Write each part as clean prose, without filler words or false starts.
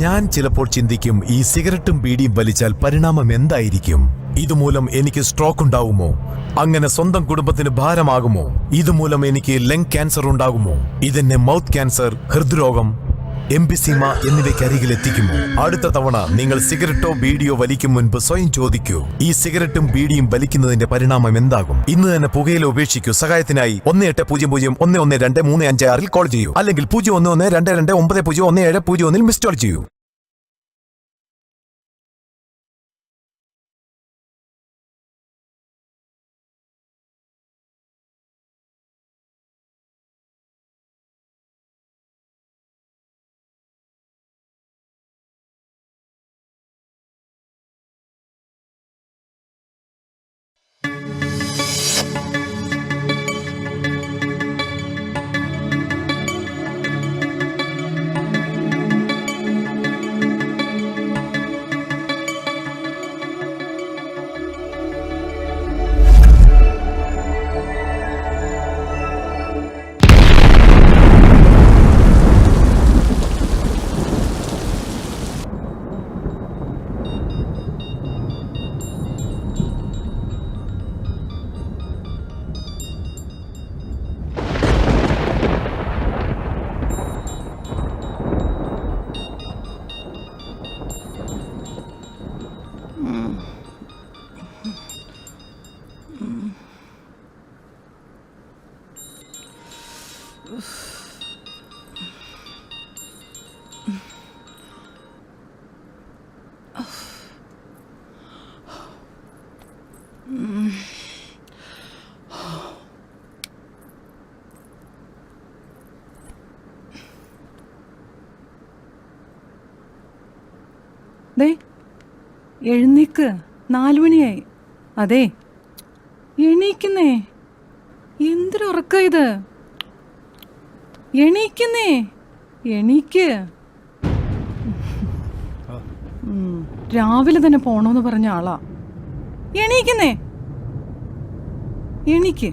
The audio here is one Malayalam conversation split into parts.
ഞാൻ ചിലപ്പോൾ ചിന്തിക്കും, ഈ സിഗരറ്റും ബീഡിയും വലിച്ചാൽ പരിണാമം എന്തായിരിക്കും? ഇതുമൂലം എനിക്ക് സ്ട്രോക്ക് ഉണ്ടാകുമോ? അങ്ങനെ സ്വന്തം കുടുംബത്തിന് ഭാരമാകുമോ? ഇതുമൂലം എനിക്ക് ലങ് ക്യാൻസർ ഉണ്ടാകുമോ? ഇതെന്നെ മൗത്ത് ക്യാൻസർ, ഹൃദ്രോഗം, എംബിസീമ എന്നിവയ്ക്കരികിൽ എത്തിക്കുമോ? അടുത്ത തവണ നിങ്ങൾ സിഗരറ്റോ ബീഡിയോ വലിക്കും മുൻപ് സ്വയം ചോദിക്കൂ, ഈ സിഗരറ്റും ബീഡിയും വലിക്കുന്നതിന്റെ പരിണാമം എന്താകും? ഇന്ന് തന്നെ പുകയില ഉപേക്ഷിക്കൂ. സഹായത്തിനായി 1800-112356 കോൾ ചെയ്യൂ, അല്ലെങ്കിൽ 011229011701 മിസ് കോൾ ചെയ്യൂ. എഴുന്നേക്ക്, 4 മണിയായി. അതെ, എണീക്കുന്നേ. എന്തൊരുറക്ക ഇത്? എണീക്കുന്നേ, എണീക്ക്. രാവിലെ തന്നെ പോണോന്ന് പറഞ്ഞ ആളാ. എണീക്കുന്നേ, എണീക്ക്.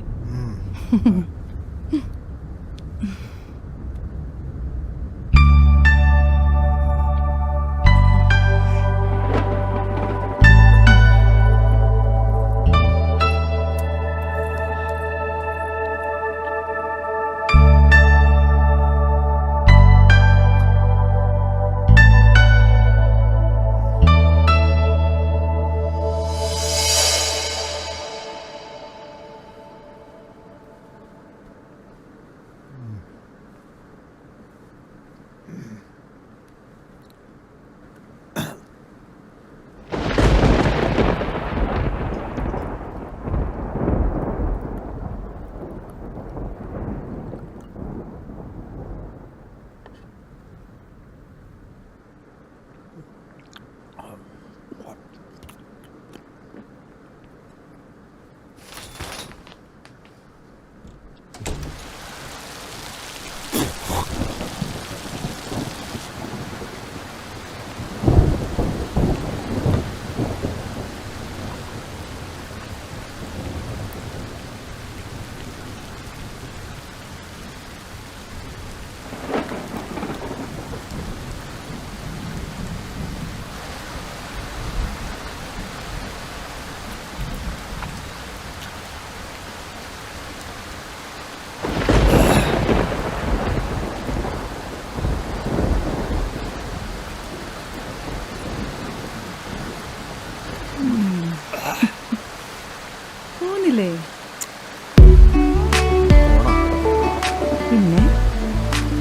പിന്നെ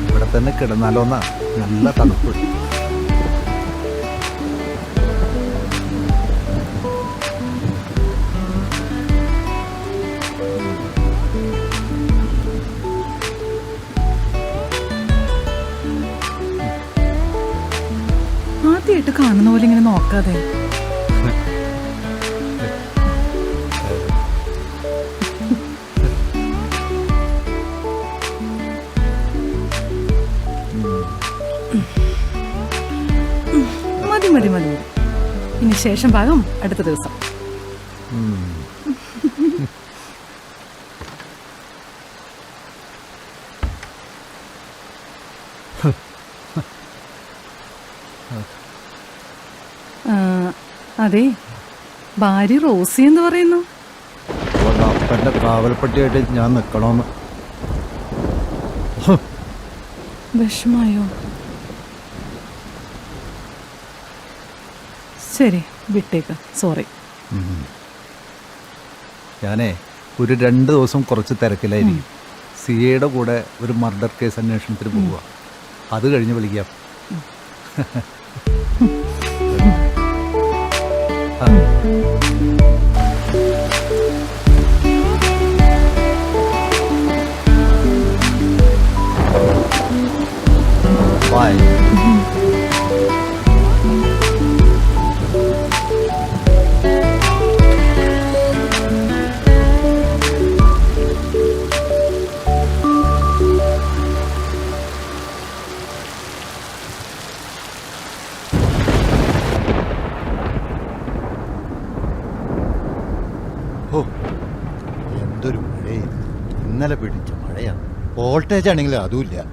ഇവിടെ തന്നെ കിടന്നാലോന്നാ, നല്ല തണുപ്പ്. ആദ്യമായിട്ട് കാണുന്ന പോലെ ഇങ്ങനെ നോക്കാതെ. മതി മതി മതി. ഇനി ശേഷം ഭാഗം അടുത്ത ദിവസം. അതെ, ഭാര്യ റോസി എന്ന് പറയുന്നു. അവളുടെ അപ്പൻ്റെ കാവൽപ്പട്ടിയായിട്ട് ഞാൻ നിൽക്കണമെന്ന്. വിഷമായോ? ശരി, വിട്ടേക്ക്. സോറി. ഞാനേ ഒരു 2 ദിവസം കുറച്ച് തിരക്കിലായിരിക്കും. സിയുടെ കൂടെ ഒരു മർഡർ കേസ് അന്വേഷണത്തിന് പോവുക. അത് കഴിഞ്ഞ് വിളിക്കാം. ബൈ. എന്തൊരു മഴയാണ്! ഇന്നലെ പിടിച്ച മഴയാണ്. വോൾട്ടേജ് ആണെങ്കിൽ അതുമില്ല.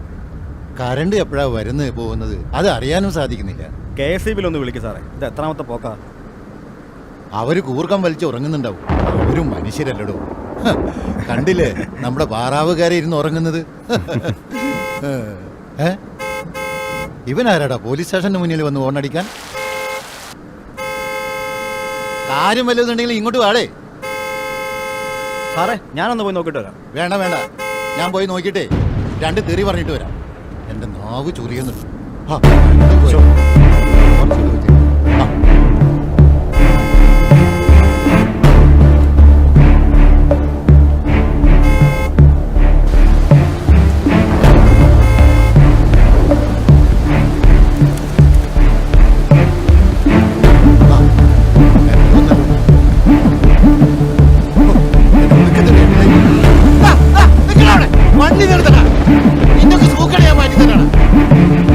കറണ്ട് എപ്പോഴാണ് വരുന്നത് പോകുന്നത് അത് അറിയാനും സാധിക്കുന്നില്ല. KSEB ഒന്ന് വിളിക്കും സാറേ. ഇത് എത്രാമത്തെ പോക്കാ? അവര് കൂർക്കം വലിച്ച് ഉറങ്ങുന്നുണ്ടാവും. അവരും മനുഷ്യരല്ലടോ. കണ്ടില്ലേ നമ്മുടെ പാറാവുകാരെ ഇരുന്ന് ഉറങ്ങുന്നത്? ഇവനാരാടാ പോലീസ് സ്റ്റേഷന് മുന്നിൽ വന്ന് ഓണടിക്കാൻ? കാര്യം വല്ലതുണ്ടെങ്കിൽ ഇങ്ങോട്ട് വാടേ. സാറേ, ഞാനൊന്ന് പോയി നോക്കിയിട്ട് വരാം. വേണ്ട വേണ്ട, ഞാൻ പോയി നോക്കിയിട്ടേ 2 തെറി പറഞ്ഞിട്ട് വരാം. എൻ്റെ നാവ് ചൊറിയുന്നുണ്ട്. വണ്ടി നിർത്തടാ. നിന്നൊക്കെ സൂക്കടയാ മാറ്റി തരാടാ.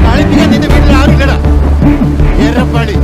കളിപ്പിക്കാൻ നിന്റെ വീട്ടിൽ ആരുമില്ലടാ. എരപ്പാളി.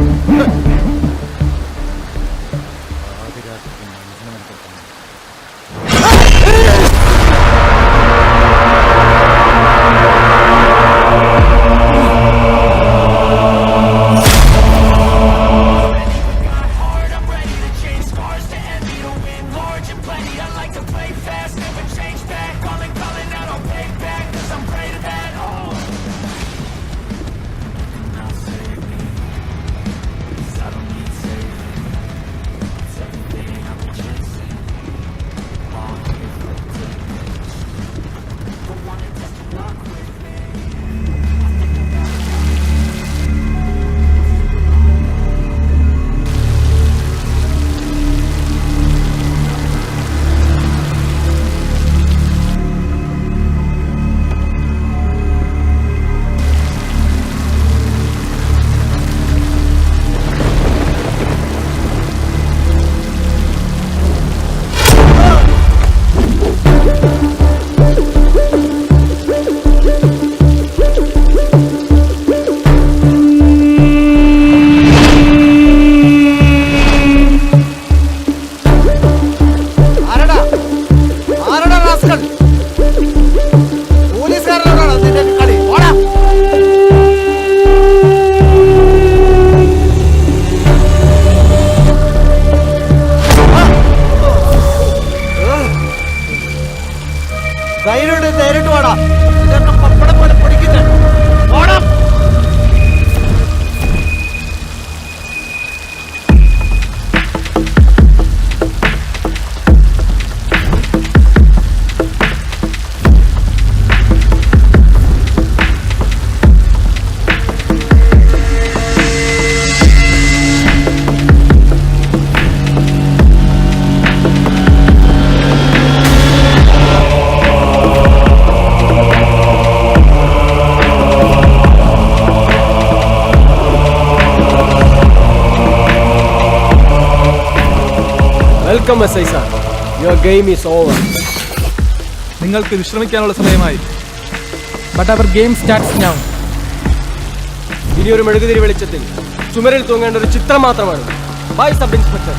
നേരിട്ട് വാടാ. ഇതൊക്കെ പപ്പടം പോലെ പൊടിക്കുന്നത്. ഓടാം. Welcome, SI sir. Your game is over. നിങ്ങൾക്ക് വിശ്രമിക്കാനുള്ള സമയമായി. But our game starts now. ഇനി ഒരു മെഴുകുതിരി വെളിച്ചത്തിൽ ചുമരിൽ തൂങ്ങേണ്ട ഒരു ചിത്രം മാത്രമാണ്. By sub inspector.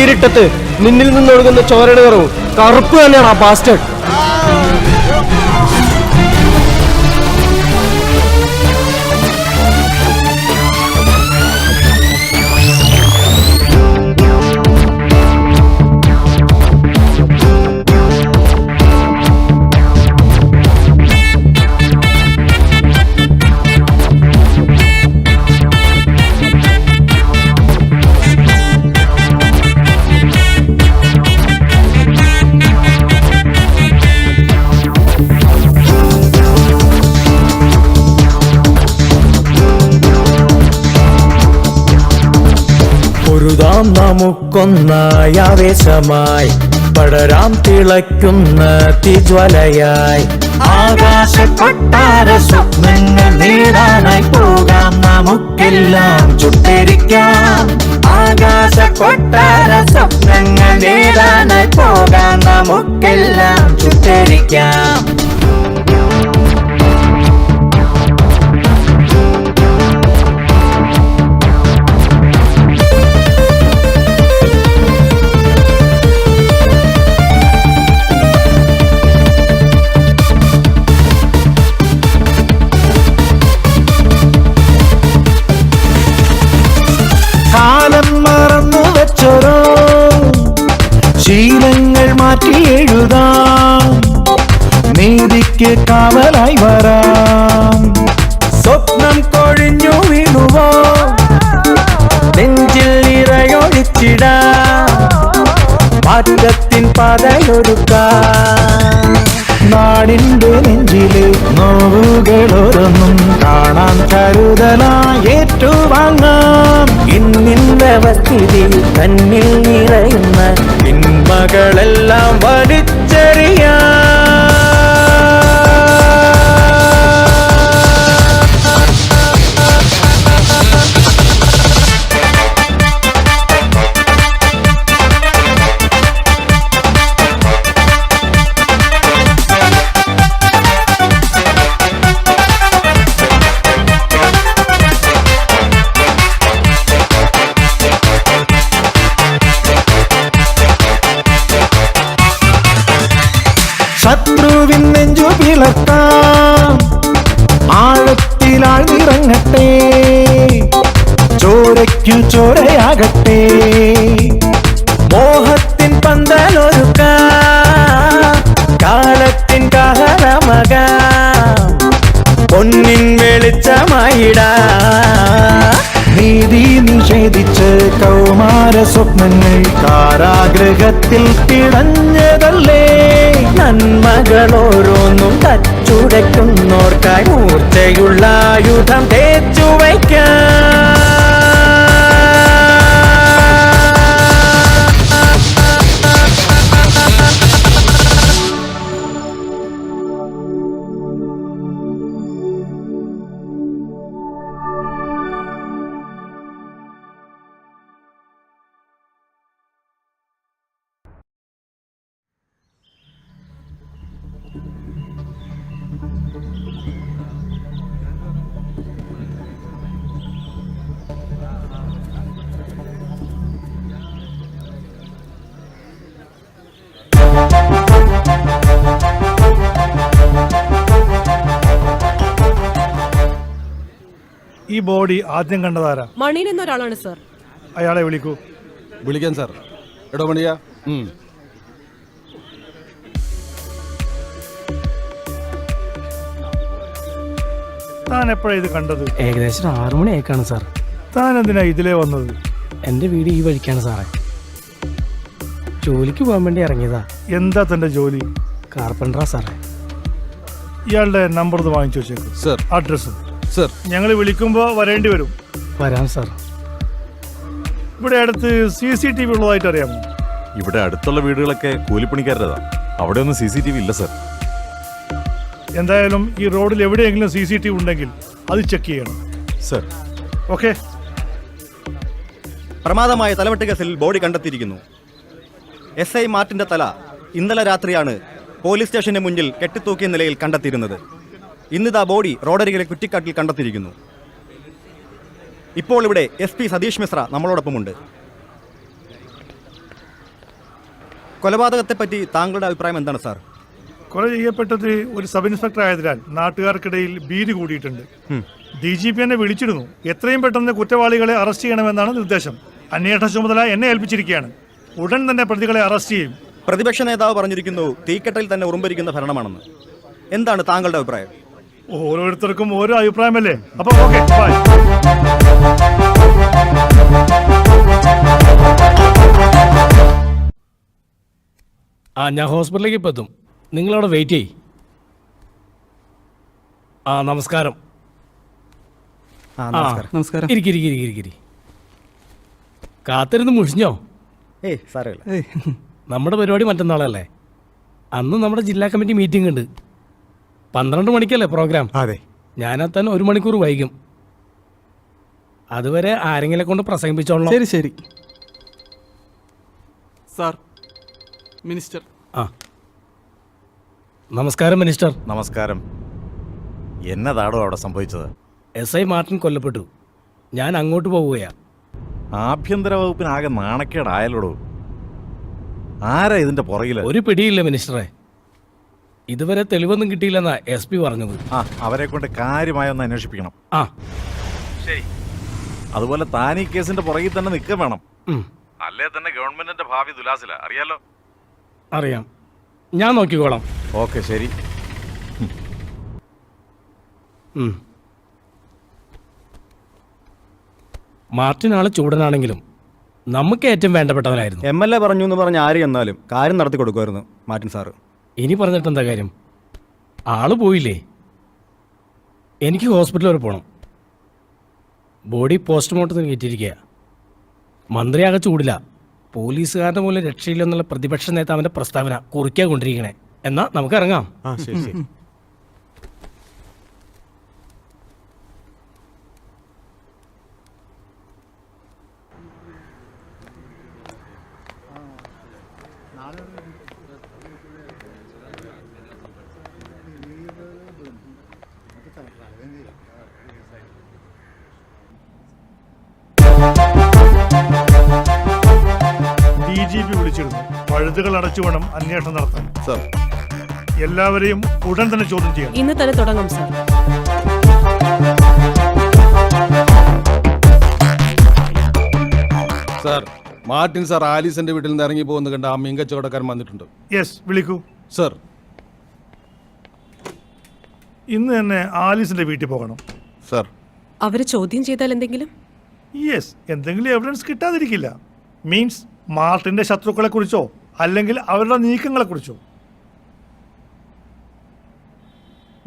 ഇരുട്ടത്ത് നിന്നിൽ നിന്നൊഴുകുന്ന ചോരയുടെ നിറവും കറുപ്പ് തന്നെയാണ് ആ ബാസ്റ്റേഡ്. പൊരുതാം നമുക്കൊന്നായി ആവേശമായി പടരാം തിളയ്ക്കുന്ന തീജ്വലയായി ആകാശ കൊട്ടാര സ്വപ്നങ്ങൾ നേടാനായി പോകാം നമുക്കെല്ലാം ചുട്ടരിക്കാം ആകാശ കൊട്ടാര സ്വപ്നങ്ങൾ നേടാനായി പോകാം നമുക്കെല്ലാം ചുട്ടരിക്കാം കാലം മറന്നു വെച്ചോരോ ശീലങ്ങൾ മാറ്റി എഴുതാം നീതിക്ക് കാവലായി വരാം സ്വപ്നം കൊഴിഞ്ഞു വീണുവോ നെഞ്ചിൽ നിറയൊഴിച്ചിടാം മാറ്റത്തിൻ പാതയൊരുക്കാം നാടിന്റെ നെഞ്ചിലെ നോവുകളോരൊന്നും കാണാൻ കരുതലായി ഏറ്റുവാങ്ങാം ഇന്നിന്റെ അവസ്ഥിതി തന്നിൽ നിറയുന്ന പിന്മകളെല്ലാം വലിച്ചെറിയാം ശത്രുവിൻ നെഞ്ചു പിളർത്താം ആഴത്തിലാഴ്ന്നിറങ്ങട്ടെ ചോരയ്ക്കു ചോരയാകട്ടെ മോഹത്തിൻ പന്തലൊരുക്കാം കാലത്തിൻ കാഹളമകാം പൊന്നിൻ വെളിച്ചമായിടാം നീതി നിഷേധിച്ച് കൗമാര സ്വപ്നങ്ങൾ കാരാഗൃഹത്തിൽ പിടഞ്ഞതല്ലേ നന്മകളോരോന്നും തച്ചുടയ്ക്കുന്നോർക്കായി മൂർച്ചയുള്ള ആയുധം തേച്ചു വയ്ക്കാം ഈ ബോഡി ആദ്യം കണ്ടതാരാ? മണീൻ എന്നൊരാളാണ് സർ. അയാളെ വിളിക്കൂ. വിളിക്കാൻ സാർ. എടോ മണിയാ. താൻ എപ്പോഴാ ഇത് കണ്ടത്? ഏകദേശം 6 മണിയേക്കാണ് സാർ. താൻ എന്തിനാ ഇതിലേ വന്നത്? എൻ്റെ വീട് ഈ വഴിക്കാണ് സാറേ. ജോലിക്ക് പോകാൻ വേണ്ടി ഇറങ്ങിയതാ. എന്താ തന്റെ ജോലി? കാർപ്പൻറ്ററാ സാറേ. ഇയാളുടെ നമ്പർ ഒന്ന് വാങ്ങിച്ചു വെച്ചേക്കും. സർ. അഡ്രസ്സും. സർ. ഞങ്ങൾ വിളിക്കുമ്പോൾ വരേണ്ടി വരും. വരാം സാർ. ഇവിടെ അടുത്ത് CCTV ഉള്ളതായിട്ട് അറിയാമോ? ഇവിടെ അടുത്തുള്ള വീടുകളൊക്കെ കൂലിപ്പണിക്കാരുടേതാ. അവിടെ ഒന്നും CCTV ഇല്ല സർ. എന്തായാലും ഈ റോഡിൽ എവിടെയെങ്കിലും CCTV ഉണ്ടെങ്കിൽ അത് ചെക്ക് ചെയ്യണം സർ. ഓക്കെ. പ്രമാദമായ തലവെട്ട് കേസിൽ ബോഡി കണ്ടെത്തിയിരിക്കുന്നു. SI മാർട്ടിന്റെ തല ഇന്നലെ രാത്രിയാണ് പോലീസ് സ്റ്റേഷന് മുന്നിൽ കെട്ടിത്തൂക്കിയ നിലയിൽ കണ്ടെത്തിയിരുന്നത്. ഇന്നിതാ ബോഡി റോഡരികിലെ കുറ്റിക്കാട്ടിൽ കണ്ടെത്തിയിരിക്കുന്നു. ഇപ്പോൾ ഇവിടെ SP സതീഷ് മിശ്ര നമ്മളോടൊപ്പമുണ്ട്. കൊലപാതകത്തെപ്പറ്റി താങ്കളുടെ അഭിപ്രായം എന്താണ് സാർ? കൊല ചെയ്യപ്പെട്ടത് ഒരു സബ് ഇൻസ്പെക്ടർ ആയതിനാൽ നാട്ടുകാർക്കിടയിൽ ഭീതി കൂടിയിട്ടുണ്ട്. DGP എന്നെ വിളിച്ചിരുന്നു. എത്രയും പെട്ടെന്ന് കുറ്റവാളികളെ അറസ്റ്റ് ചെയ്യണമെന്നാണ് നിർദ്ദേശം. അന്വേഷണ ചുമതല എന്നെ ഏൽപ്പിച്ചിരിക്കുകയാണ്. ഉടൻ തന്നെ പ്രതികളെ അറസ്റ്റ് ചെയ്യും. പ്രതിപക്ഷ നേതാവ് പറഞ്ഞിരിക്കുന്നു തീക്കെട്ടൽ തന്നെ ഉറുമ്പരിക്കുന്ന ഭരണമാണെന്ന്. എന്താണ് താങ്കളുടെ അഭിപ്രായം? ഓരോരുത്തർക്കും ഓരോ അഭിപ്രായമല്ലേ. അപ്പൊ ഓക്കെ, ബൈ. ഞാൻ ഹോസ്പിറ്റലിലേക്ക് ഇപ്പം എത്തും. നിങ്ങളവിടെ വെയിറ്റ് ചെയ്യ്. നമസ്കാരം. നമസ്കാരം. ഇരിക്കിരിക്കിരിക്കിരിക്കിരി. കാത്തിരുന്ന് മുഷിഞ്ഞോ? സാരമില്ല. നമ്മുടെ പരിപാടി മറ്റന്നാളല്ലേ? അന്ന് നമ്മുടെ ജില്ലാ കമ്മിറ്റി മീറ്റിംഗ് ഉണ്ട്. 12 മണിക്കല്ലേ പ്രോഗ്രാം? അതെ. ഞാനെത്താൻ 1 മണിക്കൂർ വൈകും. അതുവരെ ആരെങ്കിലും കൊണ്ട് പ്രസംഗിപ്പിച്ചോളാം. ശരി ശരി സാർ. മിനിസ്റ്റർ. നമസ്കാരം മിനിസ്റ്റർ. നമസ്കാരം. എന്നതാടോ അവിടെ സംഭവിച്ചത്? SI മാർട്ടിൻ കൊല്ലപ്പെട്ടു. ഞാൻ അങ്ങോട്ട് പോവുകയാ. ആഭ്യന്തര വകുപ്പിനാകെ നാണക്കേടായാലോടോ. ആരാ ഇതിന്റെ പുറകില്? ഒരു പിടിയില്ല മിനിസ്റ്ററെ. ഇതുവരെ തെളിവൊന്നും കിട്ടിയില്ലെന്നാ SP പറഞ്ഞത്. അവരെ കൊണ്ട് കാര്യമായൊന്ന് അന്വേഷിപ്പിക്കണം. ശരി. അതുപോലെ താൻ ഈ കേസിന്റെ പുറകിൽ തന്നെ നിൽക്കുക വേണം. അല്ലേ തന്നെ ഗവൺമെന്റിന്റെ ഭാവി ദുലാസില. അറിയാലോ? അറിയാം. ഞാൻ നോക്കിക്കോളാം. ഓക്കെ, ശരി. മാർട്ടിൻ ആള് ചൂടനാണെങ്കിലും നമുക്ക് ഏറ്റവും വേണ്ടപ്പെട്ടവനായിരുന്നു. MLA പറഞ്ഞു എന്ന് പറഞ്ഞ് ആര് എന്നാലും കാര്യം നടത്തി കൊടുക്കുമായിരുന്നു മാർട്ടിൻ സാറ്. ഇനി പറഞ്ഞിട്ട് എന്താ കാര്യം? ആള് പോയില്ലേ? എനിക്ക് ഹോസ്പിറ്റൽ വരെ പോകണം. ബോഡി പോസ്റ്റ്മോർട്ടത്തിന് കയറ്റിയിരിക്കുക. മന്ത്രിയാകെ ചൂടില്ല. പോലീസുകാരുടെ മൂലം രക്ഷയില്ലെന്നുള്ള പ്രതിപക്ഷ നേതാവിന്റെ പ്രസ്താവന കുറിക്കാൻ കൊണ്ടിരിക്കണേ. എന്നാ നമുക്ക് ഇറങ്ങാം. ശരി ശരി. DGP വിളിച്ചിരുന്നു. പഴുതുകൾ അടച്ചു വേണം അന്വേഷണം നടത്താൻ. സർ, എല്ലാവരെയും ഉടൻ തന്നെ ചോദ്യം ചെയ്യണം. ഇന്ന് തന്നെ തുടങ്ങാം സാർ. സാർ, മാർട്ടിൻ സാർ ആലീസിന്റെ വീട്ടിൽ നിന്ന് ഇറങ്ങി പോകുന്ന കണ്ട ആ മീൻ കച്ചവടക്കാരൻ വന്നിട്ടുണ്ട്. യെസ്, വിളിക്കൂ. സർ, ഇന്ന് തന്നെ ആലീസിന്റെ വീട്ടിൽ പോകണം. സർ. അവരെ ചോദ്യം ചെയ്താൽ എന്തെങ്കിലും? യെസ്, എന്തെങ്കിലും എവിഡൻസ് കിട്ടാതിരിക്കില്ല. മീൻസ് മാർട്ടിന്റെ ശത്രുക്കളെ കുറിച്ചോ അല്ലെങ്കിൽ അവരുടെ നീക്കങ്ങളെ കുറിച്ചോ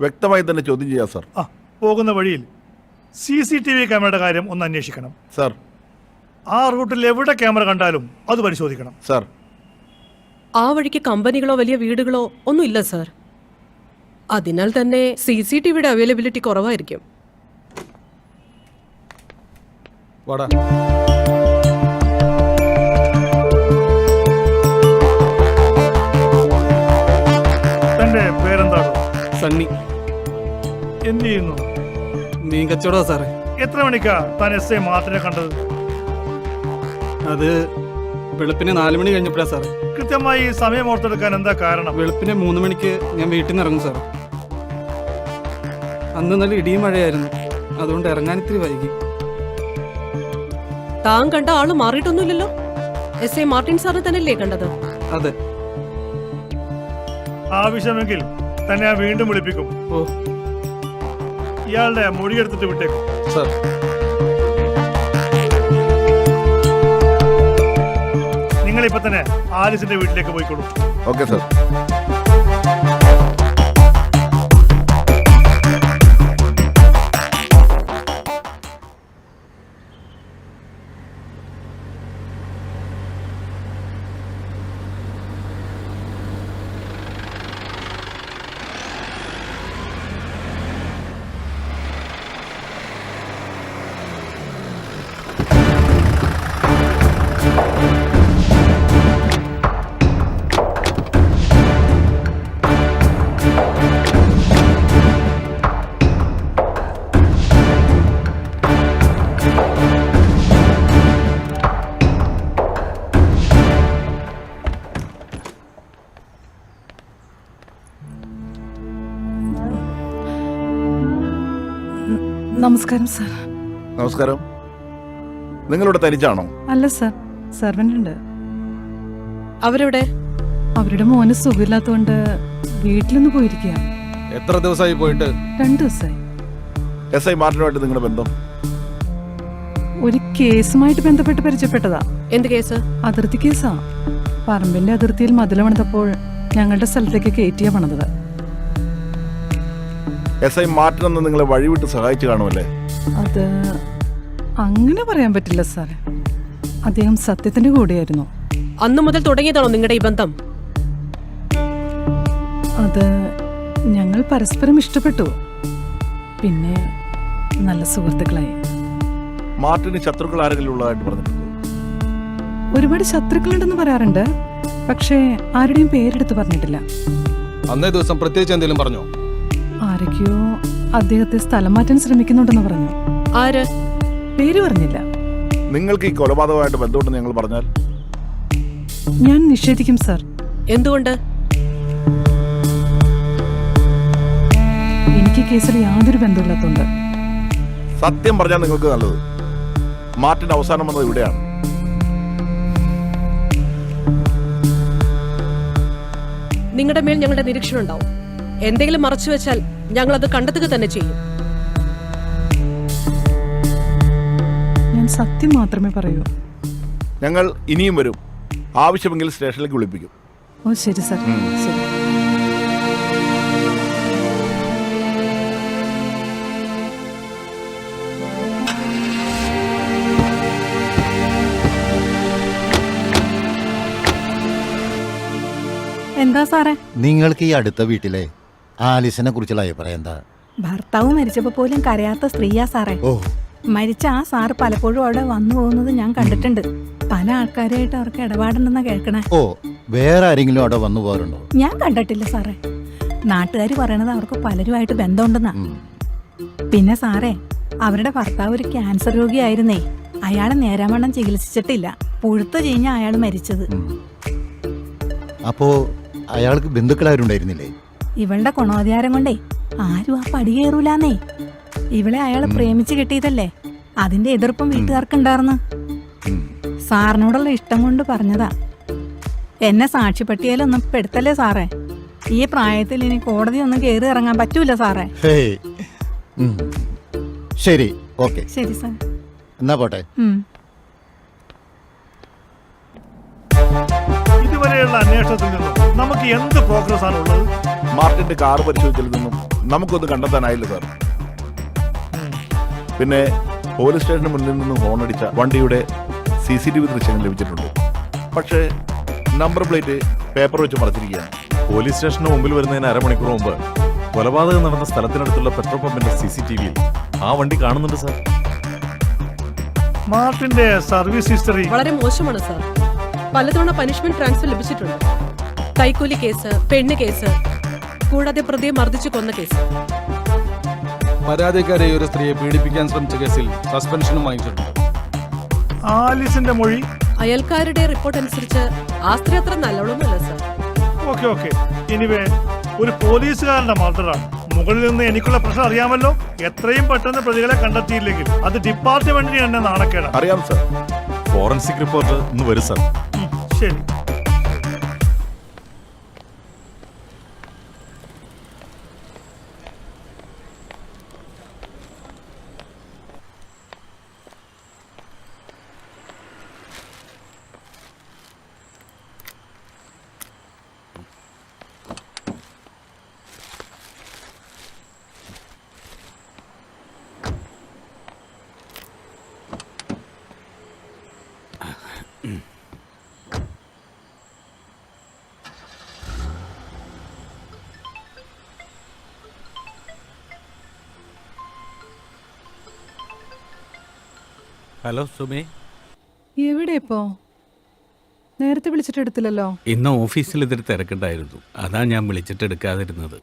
വ്യക്തമായി തന്നെ ചോദ്യം ചെയ്യാം സർ. പോകുന്ന വഴിയിൽ CCTV ക്യാമറയുടെ കാര്യം ഒന്ന് അന്വേഷിക്കണം. സർ. ആ റൂട്ടിൽ എവിടെ ക്യാമറ കണ്ടാലും അത് പരിശോധിക്കണം. സർ. ആ വഴിക്ക് കമ്പനികളോ വലിയ വീടുകളോ ഒന്നും ഇല്ല സാർ. അതിനാൽ തന്നെ CCTVയുടെ അവൈലബിലിറ്റി കുറവായിരിക്കും. വാടാ. തന്റെ പേരെന്താണോ? സണ്ണി. എന്ത് ചെയ്യുന്നു? മീൻ കച്ചവടമാ സാറേ. എത്ര മണിക്കാ താൻ SI മാർട്ടിനെ കണ്ടത്? അത് വെളുപ്പിന് 4 മണി കഴിഞ്ഞപ്പോഴാ സാറേ. കൃത്യമായി സമയം ഓർത്തെടുക്കാൻ എന്താ കാരണം? വെളുപ്പിന് 3 മണിക്ക് ഞാൻ വീട്ടിൽ നിന്ന് ഇറങ്ങും സാർ. അന്ന് നല്ല ഇടിയും മഴയായിരുന്നു. അതുകൊണ്ട് ഇറങ്ങാൻ ഇത്തിരി വൈകി. താൻ കണ്ട ആള് മാറിയിട്ടൊന്നുമില്ലല്ലോ. SI മാർട്ടിൻ സാറിനെ തന്നെയല്ലേ കണ്ടത്? അതെ. ആവശ്യമെങ്കിൽ തന്നെ ഞാൻ വീണ്ടും വിളിപ്പിക്കും. ഇയാളുടെ മൊഴിയെടുത്തിട്ട് വിട്ടേക്കും. സർ. നിങ്ങളിപ്പോ തന്നെ ആലിസിന്റെ വീട്ടിലേക്ക് പോയിക്കോളൂ. Okay sir. നമസ്കാരം സാർ. നമസ്കാരം. നിങ്ങളിവിടെ തനിച്ചാണോ? അല്ല സാർ, സെർവൻ്റ് ഉണ്ട്. അവരെവിടെ? അവരുടെ മോന് സുഖമില്ലാത്തതുകൊണ്ട് വീട്ടിലൊന്ന് പോയിരിക്കുക. എത്ര ദിവസമായി പോയിട്ട്? 2 ദിവസമായി. SI മാർട്ടിനുമായിട്ട് നിങ്ങളുടെ ബന്ധം? ഒരു കേസുമായിട്ട് ബന്ധപ്പെട്ട് പരിചയപ്പെട്ടതാ. എന്ത് കേസ്? അതിർത്തി കേസാ. പറമ്പിന്റെ അതിർത്തിയിൽ മതിൽ പണിതപ്പോൾ ഞങ്ങളുടെ സ്ഥലത്തേക്ക് കയറ്റിയാ പണിതത്. SI മാർട്ടിൻ എന്ന് നിങ്ങളെ വഴിവിട്ട് സഹായിച്ചു കാണുമല്ലേ? അത് അങ്ങനെ പറയാൻ പറ്റില്ല സാറേ. അദ്ദേഹം സത്യത്തിന്റെ കൂടെയായിരുന്നു. അന്നു മുതൽ തുടങ്ങിയതാണോ നിങ്ങളുടെ ഈ ബന്ധം? അത് ഞങ്ങൾ പരസ്പരം ഇഷ്ടപ്പെട്ടു. പിന്നെ നല്ല സുഹൃത്തുക്കളായി. മാർട്ടിന് ശത്രുക്കൾ ആരെങ്കിലും ഉള്ളതായിട്ട് പറഞ്ഞിട്ടുണ്ടോ? ഒരുപാട് ശത്രുക്കളുണ്ടെന്ന് പറയാറുണ്ട്, പക്ഷേ ആരുടെയും പേരെടുത്ത് പറഞ്ഞിട്ടില്ല. അന്നേ ദിവസം പ്രത്യേകിച്ച് എന്തെങ്കിലും പറഞ്ഞോ? ആരൊക്കെയോ അദ്ദേഹത്തെ സ്ഥലം മാറ്റാൻ ശ്രമിക്കുന്നുണ്ടെന്ന് പറഞ്ഞു. ആര്? പേര് പറഞ്ഞില്ല. നിങ്ങൾക്ക് ഈ കൊലപാതകമായിട്ട് ബന്ധമുണ്ടെന്ന് ഞങ്ങൾ പറഞ്ഞാൽ? ഞാൻ നിഷേധിക്കും സാർ. എന്തുകൊണ്ട്? എനിക്ക് കേസിൽ യാതൊരു ബന്ധമില്ലാത്തതുകൊണ്ട്. സത്യം പറഞ്ഞാൽ നിങ്ങൾക്ക് നല്ലത്. മാർട്ടിൻ അവസാനം വന്നത് ഇവിടെയാണ്. നിങ്ങളുടെ മേൽ ഞങ്ങളുടെ നിരീക്ഷണം ഉണ്ടാവും. എന്തെങ്കിലും മറച്ചു വെച്ചാൽ ഞങ്ങൾ അത് കണ്ടെത്തുക തന്നെ ചെയ്യും. ഞാൻ സത്യം മാത്രമേ പറയൂ. ഞങ്ങൾ ഇനിയും വരും. ആവശ്യമെങ്കിൽ സ്റ്റേഷനിലേക്ക് വിളിപ്പിക്കും. ഓ ശരി സാർ, ശരി. എന്താ സാറേ? നിങ്ങൾക്ക് ഈ അടുത്ത വീട്ടിലെ ആലിസിനെ കുറിച്ചുള്ള അഭിപ്രായം എന്താ? ഭർത്താവ് മരിച്ചപ്പോ പോലും കരയാത്ത സ്ത്രീയാ സാറേ. ഓ, മരിച്ച ആ സാറ് പലപ്പോഴും അവിടെ വന്നു പോകുന്നത് ഞാൻ കണ്ടിട്ടുണ്ട്. പല ആൾക്കാരായിട്ട് അവർക്ക് ഇടപാടുണ്ടെന്നാ കേൾക്കണേ. ഓ, വേറെ ആരെങ്കിലും അവിടെ വന്നു പോകാറുണ്ടോ? ഞാൻ കണ്ടിട്ടില്ല സാറേ. നാട്ടുകാർ പറയണത് അവർക്ക് പലരുമായിട്ട് ബന്ധമുണ്ടെന്നാ. പിന്നെ സാറേ, അവരുടെ ഭർത്താവ് ഒരു ക്യാൻസർ രോഗിയായിരുന്നേ. അയാളെ നേരാവണ്ണം ചികിത്സിച്ചിട്ടില്ല. പുഴുത്തു കഴിഞ്ഞ അയാൾ മരിച്ചത്. അപ്പോ അയാൾക്ക് ബന്ധുക്കളാരുണ്ടായിരുന്നില്ലേ? ഇവളുടെ ഗുണോദ്ധാരം കൊണ്ടേ ആരും ആ പടി കയറൂലാന്നേ. ഇവളെ അയാൾ പ്രേമിച്ച് കിട്ടിയതല്ലേ. അതിന്റെ എതിർപ്പും വീട്ടുകാർക്കുണ്ടായിരുന്നു. സാറിനോടുള്ള ഇഷ്ടം കൊണ്ട് പറഞ്ഞതാ. എന്നെ സാക്ഷിപ്പട്ടികയിലൊന്നും പെടുത്തല്ലേ സാറേ. ഈ പ്രായത്തിൽ ഇനി കോടതി ഒന്നും കയറി ഇറങ്ങാൻ പറ്റൂല സാറേ. ശരി, ഓക്കെ. ശരി സാർ, എന്നാ പോട്ടെ. ഇതുവരെയുള്ള അന്വേഷണത്തിൽ നിന്നും നമുക്ക് എന്ത് പ്രോഗ്രസ് ആണ് ഉള്ളത്? മാർട്ടിന്റെ കാർ പരിശോധിച്ചതിൽ നിന്നും നമുക്കൊന്നും കണ്ടെത്താനായില്ല സാർ. പിന്നെ പോലീസ് സ്റ്റേഷന് മുന്നിൽ നിന്നും ഹോണടിച്ച വണ്ടിയുടെ CCTV ദൃശ്യങ്ങൾ ലഭിച്ചിട്ടുണ്ട്. പക്ഷേ നമ്പർ പ്ലേറ്റ് പേപ്പർ വെച്ച് മറച്ചിരിക്കുകയാണ്. പോലീസ് സ്റ്റേഷന് മുമ്പിൽ വരുന്നതിന് അരമണിക്കൂർ മുമ്പ് കൊലപാതകം നടന്ന സ്ഥലത്തിനടുത്തുള്ള പെട്രോൾ പമ്പിന്റെ CCTVയിൽ ആ വണ്ടി കാണുന്നുണ്ട് സാർ. മാർട്ടിന്റെ സർവീസ് ഹിസ്റ്ററി വളരെ മോശമാണ് സാർ. പലതവണ പനിഷ്മെന്റ് ട്രാൻസ്ഫർ ലഭിച്ചിട്ടുണ്ട്. കൈക്കൂലി കേസ്, പെണ്ണ് കേസ്, കൂടാതെ പ്രതിയെ മർദ്ദിച്ചു കൊന്ന കേസ്. പരാതിക്കാരെ ഒരു സ്ത്രീയെ പീഡിപ്പിക്കാൻ ശ്രമിച്ച കേസിൽ സസ്പെൻഷനും വാങ്ങിച്ചിട്ടുണ്ട്. ആലിസിന്റെ മൊഴി? അയൽക്കാരുടെ റിപ്പോർട്ട് അനുസരിച്ച് ആ സ്ത്രീ അത്ര നല്ലോണമല്ല സാർ. ഓക്കെ. എനിവേ, ഒരു പോലീസുകാരന്റെ മർഡറാണ്. മുകളിൽ നിന്ന് എനിക്കുള്ള പ്രശ്നം അറിയാമല്ലോ. എത്രയും പെട്ടെന്ന് പ്രതികളെ കണ്ടെത്തിയില്ലെങ്കിൽ അത് ഡിപ്പാർട്ട്മെന്റിന് തന്നെ നാണക്കേടാണ്. അറിയാം സാർ. ഫോറൻസിക് റിപ്പോർട്ട് ഇന്ന് വരും സാർ. ശരി. ഹലോ സുമേ. എവിടെ ഇപ്പോ? നേരത്തെ വിളിച്ചിട്ട് എടുത്തില്ലല്ലോ. ഇന്ന് ഓഫീസിൽ ഇതൊരു തിരക്കുണ്ടായിരുന്നു, അതാ ഞാൻ വിളിച്ചിട്ട് എടുക്കാതിരുന്നത്.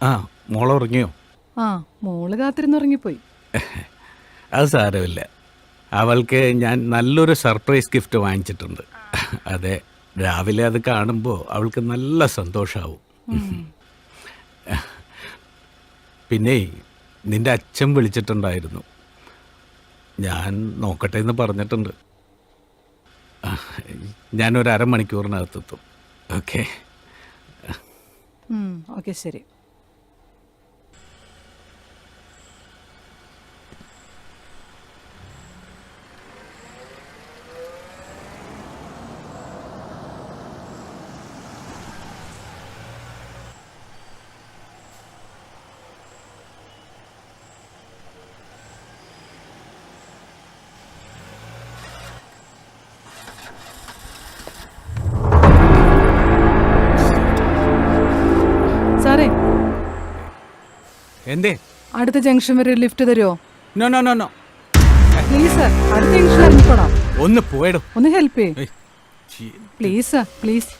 ആ, മോളെ ഉറങ്ങിയോ? ആ, മോള് കാത്തിരുന്നുറങ്ങിപ്പോയി. അത് സാരമില്ല. അവൾക്ക് ഞാൻ നല്ലൊരു സർപ്രൈസ് ഗിഫ്റ്റ് വാങ്ങിച്ചിട്ടുണ്ട്. അതെ, രാവിലെ അത് കാണുമ്പോൾ അവൾക്ക് നല്ല സന്തോഷമാവും. പിന്നെ നിന്റെ അച്ഛൻ വിളിച്ചിട്ടുണ്ടായിരുന്നു. ഞാൻ നോക്കട്ടെ എന്ന് പറഞ്ഞിട്ടുണ്ട്. ഞാനൊരു അരമണിക്കൂറിനകത്തെത്തും. ഓക്കെ. ഓക്കെ, ശരി. സാറേ, എന്തേ? അടുത്ത ജംഗ്ഷൻ വരെ ഒരു ലിഫ്റ്റ് തരുമോ? No no no no, please sir, അടുത്ത ജംഗ്ഷൻ ഇറങ്ങിക്കോളാം. ഒന്ന് പോയിടും. ഒന്ന് ഹെൽപ്പ് ചെയ്യ് പ്ലീസ് സാർ, പ്ലീസ്.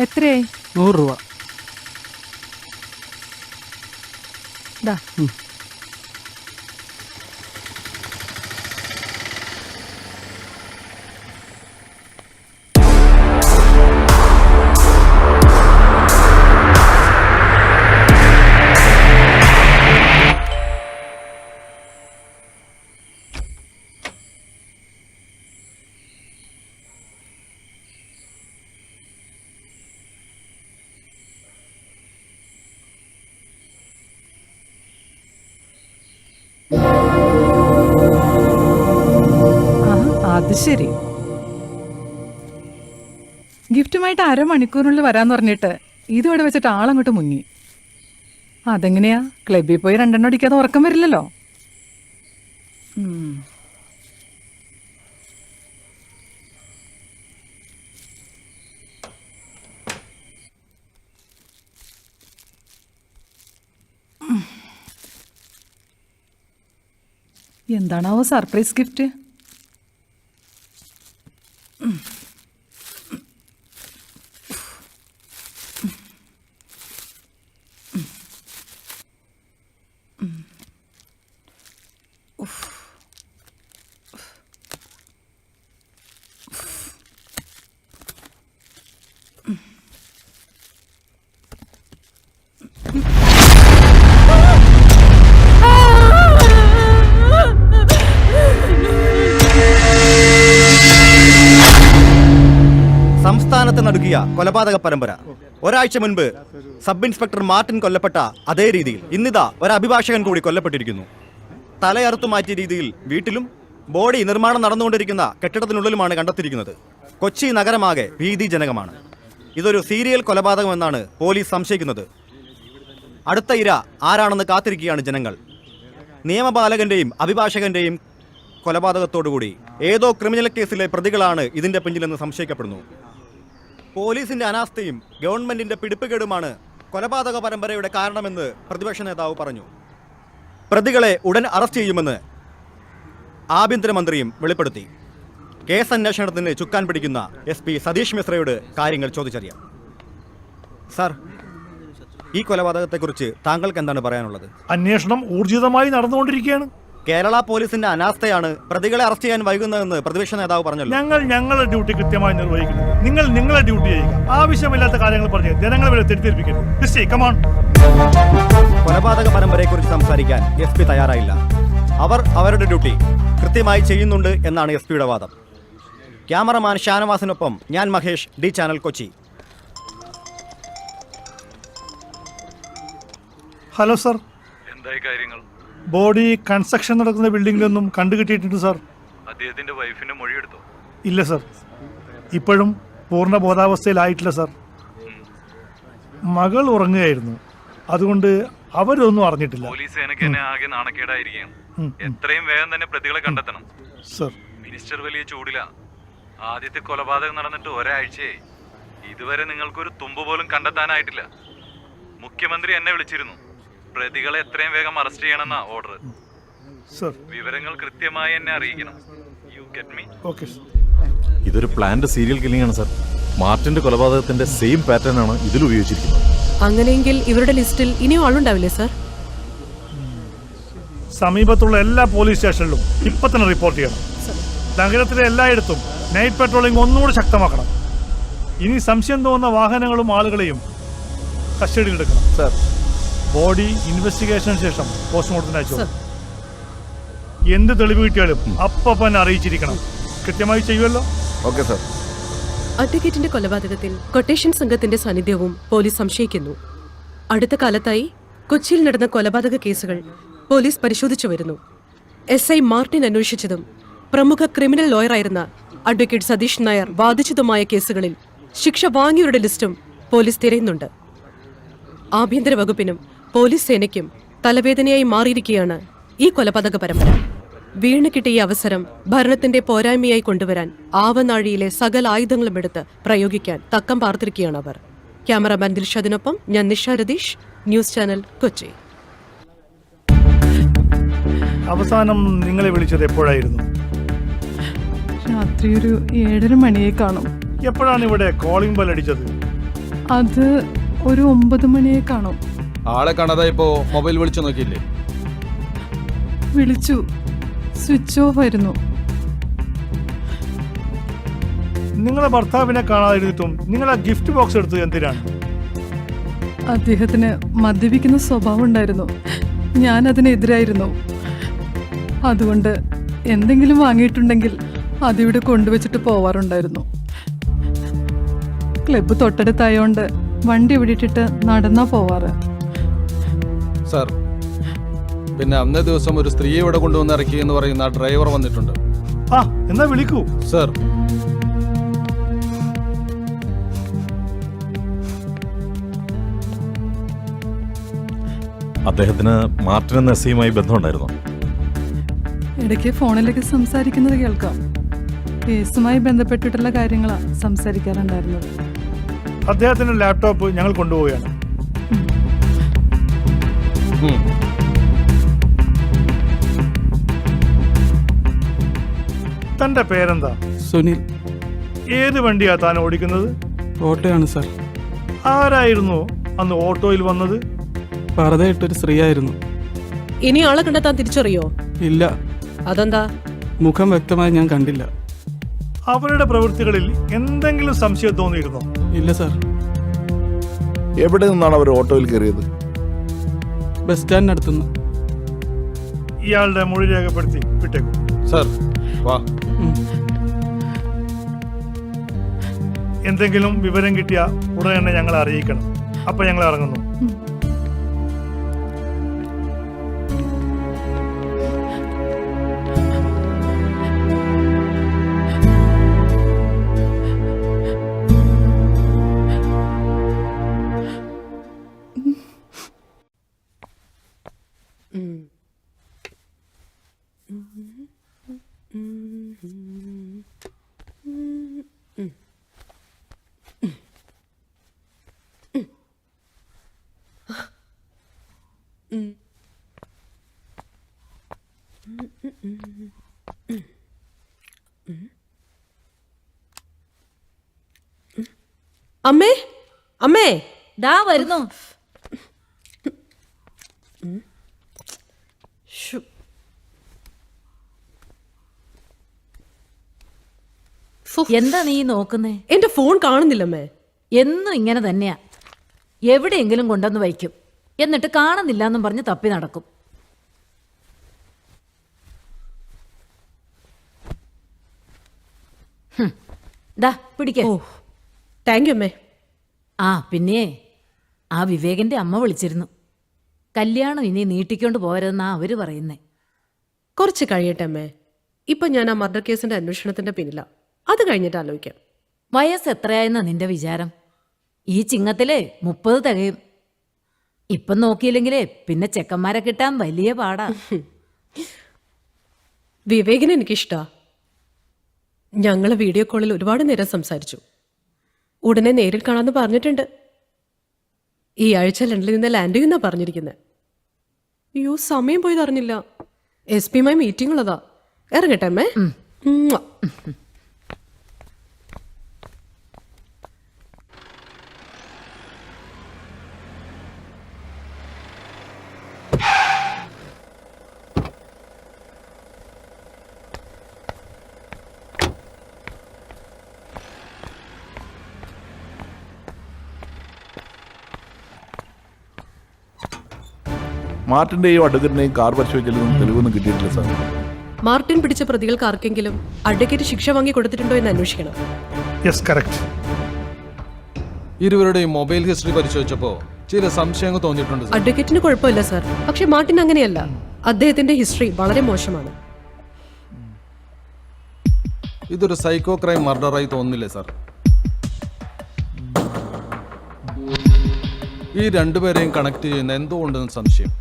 എത്രയായി? 100 രൂപ. ദാ. അത് ശരി. ഗിഫ്റ്റുമായിട്ട് അരമണിക്കൂറിനുള്ളിൽ വരാന്ന് പറഞ്ഞിട്ട് ഇതോടെ വെച്ചിട്ട് ആളങ്ങോട്ട് മുങ്ങി. അതെങ്ങനെയാ? ക്ലബിൽ പോയി 2 എണ്ണം അടിക്കാതെ ഉറക്കം വരില്ലല്ലോ. എന്താണാവോ സർപ്രൈസ് ഗിഫ്റ്റ്? സംസ്ഥാനത്ത് നടുക്കിയ കൊലപാതക പരമ്പര. ഒരാഴ്ച മുൻപ് സബ് ഇൻസ്പെക്ടർ മാർട്ടിൻ കൊല്ലപ്പെട്ട അതേ രീതിയിൽ ഇന്നിതാ ഒരു അഭിഭാഷകൻ കൂടി കൊല്ലപ്പെട്ടിരിക്കുന്നു. തലയറുത്തു മാറ്റിയ രീതിയിൽ വീട്ടിലും ബോഡി നിർമ്മാണം നടന്നുകൊണ്ടിരിക്കുന്ന കെട്ടിടത്തിനുള്ളിലുമാണ് കണ്ടെത്തിയിരിക്കുന്നത്. കൊച്ചി നഗരമാകെ ഭീതിജനകമാണ്. ഇതൊരു സീരിയൽ കൊലപാതകമെന്നാണ് പോലീസ് സംശയിക്കുന്നത്. അടുത്ത ഇര ആരാണെന്ന് കാത്തിരിക്കുകയാണ് ജനങ്ങൾ. നിയമപാലകന്റെയും അഭിഭാഷകന്റെയും കൊലപാതകത്തോടുകൂടി ഏതോ ക്രിമിനൽ കേസിലെ പ്രതികളാണ് ഇതിന്റെ പിന്നിലെന്ന് സംശയിക്കപ്പെടുന്നു. പോലീസിന്റെ അനാസ്ഥയും ഗവൺമെന്റിന്റെ പിടിപ്പുകേടുമാണ് കൊലപാതക പരമ്പരയുടെ കാരണമെന്ന് പ്രതിപക്ഷ നേതാവ് പറഞ്ഞു. പ്രതികളെ ഉടൻ അറസ്റ്റ് ചെയ്യുമെന്ന് ആഭ്യന്തരമന്ത്രിയും വെളിപ്പെടുത്തി. കേസ് അന്വേഷണത്തിന് ചുക്കാൻ പിടിക്കുന്ന SP സതീഷ് മിശ്രയോട് കാര്യങ്ങൾ ചോദിച്ചറിയാം. സാർ, ഈ കൊലപാതകത്തെക്കുറിച്ച് താങ്കൾക്ക് എന്താണ് പറയാനുള്ളത്? അന്വേഷണം ഊർജിതമായി നടന്നുകൊണ്ടിരിക്കുകയാണ്. കേരള പോലീസിന്റെ അനാസ്ഥയാണ് പ്രതികളെ അറസ്റ്റ് ചെയ്യാൻ വൈകുന്നതെന്ന് പ്രതിപക്ഷ നേതാവ് പറഞ്ഞല്ലോ. ഞങ്ങൾ ഞങ്ങളുടെ ഡ്യൂട്ടി കൃത്യമായി നിർവഹിക്കുന്നത്. നിങ്ങൾ നിങ്ങളുടെ ഡ്യൂട്ടി ചെയ്യുക. ആവശ്യമില്ലാത്ത കാര്യങ്ങൾ പറഞ്ഞ് ജനങ്ങളെ വരെ തെറ്റിദ്ധരിപ്പിക്കരുത്. Christy, come on. കൊലപാതക പരമ്പരയെക്കുറിച്ച് സംസാരിക്കാൻ SP തയ്യാറായില്ല. അവർ അവരുടെ ഡ്യൂട്ടി കൃത്യമായി ചെയ്യുന്നുണ്ട് എന്നാണ് SP-യുടെ വാദം. ക്യാമറമാൻ ഷാനവാസിനൊപ്പം ഞാൻ Mahesh, D channel, Kochi. Hello sir. എന്തായി കാര്യങ്ങൾ? ബോഡി കൺസ്ട്രക്ഷൻ നടക്കുന്ന ബിൽഡിംഗിലൊന്നും കണ്ടുകിട്ടിയിട്ടുണ്ട് സാർ. അദ്ദേഹത്തിന്റെ വൈഫിന്റെ മൊഴിയെടുത്തോ? ഇല്ല സർ, ഇപ്പോഴും പൂർണ്ണ ബോധാവസ്ഥയിലായിട്ടില്ല സർ. മകൾ ഉറങ്ങുകയായിരുന്നു, അതുകൊണ്ട് അവരൊന്നും അറിഞ്ഞിട്ടില്ല. പോലീസ് സേനയ്ക്ക് തന്നെ ആകെ നാണക്കേടായിരിക്കും. എത്രയും വേഗം തന്നെ പ്രതികളെ കണ്ടെത്തണം സർ. മിനിസ്റ്റർ വലിയ ചൂടില. ആദ്യത്തെ കൊലപാതകം നടന്നിട്ട് ഒരാഴ്ചയായി. ഇതുവരെ നിങ്ങൾക്കൊരു തുമ്പ് പോലും കണ്ടെത്താനായിട്ടില്ല. മുഖ്യമന്ത്രി എന്നെ വിളിച്ചിരുന്നു. പ്രതികളെ എത്രയും വേഗം അറസ്റ്റ് ചെയ്യണമെന്നാ ഓർഡർ. വിവരങ്ങൾ കൃത്യമായി എന്നെ അറിയിക്കണം. You get me? ഓക്കേ. ഇതൊരു പ്ലാൻഡ് സീരിയൽ കില്ലിംഗ് ആണ് സർ. മാർട്ടിന്റെ കൊലപാതകത്തിന്റെ സെയിം പാറ്റേൺ ആണ് ഇതിൽ ഉപയോഗിച്ചിരിക്കുന്നത്. അങ്ങനെയെങ്കിൽ ഇവരുടെ ലിസ്റ്റിൽ ഇനിയും ആളുണ്ടാവില്ലേ സർ? സമീപത്തുള്ള എല്ലാ പോലീസ് സ്റ്റേഷനിലും ഇപ്പൊ തന്നെ റിപ്പോർട്ട് ചെയ്യണം. നഗരത്തിലെ എല്ലായിടത്തും നൈറ്റ് പെട്രോളിംഗ് ഒന്നുകൂടി ശക്തമാക്കണം. ഇനി സംശയം തോന്നുന്ന വാഹനങ്ങളും ആളുകളെയും കസ്റ്റഡിയിലെടുക്കണം സർ. ബോഡി ഇൻവെസ്റ്റിഗേഷന് ശേഷം പോസ്റ്റ്മോർട്ടത്തിന് അയച്ചു. എന്ത് തെളിവ് കിട്ടിയാലും അപ്പം അറിയിച്ചിരിക്കണം. കൃത്യമായി ചെയ്യുമല്ലോ? Okay sir. അഡ്വക്കേറ്റിന്റെ കൊലപാതകത്തിൽ കൊട്ടേഷൻ സംഘത്തിന്റെ സാന്നിധ്യവും പോലീസ് സംശയിക്കുന്നു. അടുത്ത കാലത്തായി കൊച്ചിയിൽ നടന്ന കൊലപാതക കേസുകൾ പോലീസ് പരിശോധിച്ചു വരുന്നു. SI മാർട്ടിൻ അന്വേഷിച്ചതും പ്രമുഖ ക്രിമിനൽ ലോയറായിരുന്ന അഡ്വക്കേറ്റ് സതീഷ് നായർ വാദിച്ചതുമായ കേസുകളിൽ ശിക്ഷ വാങ്ങിയവരുടെ ലിസ്റ്റും പോലീസ് തിരയുന്നുണ്ട്. ആഭ്യന്തര വകുപ്പിനും പോലീസ് സേനയ്ക്കും തലവേദനയായി മാറിയിരിക്കുകയാണ് ഈ കൊലപാതക പരമ്പര. വീണ് കിട്ടിയ അവസരം ഭരണത്തിന്റെ പോരായ്മയായി കൊണ്ടുവരാൻ ആവനാഴിയിലെ സകല ആയുധങ്ങളും എടുത്ത് പ്രയോഗിക്കാൻ തക്കം പാർത്തിരിക്കുകയാണ് അവർ. ക്യാമറാമാൻ ദിൽഷാദിനൊപ്പം ഞാൻ നിഷ രതീഷ്, ന്യൂസ് ചാനൽ, കൊച്ചി. അവസാനം നിങ്ങളെ വിളിച്ചത് എപ്പോഴായിരുന്നു? രാത്രി ഒരു 7:30 മണിയെ കാണും. എപ്പോഴാണ് ഇവിടെ കോളിംഗ് ബെൽ അടിച്ചത്? അത് ഒരു 9 മണിയെ കാണും. ആളെ കാണാതെ ഇപ്പോ മൊബൈൽ വിളിച്ചു നോക്കിയില്ലേ? വിളിച്ചു, സ്വിച്ച് ഓഫ് ആയിരുന്നു. നിങ്ങളെ ഭർത്താവിനെ കാണാതിരുന്നിട്ടും നിങ്ങൾ ആ ഗിഫ്റ്റ് ബോക്സ് എടുത്തത് എന്തിനാണ്? അദ്ദേഹത്തിന് മദ്യപിക്കുന്ന സ്വഭാവം ഉണ്ടായിരുന്നു. ഞാൻ അതിനെതിരായിരുന്നു. അതുകൊണ്ട് എന്തെങ്കിലും വാങ്ങിയിട്ടുണ്ടെങ്കിൽ അതിവിടെ കൊണ്ടുവച്ചിട്ട് പോവാറുണ്ടായിരുന്നു. ക്ലബ്ബ് തൊട്ടടുത്തായോണ്ട് വണ്ടി ഇവിടെ ഇട്ടിട്ട് നടന്നാ പോവാറ്. സാർ, പിന്നെ അന്നേ ദിവസം ഒരു സ്ത്രീയെ ഇവിടെ കൊണ്ടുവന്ന് ഇറക്കി എന്ന് പറയുന്ന ഡ്രൈവർ വന്നിട്ടുണ്ട്. ആ, എന്നാ വിളിക്കൂ സാർ. അദ്ദേഹത്തിന് മാർട്ടിൻ എന്ന SI-യുമായി ബന്ധമുണ്ടായിരുന്നു. ഇടയ്ക്ക് ഫോണിലേക്ക് സംസാരിക്കുന്നത് കേൾക്കാം. കേസുമായി ബന്ധപ്പെട്ടിട്ടുള്ള കാര്യങ്ങളാണ് സംസാരിക്കാറുണ്ടായിരുന്നത്. അദ്ദേഹത്തിന്റെ ലാപ്ടോപ്പ് ഞങ്ങൾ കൊണ്ടുപോവുകയാണ്. തന്റെ പേരെന്താ? സുനിൽ. ഏത് വണ്ടിയാ താൻ ഓടിക്കുന്നത്? ഓട്ടോയാണ് സാർ. ആരായിരുന്നു അന്ന് ഓട്ടോയിൽ വന്നത്? പറതയിട്ടൊരു സ്ത്രീയായിരുന്നു. ഇനി ആളെ കണ്ടെത്താൻ തിരിച്ചറിയോ? ഇല്ല. അതെന്താ? മുഖം വ്യക്തമായി ഞാൻ കണ്ടില്ല. അവരുടെ പ്രവൃത്തികളിൽ എന്തെങ്കിലും സംശയം തോന്നിയിരുന്നോ? ഇല്ല സാർ. എവിടെ നിന്നാണ് അവർ ഓട്ടോയിൽ കയറിയത്? ബസ് സ്റ്റാൻഡിനടുത്തുനിന്ന്. ഇയാളുടെ മൊഴി രേഖപ്പെടുത്തി വിട്ടേക്കും. സാർ, വാ. എന്തെങ്കിലും വിവരം കിട്ടിയ ഉടനെ തന്നെ ഞങ്ങളെ അറിയിക്കണം. അപ്പൊ ഞങ്ങൾ ഇറങ്ങുന്നു. അമ്മേ അമ്മേ ദാ വരുന്നു. ശ്ശോ. എന്താ നീ നോക്കുന്നേ? എന്റെ ഫോൺ കാണുന്നില്ലമ്മേ. എന്നും ഇങ്ങനെ തന്നെയാ. എവിടെയെങ്കിലും കൊണ്ടുവന്ന് വയ്ക്കും, എന്നിട്ട് കാണുന്നില്ല എന്നും പറഞ്ഞ് തപ്പി നടക്കും. ദാ പിടിക്കേ. ഓ താങ്ക് യു അമ്മേ. ആ പിന്നെ ആ വിവേകന്റെ അമ്മ വിളിച്ചിരുന്നു. കല്യാണം ഇനി നീട്ടിക്കൊണ്ട് പോരെന്നാ അവര് പറയുന്നേ. കുറച്ച് കഴിയട്ടെ അമ്മേ. ഇപ്പൊ ഞാൻ ആ മർഡർ കേസിന്റെ അന്വേഷണത്തിന്റെ പിന്നിലാ. അത് കഴിഞ്ഞിട്ട് ആലോചിക്കാം. വയസ്സ് എത്രയായെന്നാ നിന്റെ വിചാരം? ഈ ചിങ്ങത്തിലെ 30 തികയും. ഇപ്പം നോക്കിയില്ലെങ്കിലേ പിന്നെ ചെക്കന്മാരെ കിട്ടാൻ വലിയ പാടാ. വിവേകിനെ എനിക്കിഷ്ടാ. ഞങ്ങള് വീഡിയോ കോളിൽ ഒരുപാട് നേരം സംസാരിച്ചു. ഉടനെ നേരിൽ കാണാമെന്ന് പറഞ്ഞിട്ടുണ്ട്. ഈ ആഴ്ച ലണ്ടനിൽ നിന്ന് ലാൻഡ് ചെയ്യുന്നാ പറഞ്ഞിരിക്കുന്നത്. അയ്യോ സമയം പോയത് അറിഞ്ഞില്ല. SP യുമായി മീറ്റിംഗ് ഉള്ളതാ. ഇറങ്ങട്ടെ അമ്മേ. ഉമ്മുവ. മാർട്ടിന്റെയും അഡ്വക്കറ്റിന്റെയും കാർ പരിശോധിച്ചാലും തെളിവൊന്നും കിട്ടിയിട്ടില്ല സാർ. മാർട്ടിൻ പിടിച്ച പ്രതികൾക്ക് ആർക്കെങ്കിലും അഡ്വക്കേറ്റ് ശിക്ഷ വാങ്ങി കൊടുത്തിട്ടുണ്ടോ എന്ന് അന്വേഷിക്കണം. Yes correct. ഇരുവരുടെയും മൊബൈൽ ഹിസ്റ്ററി പരിശോധിച്ചപ്പോ ചില സംശയങ്ങൾ തോന്നിയിട്ടുണ്ട് സാർ. അഡ്വക്കേറ്റിന് കുഴപ്പമില്ല സാർ. പക്ഷെ മാർട്ടിൻ അങ്ങനെയല്ല. അദ്ദേഹത്തിന്റെ ഹിസ്റ്ററി വളരെ മോശമാണ്. ഇതൊരു സൈക്കോ ക്രൈം മർഡറായി തോന്നുന്നില്ലേ സാർ? ഈ രണ്ടുപേരെയും കണക്ട് ചെയ്യുന്ന എന്തുകൊണ്ടെന്ന് സംശയം.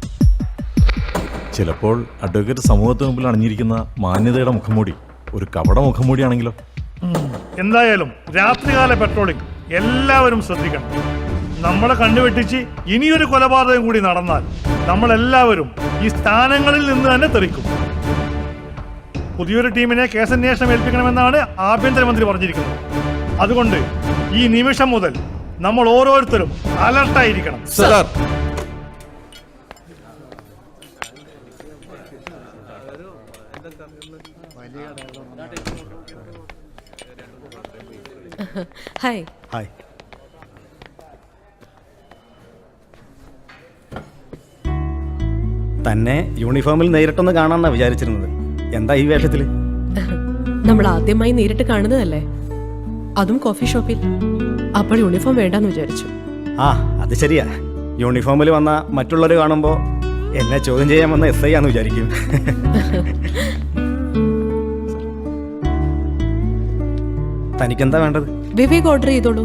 ചിലപ്പോൾ അഡ്വക്കേറ്റ് സമൂഹത്തിന് മുമ്പിൽ അണിഞ്ഞിരിക്കുന്ന മാന്യതയുടെ മുഖംമൂടി ഒരു കപട മുഖംമൂടിയാണെങ്കിലോ? എന്തായാലും രാത്രികാല പെട്രോളിംഗ് എല്ലാവരും ശ്രദ്ധിക്കണം. നമ്മളെ കണ്ടുവെട്ടിച്ച് ഇനിയൊരു കൊലപാതകം കൂടി നടന്നാൽ നമ്മളെല്ലാവരും ഈ സ്ഥാനങ്ങളിൽ നിന്ന് തന്നെ തെറിക്കും. പുതിയൊരു ടീമിനെ കേസന്വേഷണം ഏൽപ്പിക്കണമെന്നാണ് ആഭ്യന്തരമന്ത്രി പറഞ്ഞിരിക്കുന്നത്. അതുകൊണ്ട് ഈ നിമിഷം മുതൽ നമ്മൾ ഓരോരുത്തരും അലർട്ടായിരിക്കണം. Sir, hi. ഹായ്. തന്നെ യൂണിഫോമിൽ നേരിട്ടൊന്ന് കാണാമെന്നാ വിചാരിച്ചിരുന്നത്. എന്താ ഈ വേഷത്തില്? നമ്മൾ ആദ്യമായി നേരിട്ട് കാണുന്നതല്ലേ, അതും കോഫി ഷോപ്പിൽ. അപ്പോൾ യൂണിഫോം വേണ്ടെന്ന് വിചാരിച്ചു. ആ അത് ശരിയാ. യൂണിഫോമിൽ വന്ന മറ്റുള്ളവർ കാണുമ്പോൾ എന്നെ ചോദ്യം ചെയ്യാൻ വന്ന SI ആന്ന് വിചാരിക്കും. തനിക്കെന്താ വേണ്ടത്? വിവേക് ഓർഡർ ചെയ്തോളൂ.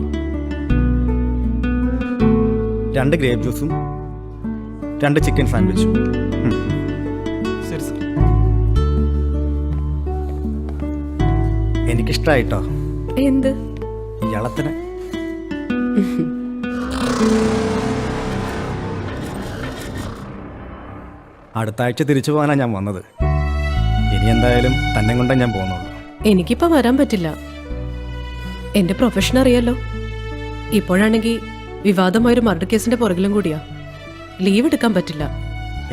2 ഗ്രേപ്പ് ജ്യൂസും 2 ചിക്കൻ സാൻഡ്വിച്ചും. ശരി സാർ. എനിക്കിഷ്ടായിട്ടോ എന്ത്? ഇളത്തിന്. അടുത്ത ആഴ്ച തിരിച്ചു പോകാനാ ഞാൻ വന്നത്. ഇനി എന്തായാലും തന്നെ കൊണ്ടേ ഞാൻ പോകുന്നുള്ളൂ. എനിക്കിപ്പോ വരാൻ പറ്റില്ല. എന്റെ പ്രൊഫഷൻ അറിയാലോ. ഇപ്പോഴാണെങ്കിൽ വിവാദമായൊരു മർഡർ കേസിന്റെ പുറകിലും കൂടിയാ. ലീവ് എടുക്കാൻ പറ്റില്ല.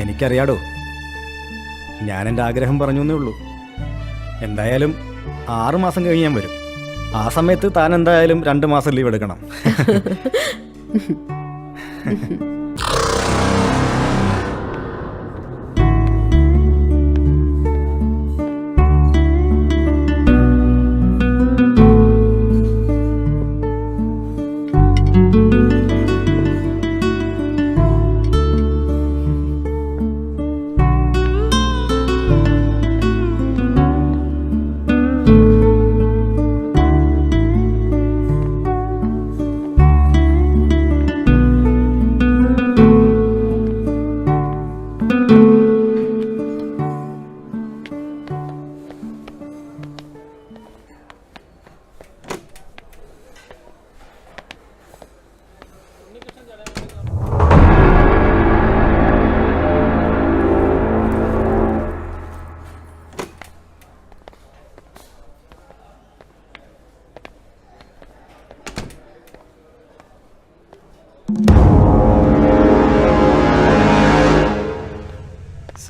എനിക്കറിയാടോ. ഞാൻ എൻ്റെ ആഗ്രഹം പറഞ്ഞു എന്നേ ഉള്ളൂ. എന്തായാലും 6 മാസം കഴിഞ്ഞ് ഞാൻ വരും. ആ സമയത്ത് താൻ എന്തായാലും 2 മാസം ലീവ് എടുക്കണം.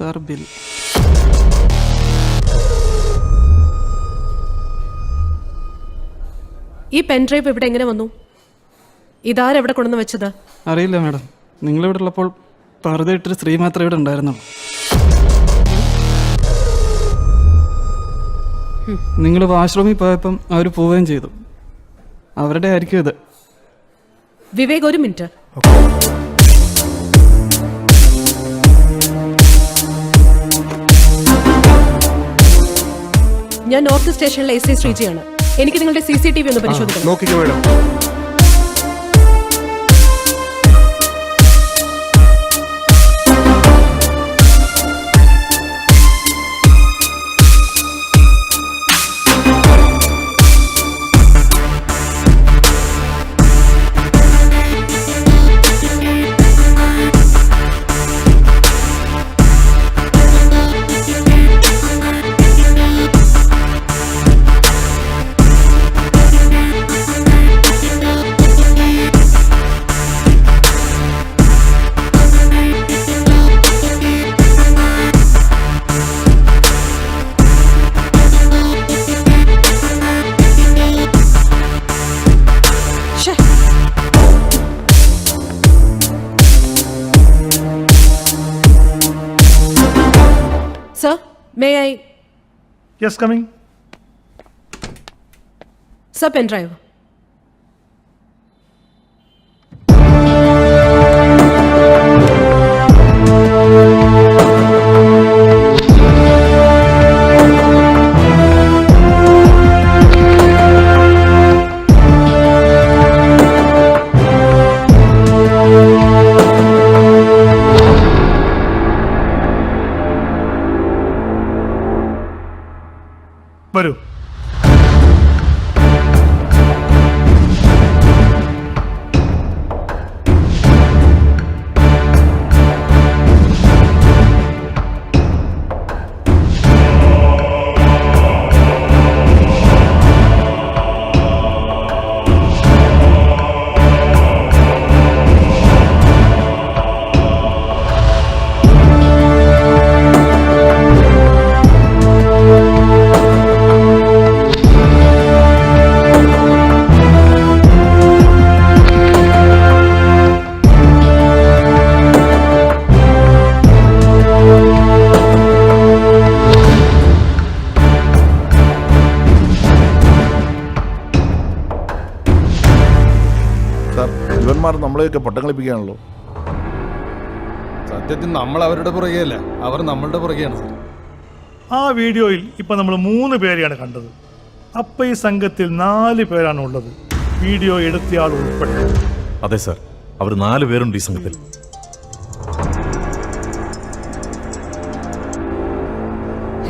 Sir bill. ഈ പെൻഡ്രൈവ് ഇവിടെ എങ്ങനെ വന്നു? ഇതാരെവിടെ കൊണ്ടുവന്ന് വെച്ചത്? അറിയില്ല മാഡം. നിങ്ങളിവിടെ ഉള്ളപ്പോൾ പറുതയിട്ടൊരു സ്ത്രീ മാത്രമേ ഇവിടെ ഉണ്ടായിരുന്നുള്ളൂ. നിങ്ങൾ വാഷ്റൂമിൽ പോയപ്പം അവർ പോവുകയും ചെയ്തു. അവരുടെ ആയിരിക്കും ഇത്. വിവേക്, ഒരു മിനിറ്റ്. ഞാൻ നോർത്ത് സ്റ്റേഷനിലെ എസ് ഐ ശ്രീജിയാണ്. എനിക്ക് നിങ്ങളുടെ CCTV ഒന്ന് പരിശോധിക്കണം. നോക്കിക്കോ madam. Sir, may I? Yes, coming. Sir, pen drive. വരൂ. ഇവന്മാർ നമ്മളെയൊക്കെ പട്ടം കളിപ്പിക്കുകയാണല്ലോ. സത്യത്തിൽ നമ്മൾ അവരുടെ പുറകെയല്ല, അവർ നമ്മളുടെ പുറകെയാണ് സാർ. ആ വീഡിയോയിൽ ഇപ്പൊ നമ്മൾ 3 പേരെയാണ് കണ്ടത്. അപ്പൊ ഈ സംഘത്തിൽ 4 പേരാണ് ഉള്ളത്, വീഡിയോ എടുത്തയാൾ ഉൾപ്പെടെ. അതെ സാർ, അവർ 4 പേരുണ്ട് ഈ സംഘത്തിൽ.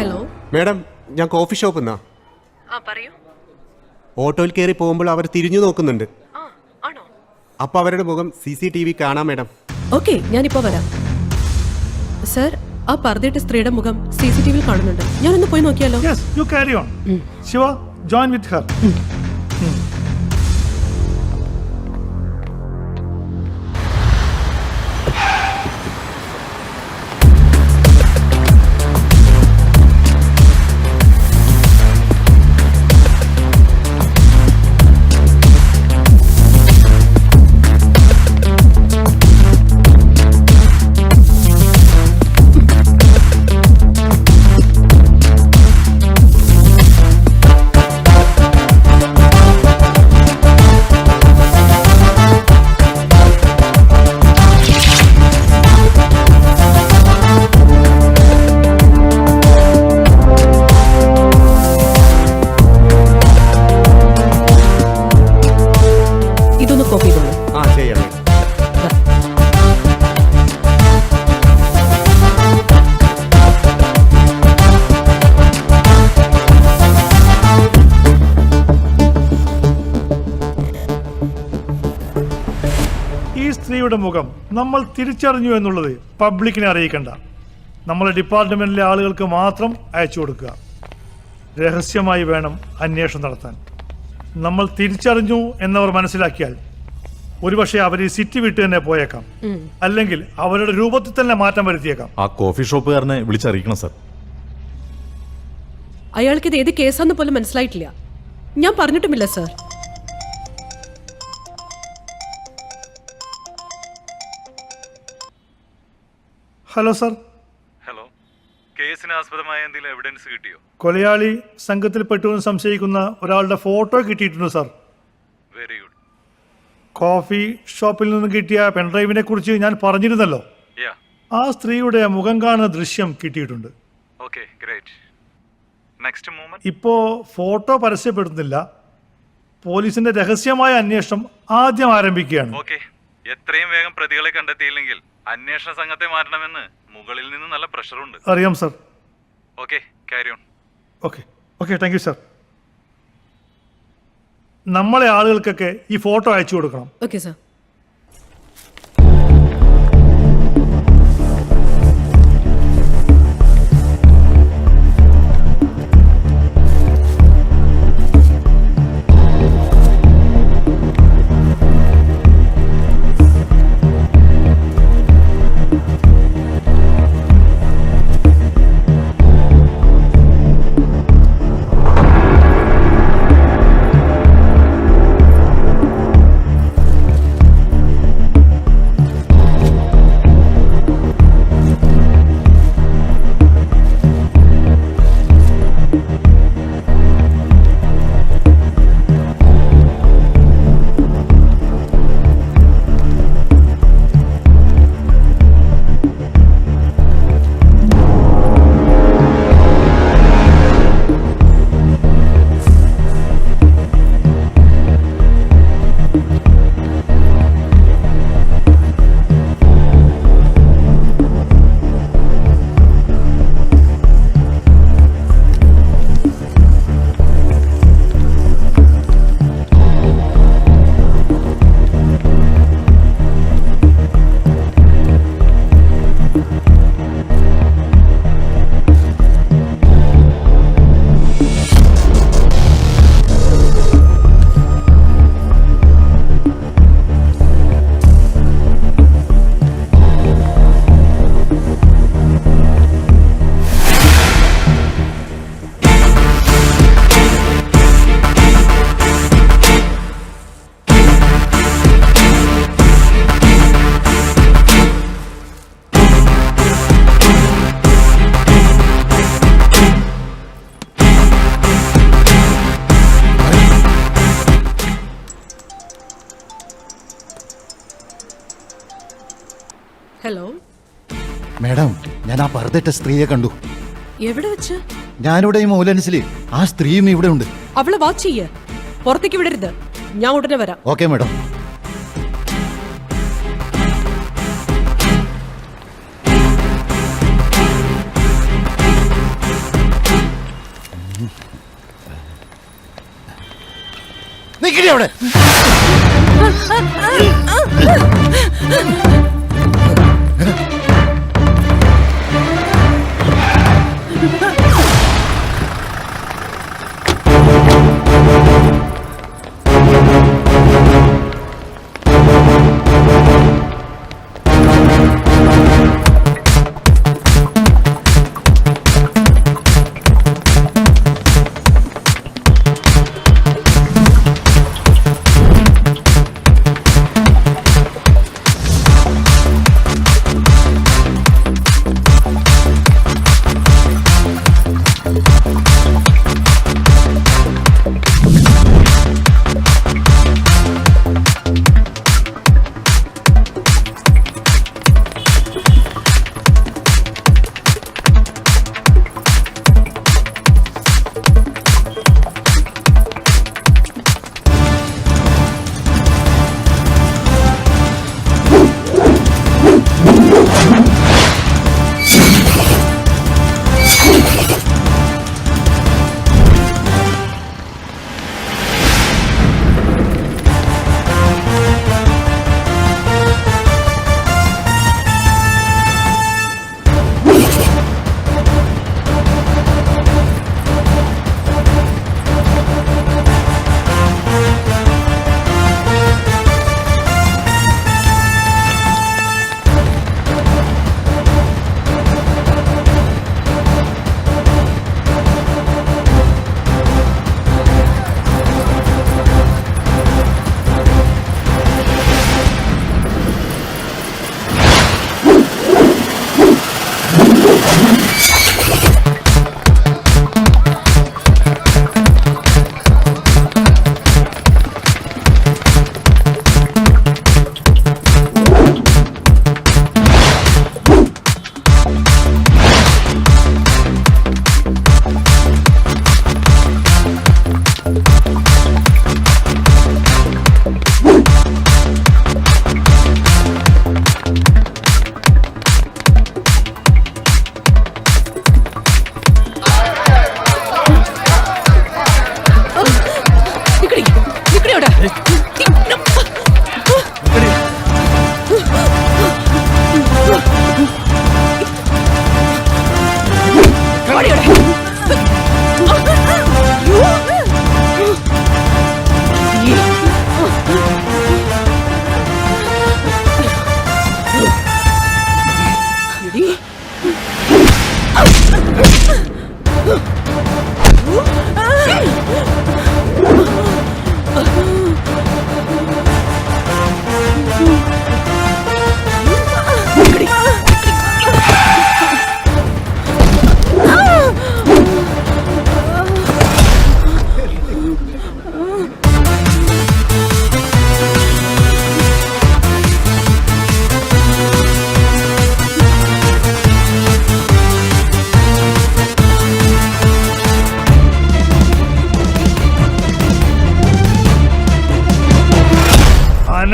ഹലോ മേഡം, ഞാൻ കോഫി ഷോപ്പ് എന്നാ. പറയൂ. ഓട്ടോയിൽ കയറി പോകുമ്പോൾ അവർ തിരിഞ്ഞു നോക്കുന്നുണ്ട്. ആണോ? അപ്പൊ അവരുടെ മുഖം CCTV കാണാം മേഡം. ഓക്കെ, ഞാനിപ്പോ വരാം. സർ, ആ പർദ്ദയിട്ട സ്ത്രീയുടെ മുഖം CCTV കാണുന്നുണ്ട്. ഞാനൊന്ന് പോയി നോക്കിയാലോ? Yes, you carry on. Shiva, join with her. ഇതൊന്ന് കോപ്പി ചെയ്തോളൂ. ചെയ്യണം. ഈ സ്ത്രീയുടെ മുഖം നമ്മൾ തിരിച്ചറിഞ്ഞു എന്നുള്ളത് പബ്ലിക്കിനെ അറിയിക്കണ്ട. നമ്മളെ ഡിപ്പാർട്ട്മെന്റിലെ ആളുകൾക്ക് മാത്രം അയച്ചു കൊടുക്കുക. രഹസ്യമായി വേണം അന്വേഷണം നടത്താൻ. നമ്മൾ തിരിച്ചറിഞ്ഞു എന്നവർ മനസ്സിലാക്കിയാൽ ഒരുപക്ഷെ അവർ ഈ സിറ്റി വിട്ട് തന്നെ പോയേക്കാം, അല്ലെങ്കിൽ അവരുടെ രൂപത്തിൽ തന്നെ മാറ്റം വരുത്തിയേക്കാം. ആ കോഫി ഷോപ്പുകാരനെ വിളിച്ചറിയിക്കണം സർ. അയാൾക്ക് ഇത് ഏത് കേസാന്ന് പോലും മനസ്സിലായിട്ടില്ല. ഞാൻ പറഞ്ഞിട്ടുമില്ല സർ. Hello sir. ഹലോ, കേസിന് ആസ്പദമായ എന്തെങ്കിലും എവിഡൻസ് കിട്ടിയോ? കൊലയാളി സംഘത്തിൽ പെട്ടുവെന്ന് സംശയിക്കുന്ന ഒരാളുടെ ഫോട്ടോ കിട്ടിയിട്ടുണ്ട് സർ. Very good. കോഫി ഷോപ്പിൽ നിന്ന് കിട്ടിയ പെൻഡ്രൈവിനെ കുറിച്ച് ഞാൻ പറഞ്ഞിരുന്നല്ലോ. ആ സ്ത്രീയുടെ മുഖം കാണുന്ന ദൃശ്യം കിട്ടിയിട്ടുണ്ട്. Okay, great. Next movement. ഇപ്പോ ഫോട്ടോ പരസ്യപ്പെടുന്നില്ല. പോലീസിന്റെ രഹസ്യമായ അന്വേഷണം ആദ്യം ആരംഭിക്കുകയാണ്. ഓക്കേ, എത്രയും വേഗം പ്രതികളെ കണ്ടെത്തിയില്ലെങ്കിൽ അന്വേഷണ സംഘത്തെ മാറ്റണമെന്ന് മുകളിൽ നിന്ന് നല്ല പ്രഷറുണ്ട്. അറിയാം sir. Okay, carry on. Okay okay, thank you sir. നമ്മളെ ആളുകൾക്കൊക്കെ ഈ ഫോട്ടോ അയച്ചു കൊടുക്കണം. Okay sir. ഹലോ മാഡം, ഞാൻ ആ പർദ്ദയിട്ട സ്ത്രീയെ കണ്ടു. എവിടെ വെച്ച്? ഞാനിവിടെ ഈ മൂലൻസിൽ. ആ സ്ത്രീയും ഇവിടെ ഉണ്ട്. അവളെ വാച്ച് ചെയ്യ, പുറത്തേക്ക് വിടരുത്. ഞാൻ ഉടനെ വരാം. Okay madam. നിക്കടി അവിടെ.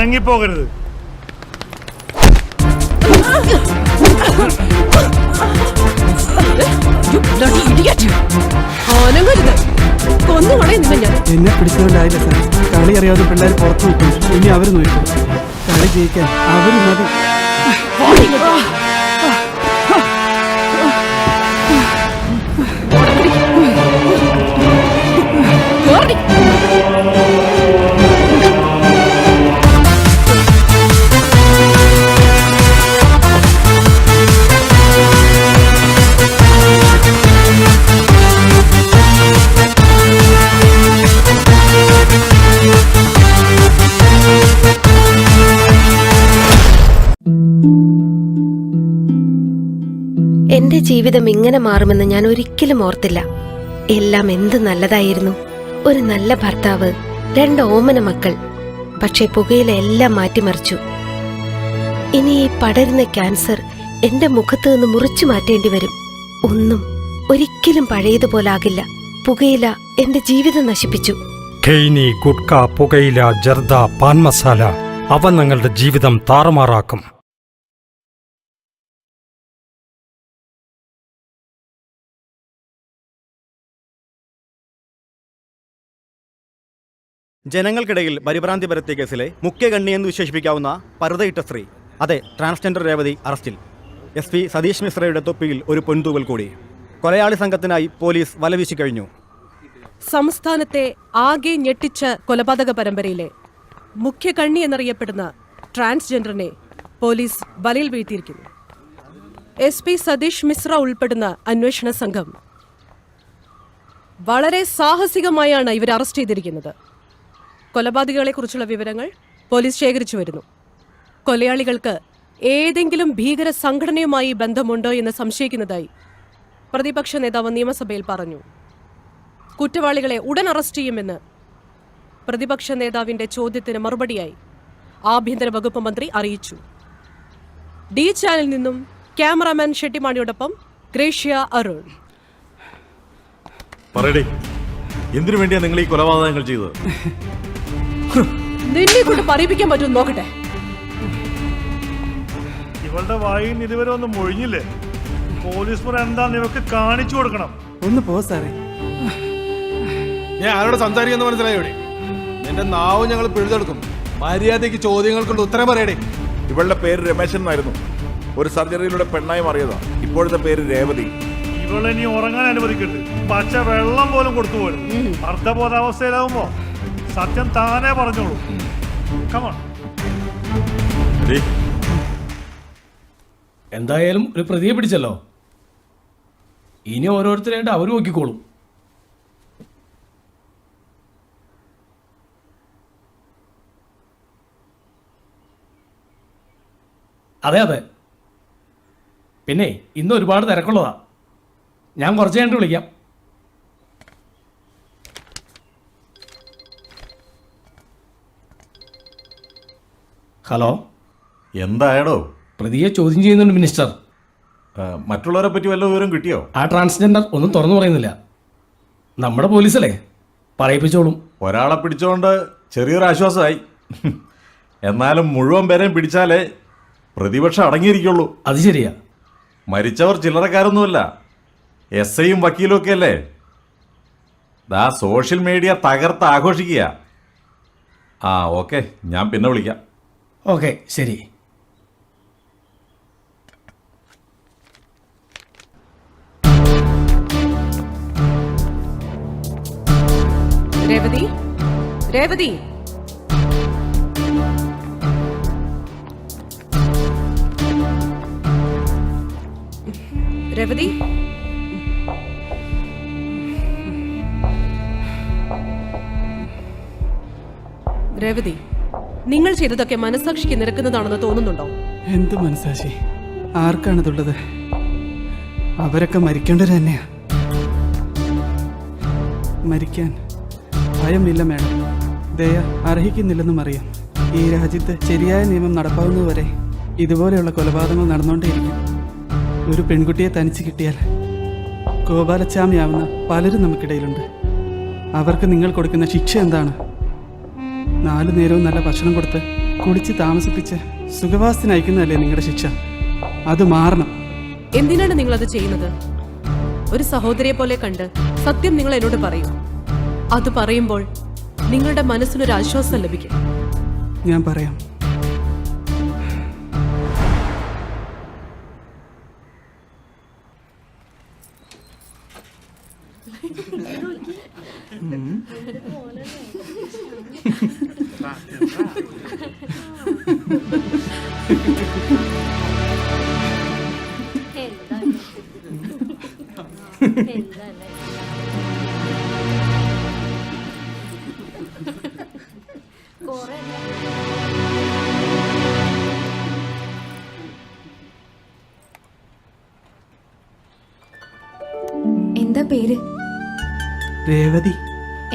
അനങ്ങിപ്പോകരുത്. എന്നെ പിടിച്ചുകൊണ്ടായില്ല സാർ. കളി അറിയാതെ പിള്ളേർ പുറത്തു നിൽക്കും. ഇനി അവർ നോക്കും. കളി ജയിക്കാൻ അവർ മതി. എന്റെ ജീവിതം ഇങ്ങനെ മാറുമെന്ന് ഞാൻ ഒരിക്കലും ഓർത്തില്ല. എല്ലാം എന്ത് നല്ലതായിരുന്നു. ഒരു നല്ല ഭർത്താവ്, 2 ഓമന മക്കൾ. പക്ഷെ പുകയില എല്ലാം മാറ്റിമറിച്ചു. ഇനി ഈ പടരുന്ന ക്യാൻസർ എന്റെ മുഖത്ത് നിന്ന് മുറിച്ചു മാറ്റേണ്ടി വരും. ഒന്നും ഒരിക്കലും പഴയതുപോലാകില്ല. പുകയില എന്റെ ജീവിതം നശിപ്പിച്ചു. ഖെയ്നി, ഗുഡ്ക, പുകയില, ജർദ, പാൻ മസാല അവ നിങ്ങളുടെ ജീവിതം താറുമാറാക്കും. ജനങ്ങൾക്കിടയിൽ പരിഭ്രാന്തി പരത്തിയ കേസിലെ മുഖ്യ കണ്ണിയെന്ന് വിശേഷിപ്പിക്കാവുന്ന പർദ്ദയിട്ട സ്ത്രീ, അതെ, ട്രാൻസ്ജെൻഡർ രേവതി അറസ്റ്റിൽ. SP സതീഷ് മിശ്രയുടെ തൊപ്പിയിൽ ഒരു പൊൻതൂവൽ കൂടി. കൊലയാളി സംഘത്തിനായി പോലീസ് വലവീശി കഴിഞ്ഞു. സംസ്ഥാനത്തെ ആകെ ഞെട്ടിച്ച കൊലപാതക പരമ്പരയിലെ മുഖ്യ കണ്ണി എന്നറിയപ്പെടുന്ന ട്രാൻസ്ജെൻഡറിനെ പോലീസ് വലയിൽ വീഴ്ത്തിയിരിക്കുന്നു. SP സതീഷ് മിശ്ര ഉൾപ്പെടുന്ന അന്വേഷണ സംഘം വളരെ സാഹസികമായാണ് ഇവരെ അറസ്റ്റ് ചെയ്തിരിക്കുന്നത്. കൊലപാതകളെക്കുറിച്ചുള്ള വിവരങ്ങൾ പോലീസ് ശേഖരിച്ചു വരുന്നു. കൊലയാളികൾക്ക് ഏതെങ്കിലും ഭീകര സംഘടനയുമായി ബന്ധമുണ്ടോ എന്ന് സംശയിക്കുന്നതായി പ്രതിപക്ഷ നേതാവ് നിയമസഭയിൽ പറഞ്ഞു. കുറ്റവാളികളെ ഉടൻ അറസ്റ്റ് ചെയ്യുമെന്ന് പ്രതിപക്ഷ നേതാവിന്റെ ചോദ്യത്തിന് മറുപടിയായി ആഭ്യന്തര വകുപ്പ് മന്ത്രി അറിയിച്ചു. ഡി ചാനലിൽ നിന്നും ക്യാമറാമാൻ ഷെട്ടിമാണിയോടൊപ്പം ഗ്രേഷ്യ അരുൺ. പറയടേ, എന്തിനു വേണ്ടിയാ നിങ്ങൾ ഈ കൊലപാതകങ്ങൾ ചെയ്തത്? നിന്നെ കൊണ്ട് പറയിപ്പിക്കാൻ പറ്റും നോക്കട്ടെ. ഇവളുടെ വായിൽ നിന്ന് ഇതുവരെ ഒന്നും മൊഴിഞ്ഞില്ലേ? പോലീസ് മുറ എന്താന്ന് ഇവർക്ക് കാണിച്ചു കൊടുക്കണം. ഒന്ന് പോ സാറേ. ഞാൻ ആരോട് സംസാരിക്കുന്ന മനസ്സിലായോടെ? നിന്റെ നാവ് ഞങ്ങൾ പിഴുതെടുക്കും. മര്യാദയ്ക്ക് ചോദ്യങ്ങൾക്കുള്ള ഉത്തരം പറയടേ. ഇവളുടെ പേര് രമേശൻ എന്നായിരുന്നു. ഒരു സർജറിയിലൂടെ പെണ്ണായി മാറിയതാ. ഇപ്പോഴത്തെ പേര് രേവതി. ഇവളെ ഇനി ഉറങ്ങാൻ അനുവദിക്കരുത്. പച്ച വെള്ളം പോലും കൊടുത്തു പോലും. അർദ്ധബോധാവസ്ഥയിലാവുമ്പോ സത്യം താനേ പറഞ്ഞോളൂ. കമോൺ. എന്തായാലും ഒരു പ്രതിയെ പിടിച്ചല്ലോ. ഇനി ഓരോരുത്തരായിട്ട് അവർ നോക്കിക്കോളും. അതെ അതെ. പിന്നെ ഇന്ന് ഒരുപാട് തിരക്കുള്ളതാ. ഞാൻ കുറച്ച് കഴിഞ്ഞിട്ട് വിളിക്കാം. ഹലോ, എന്തായടോ? പ്രതിയെ ചോദ്യം ചെയ്യുന്നുണ്ട് മിനിസ്റ്റർ. മറ്റുള്ളവരെ പറ്റി വല്ല വിവരം കിട്ടിയോ? ആ ട്രാൻസ്ജെൻഡർ ഒന്നും തുറന്നു പറയുന്നില്ല. നമ്മുടെ പോലീസല്ലേ, പറയിപ്പിച്ചോളും. ഒരാളെ പിടിച്ചോണ്ട് ചെറിയൊരു ആശ്വാസമായി. എന്നാലും മുഴുവൻ പേരെയും പിടിച്ചാലേ പ്രതിപക്ഷം അടങ്ങിയിരിക്കുള്ളൂ. അത് ശരിയാ. മരിച്ചവർ ചില്ലറക്കാരൊന്നുമല്ല. SIയും വക്കീലും ഒക്കെ അല്ലേ. ദാ സോഷ്യൽ മീഡിയ തകർത്ത് ആഘോഷിക്കുക. ഓക്കെ, ഞാൻ പിന്നെ വിളിക്കാം. ഓക്കെ, ശരി. രേവതി, രേവതി, രേവതി, രേവതി, നിങ്ങൾ ചെയ്തതൊക്കെ മനസാക്ഷിക്ക് നിരക്കുന്നതാണെന്ന് തോന്നുന്നുണ്ടോ? എന്ത് മനസാക്ഷി? ആർക്കാണതുള്ളത്? അവരൊക്കെ മരിക്കേണ്ടത് തന്നെയാ. മരിക്കാൻ ഭയമില്ല മാഡം. ദയ അർഹിക്കുന്നില്ലെന്നും അറിയാം. ഈ രാജ്യത്ത് ശരിയായ നിയമം നടപ്പാവുന്നതുവരെ ഇതുപോലെയുള്ള കൊലപാതകങ്ങൾ നടന്നുകൊണ്ടേയിരിക്കും. ഒരു പെൺകുട്ടിയെ തനിച്ച് കിട്ടിയാൽ ഗോപാലച്ചാമിയാവുന്ന പലരും നമുക്കിടയിലുണ്ട്. അവർക്ക് നിങ്ങൾ കൊടുക്കുന്ന ശിക്ഷ എന്താണ്? 4 നേരവും നല്ല ഭക്ഷണം കൊടുത്ത് കുടിച്ച് താമസിപ്പിച്ച് സുഖവാസത്തിനയക്കുന്നതല്ലേ നിങ്ങളുടെ ശിക്ഷ? അത് മാറണം. എന്തിനാണ് നിങ്ങൾ അത് ചെയ്യുന്നത്? ഒരു സഹോദരിയെ പോലെ കണ്ട് സത്യം നിങ്ങൾ എന്നോട് പറയൂ. അത് പറയുമ്പോൾ നിങ്ങളുടെ മനസ്സിനൊരു ആശ്വാസം ലഭിക്കും. ഞാൻ പറയാം. എന്താ പേര്? രേവതി.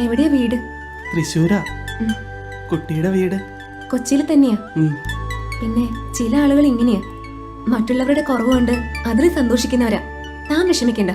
എവിടെയാ വീട്? തൃശ്ശൂരാ. കുട്ടിയുടെ വീട് കൊച്ചിയിൽ തന്നെയാ. പിന്നെ ചില ആളുകൾ ഇങ്ങനെയാ, മറ്റുള്ളവരുടെ കുറവുകൊണ്ട് അതിൽ സന്തോഷിക്കുന്നവരാ. താൻ വിഷമിക്കണ്ട.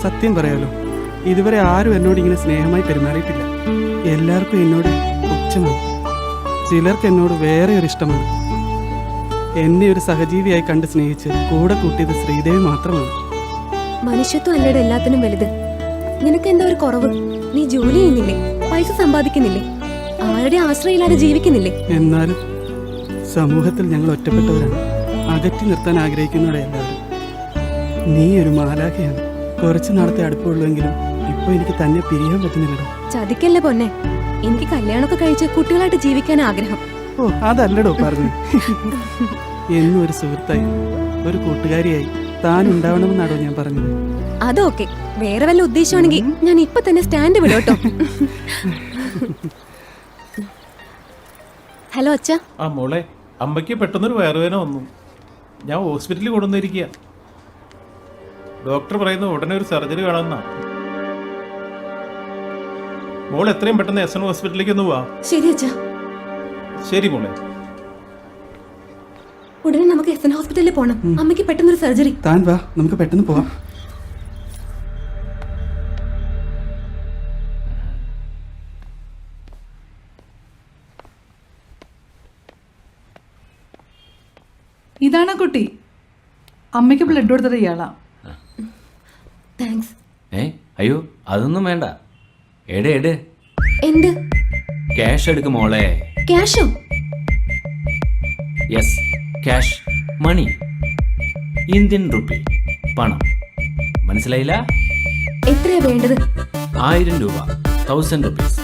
സത്യം പറയാലോ, ഇതുവരെ ആരും എന്നോട് ഇങ്ങനെ സ്നേഹമായി പെരുമാറിയിട്ടില്ല. എല്ലാവർക്കും എന്നോട് പുച്ഛമാണ്. ചിലർക്ക് എന്നോട് വേറെ ഒരു ഇഷ്ടമാണ്. എന്നെ ഒരു സഹജീവിയായി കണ്ട് സ്നേഹിച്ച് കൂടെ കൂട്ടിയത് ശ്രീദേവി മാത്രമാണ്. മനുഷ്യത്വം അല്ലയുടെ എല്ലാത്തിനും വലുത്. നിനക്ക് എന്താ ഒരു കുറവ്? നീ ജോലി ചെയ്യുന്നില്ലേ? പൈസ സമ്പാദിക്കുന്നില്ലേ? ആരുടെ ആശ്രയമില്ലാതെ ജീവിക്കുന്നില്ലേ? എന്നാലും സമൂഹത്തിൽ ഞങ്ങൾ ഒറ്റപ്പെട്ടവരാണ്. അകറ്റി നിർത്താൻ ആഗ്രഹിക്കുന്നവരെ എല്ലാവരും. നീ ഒരു മാലാഖയാണ്. കുറച്ച് നാളത്തെ അടുപ്പമുള്ളെങ്കിലും ഇപ്പൊ എനിക്ക് തന്നെ പിരിയാൻ പറ്റുന്നില്ലടോ. ചതിക്കല്ലേ പൊന്നെ. എനിക്ക് കല്യാണമൊക്കെ കഴിച്ച് കുട്ടികളായിട്ട് ജീവിക്കാൻ ആഗ്രഹം. ഓ, അതല്ലടോ പറഞ്ഞു. എന്നും ഒരു സുഹൃത്തായി, ഒരു കൂട്ടുകാരിയായി താൻ ഉണ്ടാവണമെന്നാണോ ഞാൻ പറഞ്ഞത്. അതൊക്കെ വേറെ വല്ല ഉദ്ദേശമാണെങ്കിൽ ഞാൻ ഇപ്പൊ തന്നെ സ്റ്റാൻഡ് വിടോട്ടോ. ഹലോ അച്ഛ. ആ മോളെ, അമ്മയ്ക്ക് പെട്ടെന്നൊരു വയറുവേദന വന്നു. ഞാൻ ഹോസ്പിറ്റലിൽ കൊണ്ടുവന്നിരിക്കുക. ഡോക്ടർ പറയുന്നത് ഉടനെ ഒരു സർജറി വേണമെന്നാ. മോൾ എത്രയും പെട്ടെന്ന് എസ് എൻ ഹോസ്പിറ്റലിലേക്ക് ഒന്ന് പോവാ. ശരി അച്ഛ. ശരി മോളെ. ഉടനെ നമുക്ക് എസ് എൻ ഹോസ്പിറ്റലിൽ പോകണം. അമ്മയ്ക്ക് പെട്ടെന്നൊരു സർജറി. താൻ വാ, നമുക്ക് പെട്ടെന്ന് പോവാം. ഇതാണ് കുട്ടി. അമ്മയ്ക്ക് ബ്ലഡ് കൊടുത്തത് ഇയാളാ. താങ്ക്സ്. അയ്യോ, അതൊന്നും വേണ്ട. എട് എന്ത്? ക്യാഷ് എടുക്കും മോളെ. ക്യാഷോ? യെസ്, ക്യാഷ്, മണി, ഇന്ത്യൻ റുപ്പി, പണം. മനസ്സിലായില്ല? എത്രയാ വേണ്ടത്? 1000 രൂപ, 1000 റുപ്പീസ്.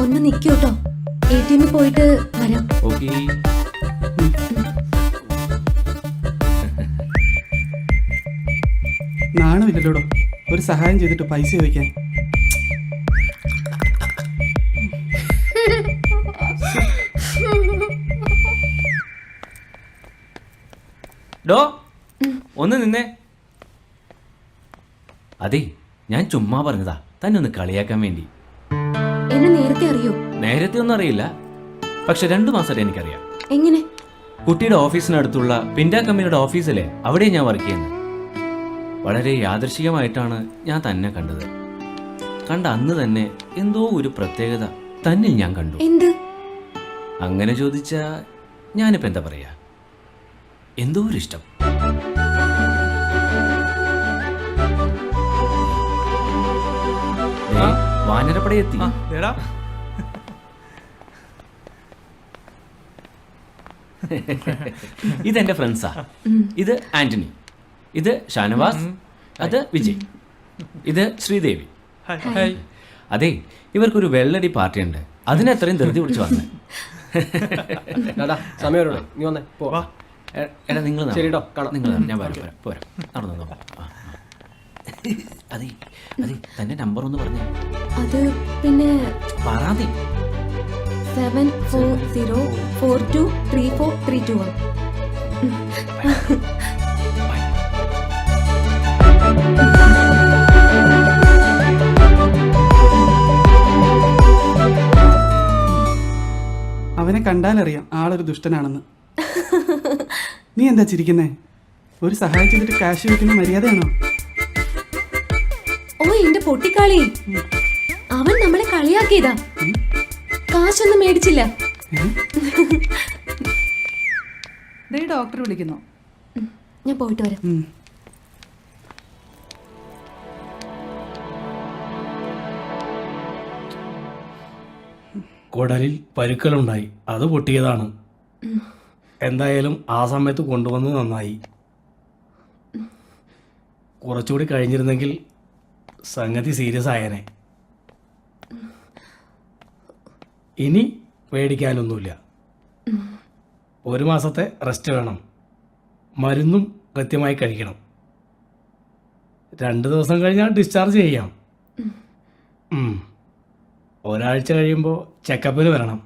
ഒന്ന് നിൽക്കൂട്ടോ, ATM പോയിട്ട് വരാം. ഓക്കേ. നാണമില്ലല്ലോടോ ഒരു സഹായം ചെയ്തിട്ട് പൈസ ചോദിക്കാൻ. ഡോ, ഒന്ന് നിന്നേ. അതെ, ഞാൻ ചുമ്മാ പറഞ്ഞതാ, തന്നെ ഒന്ന് കളിയാക്കാൻ വേണ്ടി. എന്നെ നേരത്തെ അറിയോ? നേരത്തെ ഒന്നും അറിയില്ല, പക്ഷെ 2 മാസമായിട്ട് എനിക്കറിയാം. എങ്ങനെ? കുട്ടിയുടെ ഓഫീസിനടുത്തുള്ള പിൻഡ കമ്പനിയുടെ ഓഫീസിലെ അവിടെ ഞാൻ വർക്ക് ചെയ്യുന്നു. വളരെ യാദൃശികമായിട്ടാണ് ഞാൻ തന്നെ കണ്ടത്. കണ്ട അന്ന് തന്നെ എന്തോ ഒരു പ്രത്യേകത തന്നിൽ ഞാൻ കണ്ടു. എന്ത്? അങ്ങനെ ചോദിച്ചാ ഞാനിപ്പോ എന്താ പറയാ, എന്തോ ഒരു ഇഷ്ടം. ആ വാനരപ്പട എത്തി. ഇതെന്റെ ഫ്രണ്ട്സാ. ഇത് ആന്റണി, ഇത് ഷാനവാസ്, അത് വിജയ്, ഇത് ശ്രീദേവി. അതെ, ഇവർക്കൊരു വെള്ളടി പാർട്ടി ഉണ്ട്. അതിനെത്രയും ധൃതി പിടിച്ച് വന്നേ. എടാ നിങ്ങൾ നിങ്ങൾ ഞാൻ വരാം പോരാ നടന്നു. അതെ അതെ, തന്റെ നമ്പർ ഒന്ന് പറഞ്ഞു. അത് പിന്നെ പറയാതെ 7404234321. അവനെ കണ്ടാലറിയാം ആളൊരു ദുഷ്ടനാണെന്ന്. നീ എന്താ ചിരിക്കുന്നേ? ഒരു സഹായം ചെയ്തിട്ട് കാശ് വെക്കുന്ന മര്യാദയാണോ? ഓ എന്റെ പൊട്ടിക്കാളി, അവൻ നമ്മളെ കളിയാക്കിയതാ. കാശൊന്നും മേടിച്ചില്ല. ഡോക്ടർ വിളിക്കുന്നു. ഞാൻ പോയിട്ട് വരാം. കുടലിൽ പരുക്കലുണ്ടായി, അത് പൊട്ടിയതാണ്. എന്തായാലും ആ സമയത്ത് കൊണ്ടുവന്ന് നന്നായി. കുറച്ചുകൂടി കഴിഞ്ഞിരുന്നെങ്കിൽ സംഗതി സീരിയസ് ആയേനെ. ഇനി പേടിക്കാനൊന്നുമില്ല. 1 മാസത്തെ റെസ്റ്റ് വേണം. മരുന്നും കൃത്യമായി കഴിക്കണം. 2 ദിവസം കഴിഞ്ഞാൽ ഡിസ്ചാർജ് ചെയ്യാം. ഒരാഴ്ച കഴിയുമ്പോൾ ചെക്കപ്പിന് വരണം.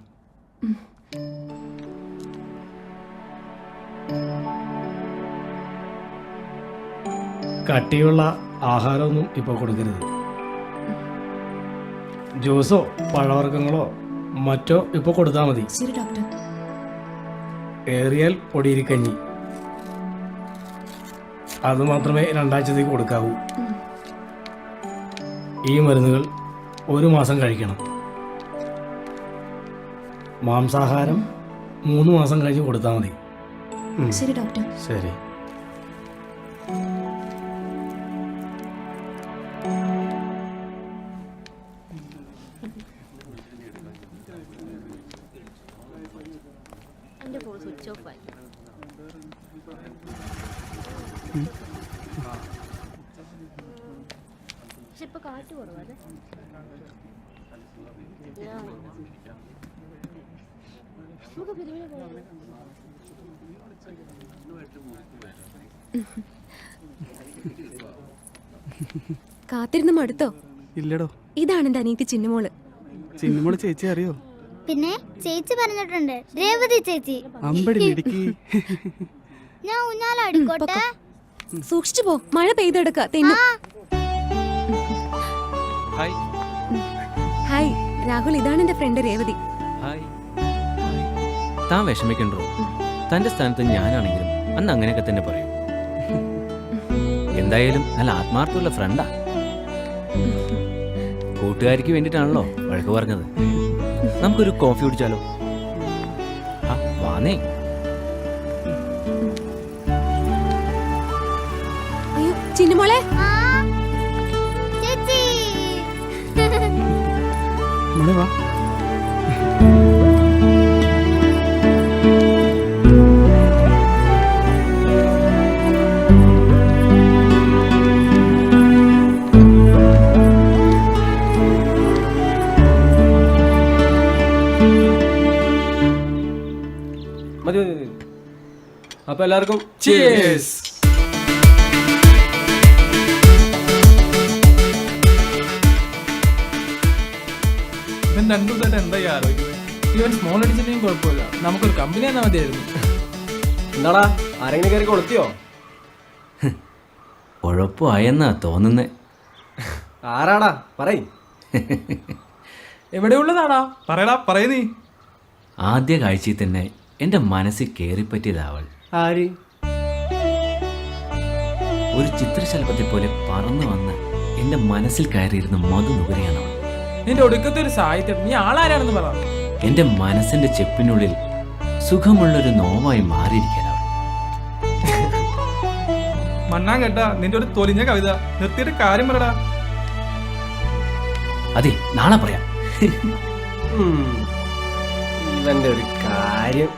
കട്ടിയുള്ള ആഹാരമൊന്നും ഇപ്പോൾ കൊടുക്കരുത്. ജ്യൂസോ പഴവർഗ്ഗങ്ങളോ മറ്റോ ഇപ്പോൾ കൊടുത്താൽ മതി. ശരി ഡോക്ടർ. ഏറിയാൽ പൊടിയിരിക്കഞ്ഞി, അത് മാത്രമേ 2 ആഴ്ചത്തേക്ക് കൊടുക്കാവൂ. ഈ മരുന്നുകൾ 1 മാസം കഴിക്കണം. മാംസാഹാരം 3 മാസം കഴിഞ്ഞ് കൊടുത്താൽ മതി. ശരി ഡോക്ടർ. ശരി. കാത്തിരുന്ന് മടുത്തോ? ഇല്ലടോ. ഇതാണ് എന്റെ അനിയത്തി ചിന്നമോള്. ചിന്നമോള് ചേച്ചി അറിയോ? പിന്നെ ചേച്ചി പറഞ്ഞിട്ടുണ്ട്, രേവതി ചേച്ചി. അമ്പടി മിടുക്കി. ഞാൻ ഊഞ്ഞാലാടിക്കോട്ടെ? സൂക്ഷിച്ചു പോ, മഴ പെയ്തെടുക്ക തെന്നു. ഹായ് രാഹുൽ, ഇതാണ് എന്റെ ഫ്രണ്ട് രേവതി. താൻ വിഷമിക്കണ്ടോ? തന്റെ സ്ഥാനത്ത് ഞാനാണെങ്കിലും അന്ന് അങ്ങനെയൊക്കെ തന്നെ പറയും. എന്തായാലും നല്ല ആത്മാർത്ഥമുള്ള ഫ്രണ്ടാ. കൂട്ടുകാരിക്ക് വേണ്ടിയിട്ടാണല്ലോ വഴക്ക് പറഞ്ഞത്. നമുക്കൊരു കോഫി കുടിച്ചാലോ? വാന്നേ. അയ്യോ ചിന്നമോളെ. ചേച്ചി മോളെ വാ. അപ്പൊ എല്ലാവർക്കും ഇവൻ 2 ദിവസമായിട്ട് എന്തായി ആലോചിക്കുന്നത്? ഇവൻ സ്മോൾ അടിച്ചിട്ടുണ്ടെങ്കിൽ കുഴപ്പമില്ല, നമുക്കൊരു കമ്പനി തന്നെ മതിയായിരുന്നു. എന്താടാ, ആരെങ്കിലും കയറി കൊളുത്തിയോ? കുഴപ്പമായെന്നാ തോന്നുന്നേ. ആരാടാ പറയ്. എവിടെയുള്ളതാടാ? പറയടാ, പറയ നീ. ആദ്യ കാഴ്ചയിൽ തന്നെ എന്റെ മനസ്സിൽ കയറിപ്പറ്റിയതാവൾ. ആര്? ഒരു ചിത്രശലഭത്തെ പോലെ പറന്നു വന്ന് എന്റെ മനസ്സിൽ കയറിയിരുന്ന മധുനുകരയാണ് അവൾ. നിന്റെ ഒടുക്കത്തെ ഒരു സാഹിത്യം. നീ ആളാരാണെന്ന് പറ. എന്റെ മനസ്സിന്റെ ചെപ്പിനുള്ളിൽ സുഖമുള്ളൊരു നോവായി മാറിയിരിക്കാൻ അവൾ. മണ്ണാൻ കേട്ടാ നിന്റെ ഒരു തൊലിഞ്ഞ കവിത നിർത്തിയിട്ട് കാര്യം പറടാ. അതെ, നാളെ പറയാം. ഇവന്റെ ഒരു കാര്യം.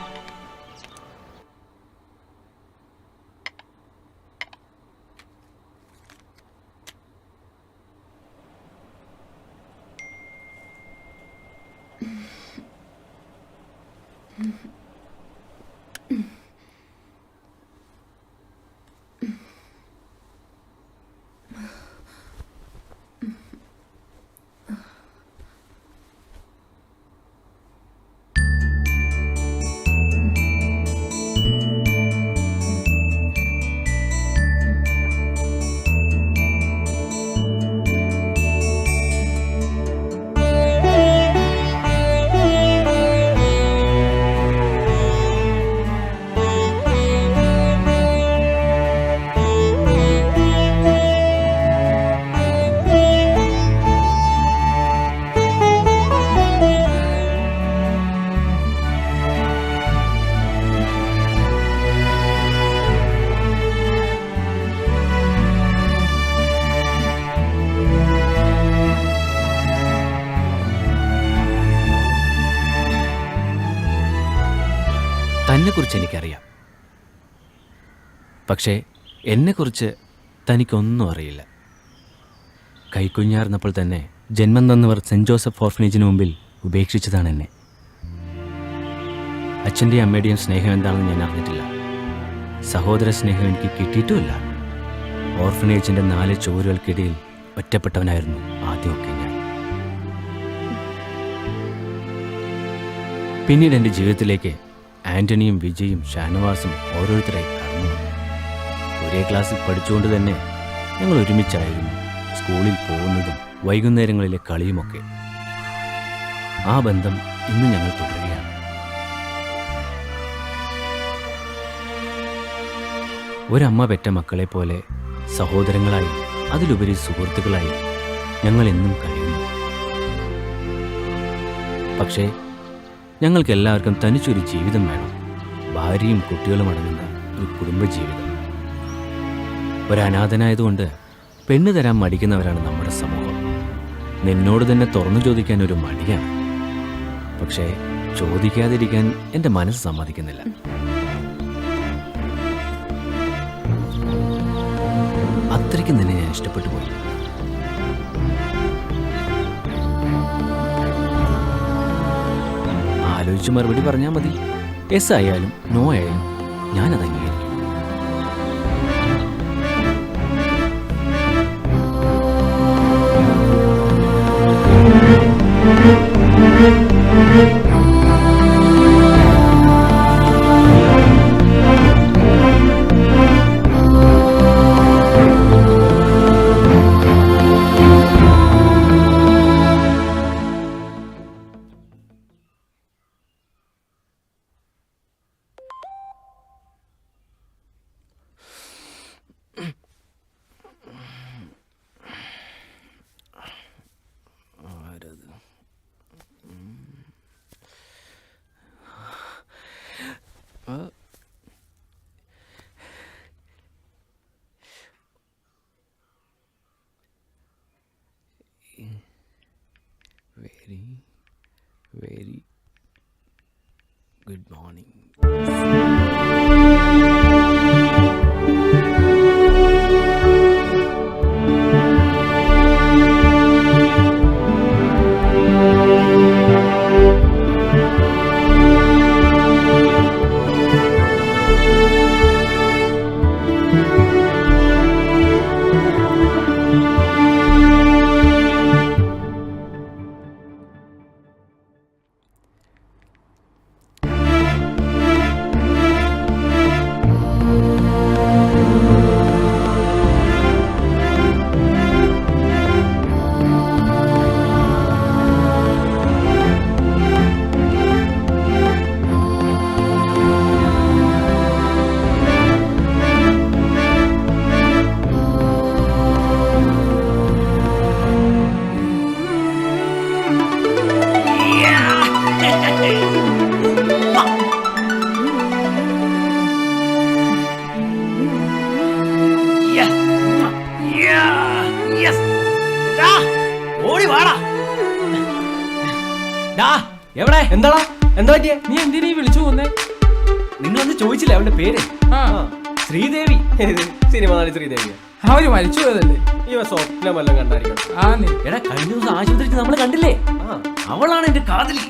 തന്നെക്കുറിച്ച് എനിക്കറിയാം, പക്ഷേ എന്നെക്കുറിച്ച് തനിക്കൊന്നും അറിയില്ല. കൈക്കുഞ്ഞാർന്നപ്പോൾ തന്നെ ജന്മം തന്നവർ സെൻറ് ജോസഫ് ഓർഫനേജിന് മുമ്പിൽ ഉപേക്ഷിച്ചതാണ് എന്നെ. അച്ഛൻ്റെയും അമ്മയുടെയും സ്നേഹം എന്താണെന്ന് ഞാൻ അറിഞ്ഞിട്ടില്ല. സഹോദര സ്നേഹം എനിക്ക് കിട്ടിയിട്ടുമില്ല. ഓർഫനേജിൻ്റെ 4 ചുവരുകൾക്കിടയിൽ ഒറ്റപ്പെട്ടവനായിരുന്നു ആദ്യമൊക്കെ ഞാൻ. പിന്നീട് എൻ്റെ ജീവിതത്തിലേക്ക് ആൻ്റണിയും വിജയും ഷാനവാസും ഓരോരുത്തരായി കടന്നു വന്നു. ഒരേ ക്ലാസ്സിൽ പഠിച്ചുകൊണ്ട് തന്നെ ഞങ്ങൾ ഒരുമിച്ചായിരുന്നു സ്കൂളിൽ പോകുന്നതും വൈകുന്നേരങ്ങളിലെ കളിയുമൊക്കെ. ആ ബന്ധം ഇന്ന് ഞങ്ങൾ തുടരുകയാണ്. ഒരമ്മ പെറ്റ മക്കളെ പോലെ സഹോദരങ്ങളായി, അതിലുപരി സുഹൃത്തുക്കളായി ഞങ്ങൾ എന്നും കഴിയുന്നു. പക്ഷേ ഞങ്ങൾക്ക് എല്ലാവർക്കും തനിച്ചൊരു ജീവിതം വേണം. ഭാര്യയും കുട്ടികളും അടങ്ങുന്ന ഒരു കുടുംബജീവിതം. ഒരനാഥനായതുകൊണ്ട് പെണ്ണ് തരാൻ മടിക്കുന്നവരാണ് നമ്മുടെ സമൂഹം. നിന്നോട് തന്നെ തുറന്നു ചോദിക്കാൻ ഒരു മടിയാണ്. പക്ഷേ ചോദിക്കാതിരിക്കാൻ എൻ്റെ മനസ്സ് സമ്മതിക്കുന്നില്ല. അത്രയ്ക്ക് നിന്നെ ഞാൻ ഇഷ്ടപ്പെട്ടു പോയി. ആലോചിച്ച് മറുപടി പറഞ്ഞാൽ മതി. യെസ് ആയാലും നോ ആയാലും ഞാനത് അംഗീകരിക്കും. Very good morning. ഓടി വാടാ. എവിടെ എന്താടാ എന്താ പറ്റിയേ? നീ എന്തിനാ ഈ വിളിച്ചു പോന്നേ? നിങ്ങളൊന്ന് ചോദിച്ചില്ലേ അവളുടെ പേര്? ശ്രീദേവി. സിനിമ നടി ശ്രീദേവി. അവര് മരിച്ചു പോയതല്ലേ? ഇവ സ്വപ്നം വല്ലതും കണ്ടായിരിക്കും. എടാ കഴിഞ്ഞ ദിവസം ആശുപത്രിക്ക് നമ്മള് കണ്ടില്ലേ? അവളാണ് എന്റെ കാതലി.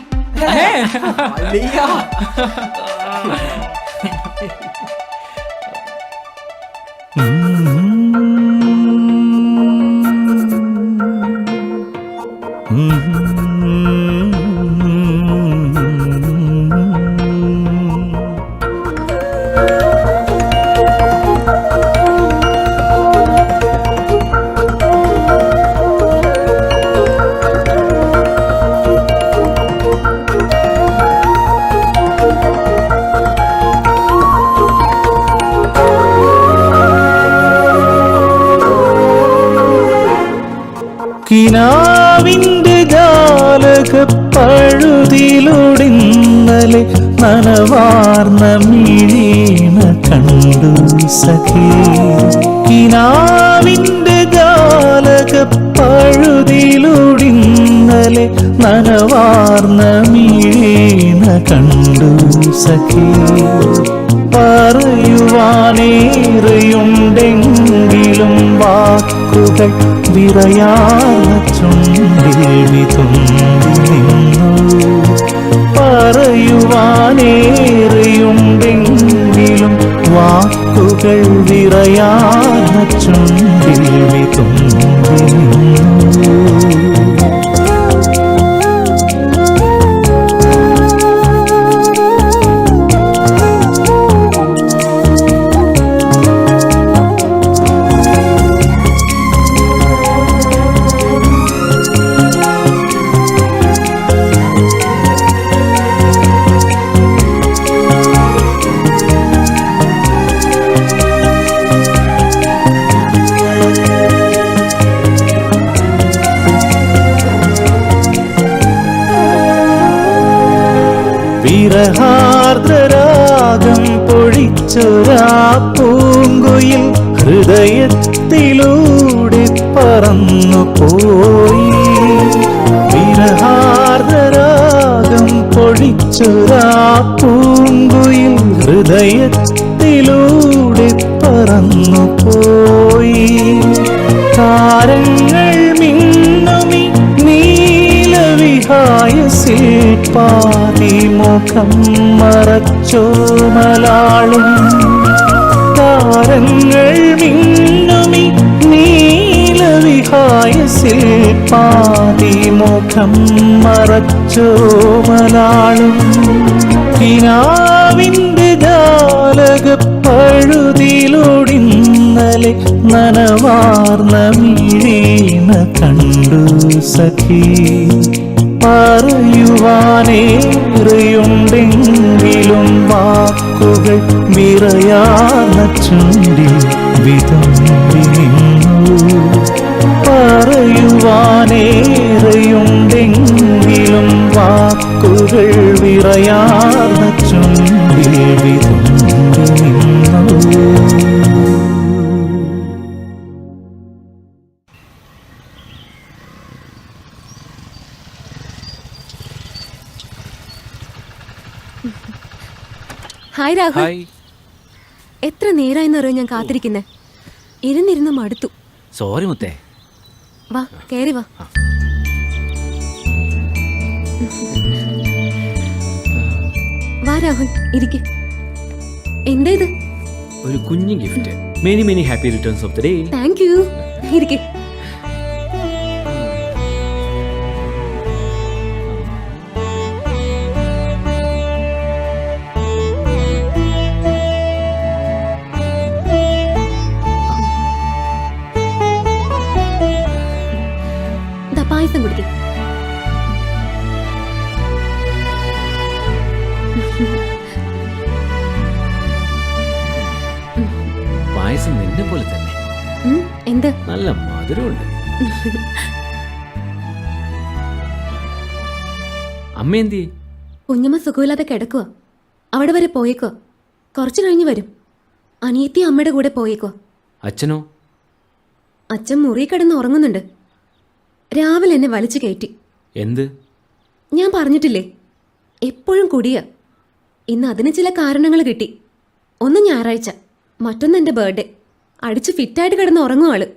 കിനാവിന്റെ ജാലക പഴുതിലൊടിന്നലെ നനവാർന്ന മിഴീണ കണ്ടു സഖി. കിനാവിന്റെ ജാലക പഴുതിലൊടിന്നലെ നനവാർന്ന മിഴീണ കണ്ടു സഖി. പറയുവാനേറെയുണ്ടെങ്കിലും വാക്കുകൾ വിറയാർന്ന ചുണ്ടിൽ വിതുമ്പി നിന്നു. പറയുവാനേറെയുണ്ടെങ്കിലും വാക്കുകൾ വിറയാർന്ന ചുണ്ടിൽ വിതുമ്പി നിന്നു. വിരഹാർദ്രരാഗം പൊഴിച്ചൊരാ പൂങ്കുയിൽ ഹൃദയത്തിലൂടെ പറന്നു പോയി. വിരഹാർദ്രരാഗം പൊഴിച്ചൊരാ പൂങ്കുയിൽ ഹൃദയത്തിലൂടെ പറന്നു പോയി. താരങ്ങൾ മിന്നുമി നീലവിഹായസിൽ പാതിമുഖം മറച്ചോമലാളും. താരങ്ങൾ മിന്നുമി നീലവിഹായസിൽ പാതിമുഖം മറച്ചോമലാളും. കിനാവിന്റെ ജാലക പഴുതിലൊടിന്നലെ നനവാർന്ന മിഴീണ കണ്ടു സഖി. പറയുവാനേറെയുണ്ടെങ്കിലും വാക്കുകൾ വിറയാർന്ന ചുണ്ടിൽ വിതുമ്പി നിന്നു. പറയുവാനേറെയുണ്ടെങ്കിലും വാക്കുകൾ വിറയാർന്ന ചുണ്ടിൽ വിതുമ്പി നിന്നു. ഹായ് രാഹുൽ. എത്ര നേരായെന്നറിയോ ഞാൻ കാത്തിരിക്കുന്നേ. ഇരുന്നിരുന്ന് മടുത്തു. സോറി മുത്തേ. വാ കേറി വാ. വാ രാഹുൽ ഇരിക്ക്. എന്താ ഇത്? ഒരു കുഞ്ഞു gift. Many many happy returns of the day. Thank you. ഇരിക്ക്. പായസം കുടിക്കും. പായസം നിന്നെ പോലെ തന്നെ. എന്ത് നല്ല മധുരമുണ്ട്. അമ്മ എന്തി? കുഞ്ഞമ്മ സുഖമില്ലാതെ കിടക്കുക. അവിടെ വരെ പോയേക്കോ. കുറച്ചു കഴിഞ്ഞ് വരും. അനിയത്തി അമ്മയുടെ കൂടെ പോയേക്കോ. അച്ഛനോ? അച്ഛൻ മുറി കിടന്ന് ഉറങ്ങുന്നുണ്ട്. രാവിലെ എന്നെ വലിച്ചു കയറ്റി. എന്ത്? ഞാൻ പറഞ്ഞിട്ടില്ലേ, എപ്പോഴും കുടിയ. ഇന്ന് അതിന് ചില കാരണങ്ങൾ കിട്ടി. ഒന്ന് ഞായറാഴ്ച, മറ്റൊന്ന് എൻ്റെ ബർത്ത്ഡേ. അടിച്ച് ഫിറ്റായിട്ട് കിടന്ന് ഉറങ്ങും ആള്.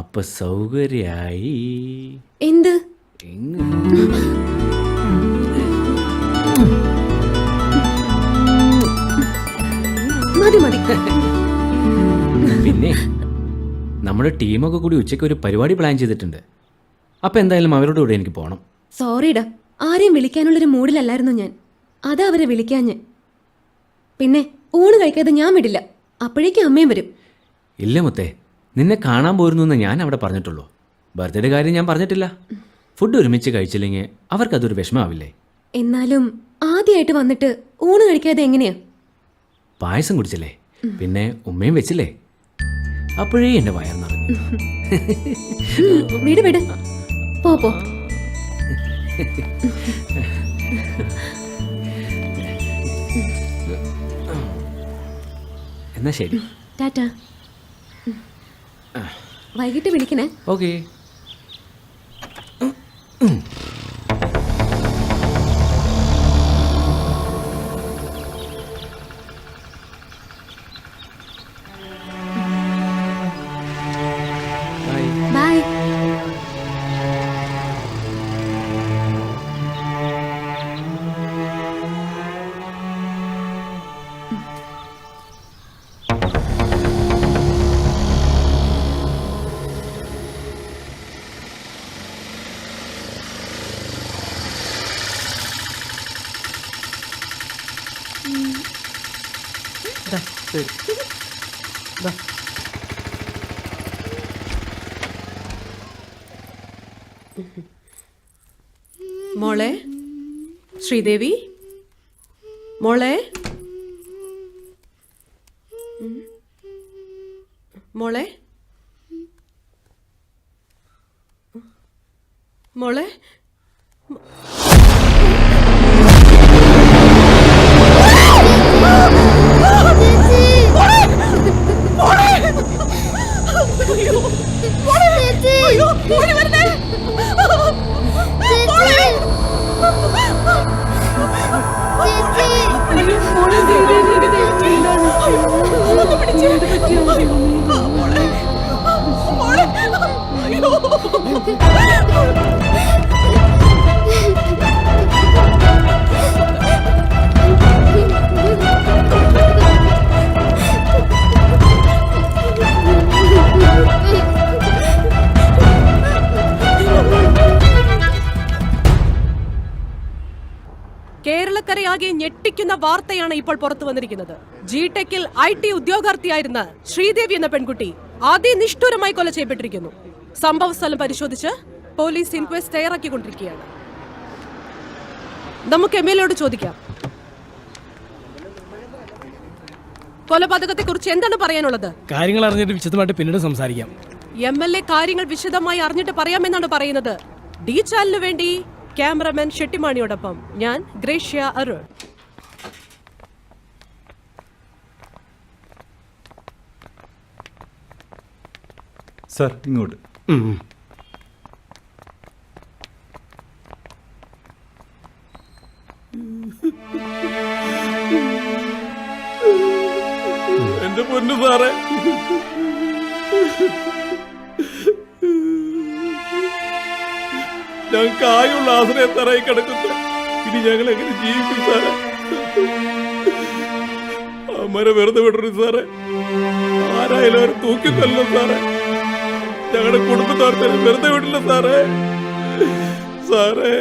അപ്പൊ സൗകര്യായി. എന്ത്? മതി മതി. പിന്നെ നമ്മുടെ ടീമൊക്കെ കൂടി ഉച്ചയ്ക്ക് ഒരു പരിപാടി പ്ലാൻ ചെയ്തിട്ടുണ്ട്. അപ്പൊ എന്തായാലും അവരോട് കൂടെ എനിക്ക് പോകണം. സോറിടാ, ആരെയും വിളിക്കാനുള്ളൊരു മൂഡിലല്ലായിരുന്നു ഞാൻ. അതാ അവരെ വിളിക്കാഞ്ഞ്. പിന്നെ ഊണ് കഴിക്കാതെ ഞാൻ വിടില്ല. അപ്പോഴേക്കും അമ്മയും വരും. ഇല്ല മുത്തേ, നിന്നെ കാണാൻ പോരുന്നു എന്ന് ഞാൻ അവിടെ പറഞ്ഞിട്ടുള്ളൂ. ബർത്ത്ഡേ കാര്യം ഞാൻ പറഞ്ഞിട്ടില്ല. ഫുഡ് ഒരുമിച്ച് കഴിച്ചില്ലെങ്കിൽ അവർക്കതൊരു വിഷമാവില്ലേ? എന്നാലും ആദ്യമായിട്ട് വന്നിട്ട് ഊണ് കഴിക്കാതെ എങ്ങനെയാ? പായസം കുടിച്ചില്ലേ, പിന്നെ ഉമ്മയും വെച്ചില്ലേ, അപ്പോഴേ എൻ്റെ വയർ നിറഞ്ഞു. വിട് വിട്, പോ പോ. എന്നാ ശരി, ടാറ്റ. വൈകിട്ട് വിളിക്കണേ. ഓക്കേ. ബൈ. മോളെ ശ്രീദേവി, മോളെ മോളെ മോളെ കേരളക്കരയാകെ ഞെട്ടിക്കുന്ന വാർത്തയാണ് ഇപ്പോൾ പുറത്തു വന്നിരിക്കുന്നത്. ജിടെക്കിൽ IT ഉദ്യോഗാർത്ഥിയായിരുന്ന ശ്രീദേവി എന്ന പെൺകുട്ടി അതിനിഷ്ഠുരമായി കൊല ചെയ്യപ്പെട്ടിരിക്കുന്നു. സംഭവ സ്ഥലം പരിശോധിച്ച് പോലീസ് ഇൻക്വസ്റ്റ് തയ്യാറാക്കിക്കൊണ്ടിരിക്കുകയാണ്. നമുക്ക് MLA യോട് ചോദിക്കാം, കൊലപാതകത്തെ കുറിച്ച് എന്താണ് പറയാനുള്ളത്? കാര്യങ്ങൾ അറിഞ്ഞിട്ട് വിശദമായിട്ട് പിന്നീട് സംസാരിക്കാം. MLA കാര്യങ്ങൾ വിശദമായി അറിഞ്ഞിട്ട് പറയാമെന്നാണ് പറയുന്നത്. ഡി ചാനലിനു വേണ്ടി ക്യാമറമാൻ ഷെട്ടിമാണിയോടൊപ്പം ഞാൻ ഗ്രേഷ്യ അരുൺ. സർ ഇങ്ങോട്ട്. എന്റെ പൊന്നു സാറേ, ഞങ്ങൾക്ക് ആയുള്ള ആശ്രയത്തറായി കിടക്കുന്നത്. ഇനി ഞങ്ങൾ എങ്ങനെ ജീവിക്കും സാറേ? അമ്മരെ വെറുതെ വിടരുത് സാറേ. ആരായാലും അവരെ തൂക്കിക്കൊല്ലോ സാറേ. ഞങ്ങളുടെ കുടുംബത്തോർത്തെ വെറുതെ വിടില്ല സാറേ. സാറേ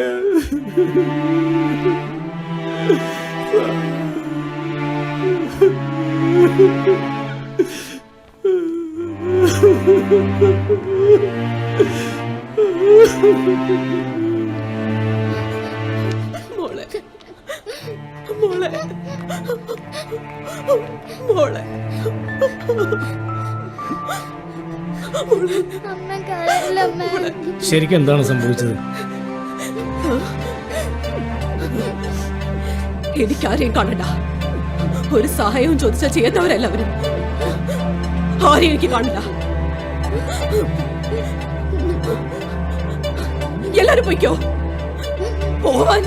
മോളെ മോളെ മോളെ ശരിക്കും എന്താണ് സംഭവിച്ചത്? എനിക്കാരെയും കാണണ്ട. ഒരു സഹായവും ചോദിച്ചാൽ ചെയ്യാത്തവരെല്ലാവരും. ആരെയും എനിക്ക് കാണണ്ട. എല്ലാരും പൊയ്ക്കോ. പോവാൻ.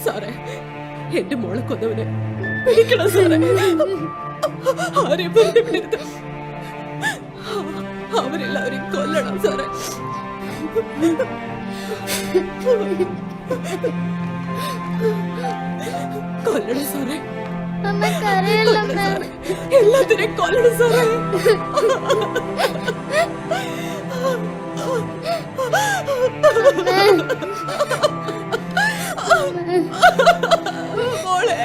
സാറേ, എന്റെ മോളെ കൊന്നവനെ പിടിക്കണം സാറേ. ആരെയും വെറുതെ വിടരുത്. അവരെല്ലാവരെയും കൊല്ലണം സാറേ. കൊല്ലണം സാറേ. എല്ലാത്തിനെയും കൊല്ലണം സാറേ. മോളെ,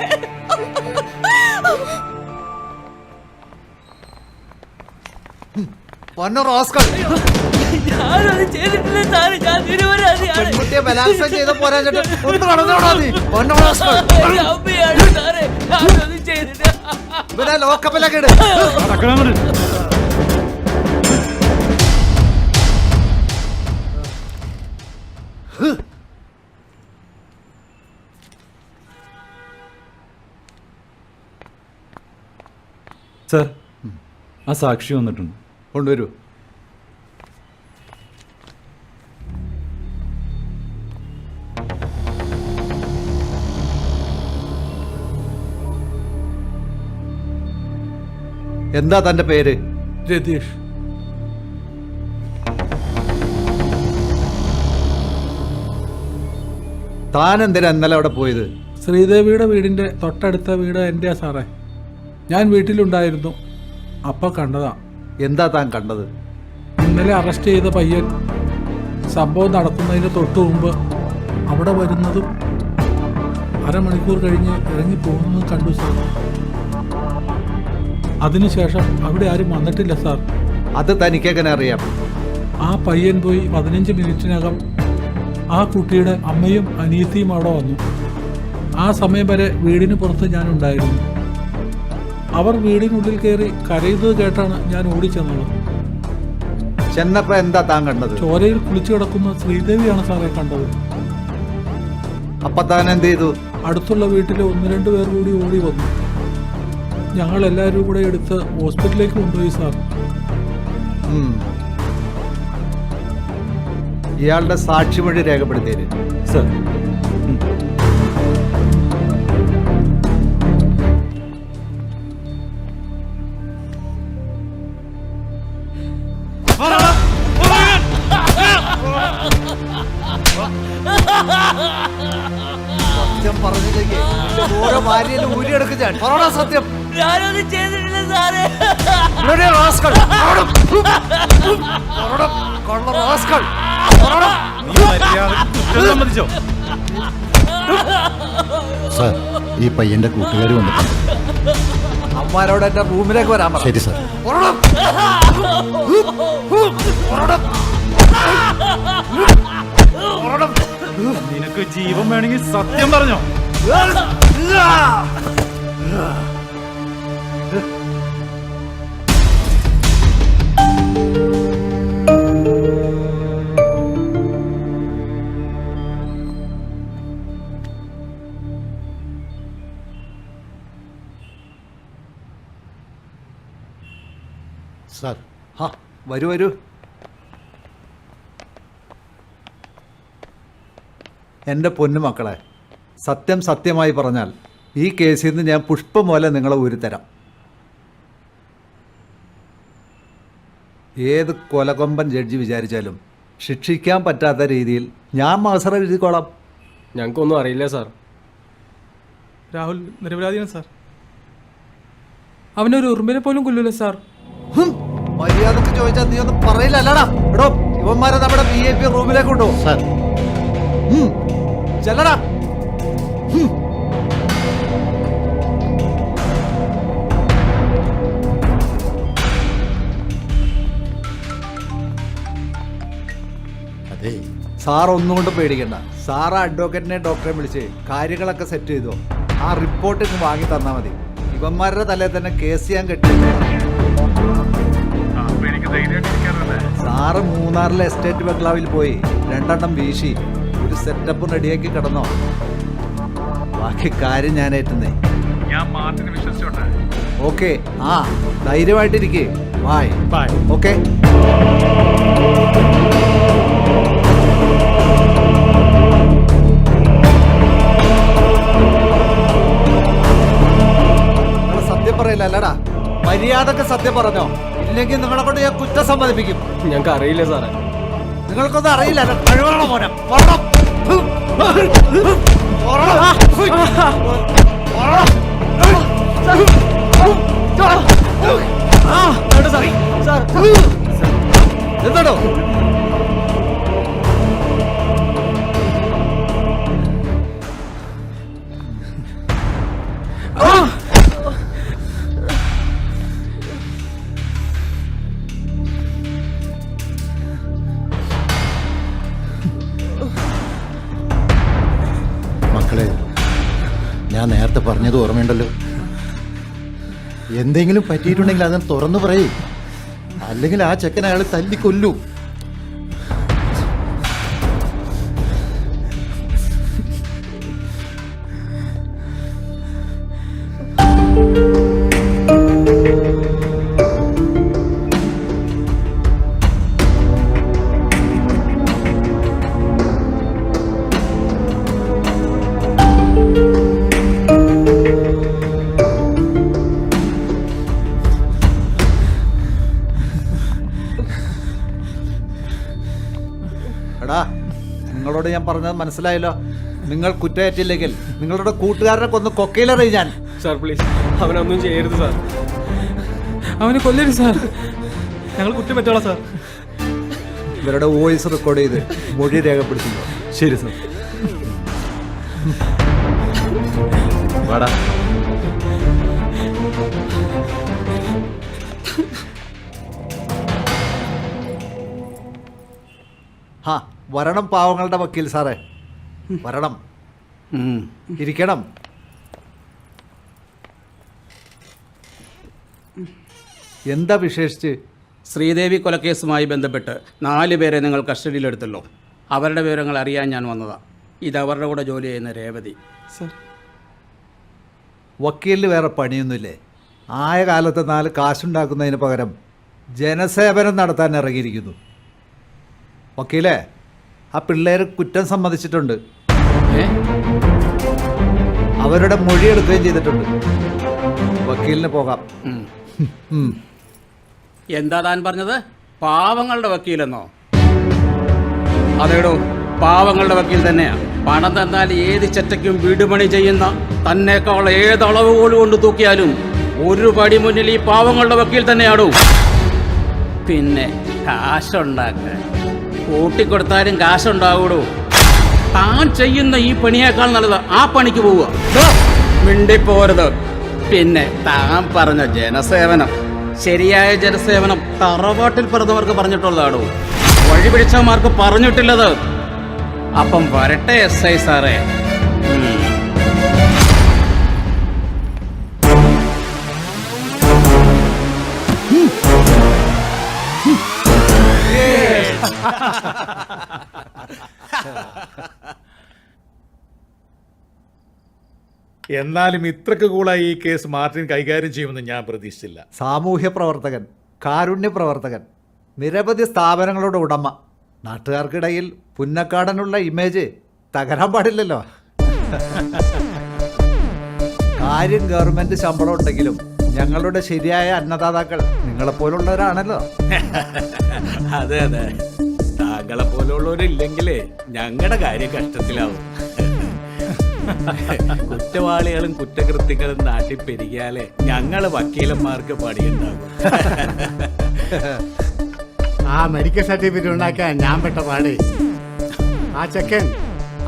ഞാനത് ചെയ്തിട്ടില്ല സാറേ. ഞാൻ നിരപരാധിയാണ്. ബലാത്സംഗം ചെയ്ത പോരാഞ്ഞിട്ട് ഒന്ന് നടന്നോടാ നീ. എന്റെ അമ്മയാണ് സാറേ. ഞാനത് ചെയ്തില്ല. ഇവനെ ലോക്കപ്പിലൊക്കെ ഇട്. സാർ, ആ സാക്ഷി വന്നിട്ടുണ്ട്. കൊണ്ടുവരൂ. എന്താ തന്റെ പേര്? രതീഷ്. താൻ എന്തിനാ ഇന്നലെ അവിടെ പോയത്? ശ്രീദേവിയുടെ വീടിന്റെ തൊട്ടടുത്ത വീട് എൻ്റെ സാറേ. ഞാൻ വീട്ടിലുണ്ടായിരുന്നു. അപ്പൊ കണ്ടതാ. എന്താ താൻ കണ്ടത്? ഇന്നലെ അറസ്റ്റ് ചെയ്ത പയ്യൻ സംഭവം നടക്കുന്നതിന് തൊട്ടു മുമ്പ് അവിടെ വരുന്നതും അരമണിക്കൂർ കഴിഞ്ഞ് ഇറങ്ങി പോകുന്നതും കണ്ടു സാർ. അതിനുശേഷം അവിടെ ആരും വന്നിട്ടില്ല സാർ. അത് തനിക്കെങ്ങനെ അറിയാം? ആ പയ്യൻ പോയി 15 മിനിറ്റിനകം ആ കുട്ടിയുടെ അമ്മയും അനിയത്തിയും അവിടെ വന്നു. ആ സമയം വരെ വീടിന് പുറത്ത് ഞാനുണ്ടായിരുന്നു. അവർ വീടിനുള്ളിൽ കയറി കരയുന്നത് കേട്ടാണ് ഞാൻ ഓടിച്ചെന്നത്. ചെന്നപ്പോ എന്താ താൻ കണ്ടത്? ചോരയിൽ കുളിച്ചു കിടക്കുന്ന ശ്രീദേവിയാണ് സാറേ കണ്ടത്. അപ്പൊ താൻ എന്ത് ചെയ്തു? അടുത്തുള്ള വീട്ടിലെ 1-2 പേർ കൂടി ഓടി വന്നു. ഞങ്ങൾ എല്ലാവരും കൂടെ എടുത്ത് ഹോസ്പിറ്റലിലേക്ക് കൊണ്ടുപോയി സാർ. ഇയാളുടെ സാക്ഷിമൊഴി രേഖപ്പെടുത്തിയത് സാർ. സത്യം പറഞ്ഞില്ലെങ്കിൽ ഓരോ ഭാര്യയിലും ഊരിയെടുക്കും ഞാൻ. പറയണ സത്യം. ഞാനത് ചെയ്തിട്ടില്ല സാറേ. സാർ, ഈ പയ്യന്റെ കൂട്ടുകാർ വന്നിട്ടുണ്ട്. അമ്മാരോട് എന്റെ റൂമിലേക്ക് വരാൻ പറ. ശരി സാർ. നിനക്ക് ജീവൻ വേണമെങ്കിൽ സത്യം പറഞ്ഞോ? സാർ, വരൂ വരൂ. എൻ്റെ പൊന്നു മക്കളെ, സത്യം സത്യമായി പറഞ്ഞാൽ ഈ കേസിൽ നിന്ന് ഞാൻ പുഷ്പം പോലെ നിങ്ങളെ ഊരിത്തരാം. ഏത് കൊലകൊമ്പൻ ജഡ്ജി വിചാരിച്ചാലും ശിക്ഷിക്കാൻ പറ്റാത്ത രീതിയിൽ ഞാൻ മാസറ എഴുതിക്കോളാം. ഞങ്ങൾക്കൊന്നും അറിയില്ല സാർ. രാഹുൽ നിരപരാധിയാണ് സാർ. അവനൊരു ഉറുമ്പിനെ പോലും കൊല്ലൂല സാർ. മര്യാദക്ക് ചോദിച്ചാൽ നീ ഒന്നും പറയില്ല അല്ലടാ. എടോ, ഇവന്മാരെ നമ്മുടെ VIP റൂമിലേക്ക് കൊണ്ടുപോകും. സാർ, ചെല്ലടാ. അതെ സാർ ഒന്നുകൊണ്ട് പേടിക്കണ്ട. സാർ ആ അഡ്വക്കേറ്റിനെ ഡോക്ടറെ വിളിച്ച് കാര്യങ്ങളൊക്കെ സെറ്റ് ചെയ്തോ. ആ റിപ്പോർട്ട് ഇങ്ങ് വാങ്ങി തന്നാൽ മതി. ഇവന്മാരുടെ തലയിൽ തന്നെ കേസ് ചെയ്യാൻ കെട്ടി. സാറ് മൂന്നാറിലെ എസ്റ്റേറ്റ് ബംഗ്ലാവിൽ പോയി 2 എണ്ണം വീശി ഒരു സെറ്റപ്പ് റെഡിയാക്കി കിടന്നോ. ബാക്കി കാര്യം ഞാൻ ഏറ്റുന്നേ. ഓക്കെ, ധൈര്യമായിട്ടിരിക്കേ. Bye bye. ഓക്കെ. നിങ്ങൾ സത്യം പറയില്ല അല്ലടാ, മര്യാദക്ക് സത്യം പറഞ്ഞോ, ഇല്ലെങ്കിൽ നിങ്ങളെ കൊണ്ട് ഞാൻ കുറ്റം സമ്മതിപ്പിക്കും. ഞങ്ങൾക്ക് അറിയില്ല സാറേ. നിങ്ങൾക്കൊന്നും അറിയില്ല. കഴിവുള്ള മോനെ പോണം. എന്താണോ മക്കളെ, ഞാൻ നേരത്തെ പറഞ്ഞത് ഓർമ്മയുണ്ടല്ലോ, എന്തെങ്കിലും പറ്റിയിട്ടുണ്ടെങ്കിൽ അതൻ തുറന്നു പറയേ, അല്ലെങ്കിൽ ആ ചെക്കൻ അയാൾ തല്ലിക്കൊല്ലൂ. എടാ, നിങ്ങളോട് ഞാൻ പറഞ്ഞത് മനസ്സിലായല്ലോ. നിങ്ങൾ കുറ്റേറ്റില്ലെങ്കിൽ നിങ്ങളുടെ കൂട്ടുകാരനെ കൊന്ന് കൊക്കയിലെറിയും ഞാൻ. സാർ പ്ലീസ്, അവനൊന്നും ചെയ്യരുത് സാർ. അവനെ കൊല്ലരുത് സാർ, ഞങ്ങൾ കുറ്റം പറ്റോളാം സാർ. ഇവരുടെ വോയിസ് റെക്കോർഡ് ചെയ്ത് മൊഴി രേഖപ്പെടുത്തുന്നു. ശരി സാർ. വാടാ. ഹാ, വരണം പാവങ്ങളുടെ വക്കീൽ സാറേ, വരണം, ഇരിക്കണം. എന്താ വിശേഷിച്ച്? ശ്രീദേവി കൊലക്കേസുമായി ബന്ധപ്പെട്ട് 4 പേരെ നിങ്ങൾ കസ്റ്റഡിയിലെടുത്തല്ലോ. അവരുടെ വിവരങ്ങൾ അറിയാൻ ഞാൻ വന്നതാ. ഇത് അവരുടെ കൂടെ ജോലി ചെയ്യുന്ന രേവതി. വക്കീലിന് വേറെ പണിയൊന്നുമില്ലേ? ആയ കാലത്ത് 4 കാശുണ്ടാക്കുന്നതിന് പകരം ജനസേവനം നടത്താൻ ഇറങ്ങിയിരിക്കുന്നു. വക്കീലേ, ആ പിള്ളേർ കുറ്റം സമ്മതിച്ചിട്ടുണ്ട്. അവരുടെ മൊഴിയെടുക്കുകയും ചെയ്തിട്ടുണ്ട്. വക്കീലിന് പോകാം. എന്താ താൻ പറഞ്ഞത്? പാവങ്ങളുടെ വക്കീലെന്നോ? അതേടോ, പാവങ്ങളുടെ വക്കീൽ തന്നെയാ. പണം തന്നാൽ ഏത് ചെറ്റയ്ക്കും വീടുപണി ചെയ്യുന്ന തന്നേക്കാൾ ഏതളവ് പോലും കൊണ്ട് തൂക്കിയാലും ഒരു പടി മുന്നിൽ ഈ പാവങ്ങളുടെ വക്കീൽ തന്നെയാണോ? പിന്നെ കാശുണ്ടാക്കാൻ കൂട്ടിക്കൊടുത്താലും കാശുണ്ടാകൂടൂ. താൻ ചെയ്യുന്ന ഈ പണിയേക്കാൾ നല്ലത് ആ പണിക്ക് പോവുക. മിണ്ടിപ്പോരുത്. പിന്നെ താൻ പറഞ്ഞ ജനസേവനം, ശരിയായ ജനസേവനം തറവാട്ടിൽ പിറന്നവർക്ക് പറഞ്ഞിട്ടുള്ളതാണോ? വഴിപിടിച്ചവന്മാർക്ക് പറഞ്ഞിട്ടില്ലത്. അപ്പം വരട്ടെ SI സാറേ. എന്നാലും ഇത്രക്ക് കൂളായി ഈ കേസ് മാർട്ടിൻ കൈകാര്യം ചെയ്യുമെന്ന് ഞാൻ പ്രതീക്ഷിച്ചില്ല. സാമൂഹ്യ പ്രവർത്തകൻ, കാരുണ്യ പ്രവർത്തകൻ, നിരവധി സ്ഥാപനങ്ങളുടെ ഉടമ. നാട്ടുകാർക്കിടയിൽ പുന്നക്കാടനുള്ള ഇമേജ് തകരാൻ പാടില്ലല്ലോ. കാര്യം ഗവൺമെന്റ് ശമ്പളം ഉണ്ടെങ്കിലും ഞങ്ങളുടെ ശരിയായ അന്നദാതാക്കൾ നിങ്ങളെപ്പോലുള്ളവരാണല്ലോ. അതെ അതെ, താങ്കളെ പോലുള്ളവരില്ലെങ്കിലേ ഞങ്ങളുടെ കാര്യം കഷ്ടത്തിലാവും. കുറ്റവാളികളും കുറ്റകൃത്യങ്ങളും നാട്ടിൽ പെരുകിയാലേ ഞങ്ങള് വക്കീലന്മാർക്ക് പണിയുണ്ടാകും. ആ മെഡിക്കൽ സർട്ടിഫിക്കറ്റ് ഉണ്ടാക്കാൻ ഞാൻ പെട്ട പാടേ. ആ ചെക്കൻ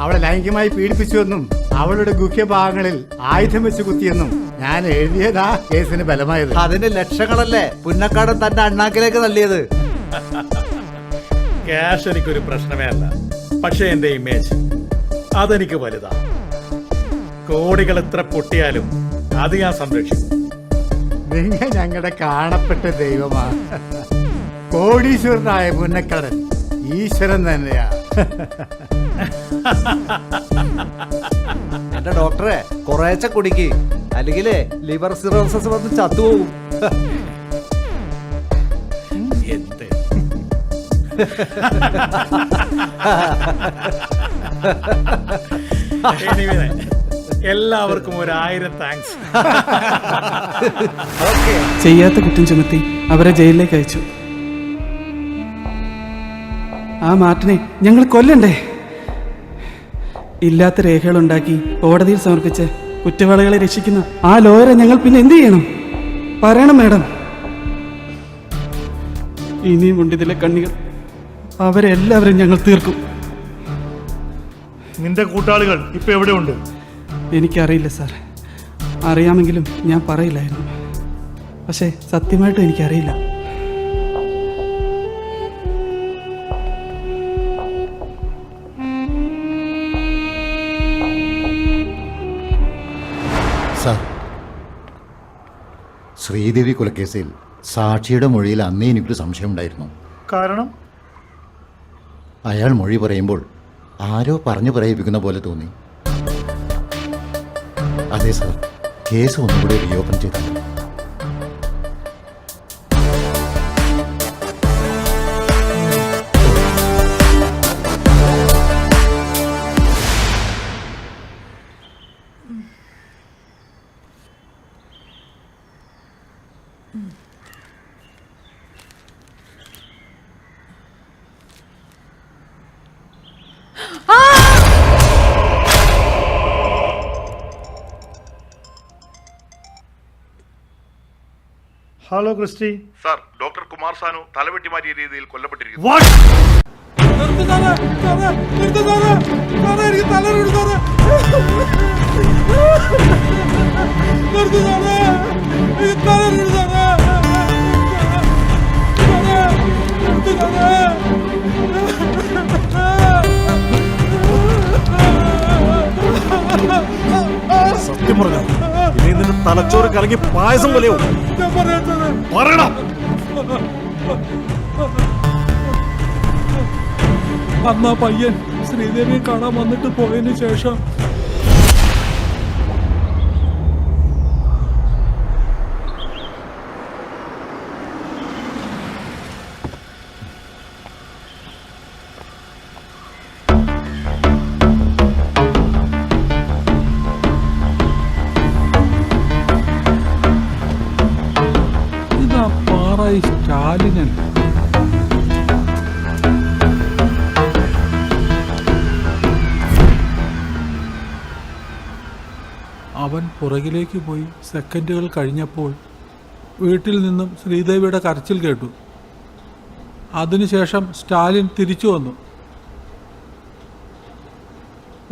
അവളെ ലൈംഗികമായി പീഡിപ്പിച്ചുവെന്നും അവളുടെ ഗുഹ്യഭാഗങ്ങളിൽ ആയുധം വെച്ച് കുത്തിയെന്നും ഞാൻ എഴുതിയതാ കേസിന് ബലമായത്. അതിന് ലക്ഷങ്ങളല്ലേ പുന്നക്കാടൻ തന്റെ അണ്ണാക്കിലേക്ക് തള്ളിയത്. ക്യാഷ് എനിക്കൊരു പ്രശ്നമേ അല്ല, പക്ഷേ എന്റെ ഇമേജ് അതെനിക്ക് വലുതാ. കോടികൾ എത്ര പൊട്ടിയാലും അത് ഞാൻ സംരക്ഷിക്കും. നിങ്ങൾ ഞങ്ങളുടെ കാണപ്പെട്ട ദൈവമാ. കോടീശ്വരനായ പുന്നക്കടൻ ഈശ്വരൻ തന്നെയാ. എന്റെ ഡോക്ടറെ കുറേശ്ശെ കുടിക്ക്, അല്ലെങ്കിൽ ലിവർ സിറോസിസ് വന്ന് ചത്തുപോകും. Anyway, എല്ലാവർക്കും 1000 താങ്ക്സ്. ചെയ്യാത്ത കുറ്റം ചുമത്തി അവരെ ജയിലിലേക്ക് അയച്ചു. ആ മാർട്ടിനെ ഞങ്ങൾ കൊല്ലണ്ടേ? ഇല്ലാത്ത രേഖകളുണ്ടാക്കി കോടതിയിൽ സമർപ്പിച്ച് കുറ്റവാളികളെ രക്ഷിക്കുന്ന ആ ലോയറെ ഞങ്ങൾ പിന്നെ എന്ത് ചെയ്യണം? പറയണം മാഡം. ഇനിയും ഉണ്ട് ഇതിലെ കണ്ണികൾ. അവരെ എല്ലാവരും ഞങ്ങൾ തീർക്കും. നിന്റെ കൂട്ടാളികൾ ഇപ്പൊ എവിടെയുണ്ട്? എനിക്കറിയില്ല സാർ. അറിയാമെങ്കിലും ഞാൻ പറയില്ലായിരുന്നു. പക്ഷേ സത്യമായിട്ടും എനിക്കറിയില്ല. സാർ, ശ്രീദേവി കൊലക്കേസിൽ സാക്ഷിയുടെ മൊഴിയിൽ അന്നേ എനിക്കൊരു സംശയമുണ്ടായിരുന്നു. കാരണം അയാൾ മൊഴി പറയുമ്പോൾ ആരോ പറഞ്ഞു പറയിപ്പിക്കുന്ന പോലെ തോന്നി. അതെ സാർ, കേസ് ഒന്നുകൂടി റീഓപ്പൺ ചെയ്തു. Hello Christy. Sir, doctor Kumar Sanu തലവെട്ടി മാറ്റിയ രീതിയിൽ കൊല്ലപ്പെട്ടിരിക്കുന്നു. സത്യം പറഞ്ഞ ഇനി നിന്റെ തലച്ചോറ് കലങ്ങി പായസം പോലെയോ പറയണം. അന്നാ പയ്യൻ ശ്രീദേവിയെ കാണാൻ വന്നിട്ട് പോയതിനു ശേഷം ഇതാ പാറായി സ്റ്റാലിനൻ. അവൻ പുറകിലേക്ക് പോയി സെക്കൻഡുകൾ കഴിഞ്ഞപ്പോൾ വീട്ടിൽ നിന്നും ശ്രീദേവിയുടെ കരച്ചിൽ കേട്ടു. അതിനുശേഷം സ്റ്റാലിൻ തിരിച്ചു വന്നു.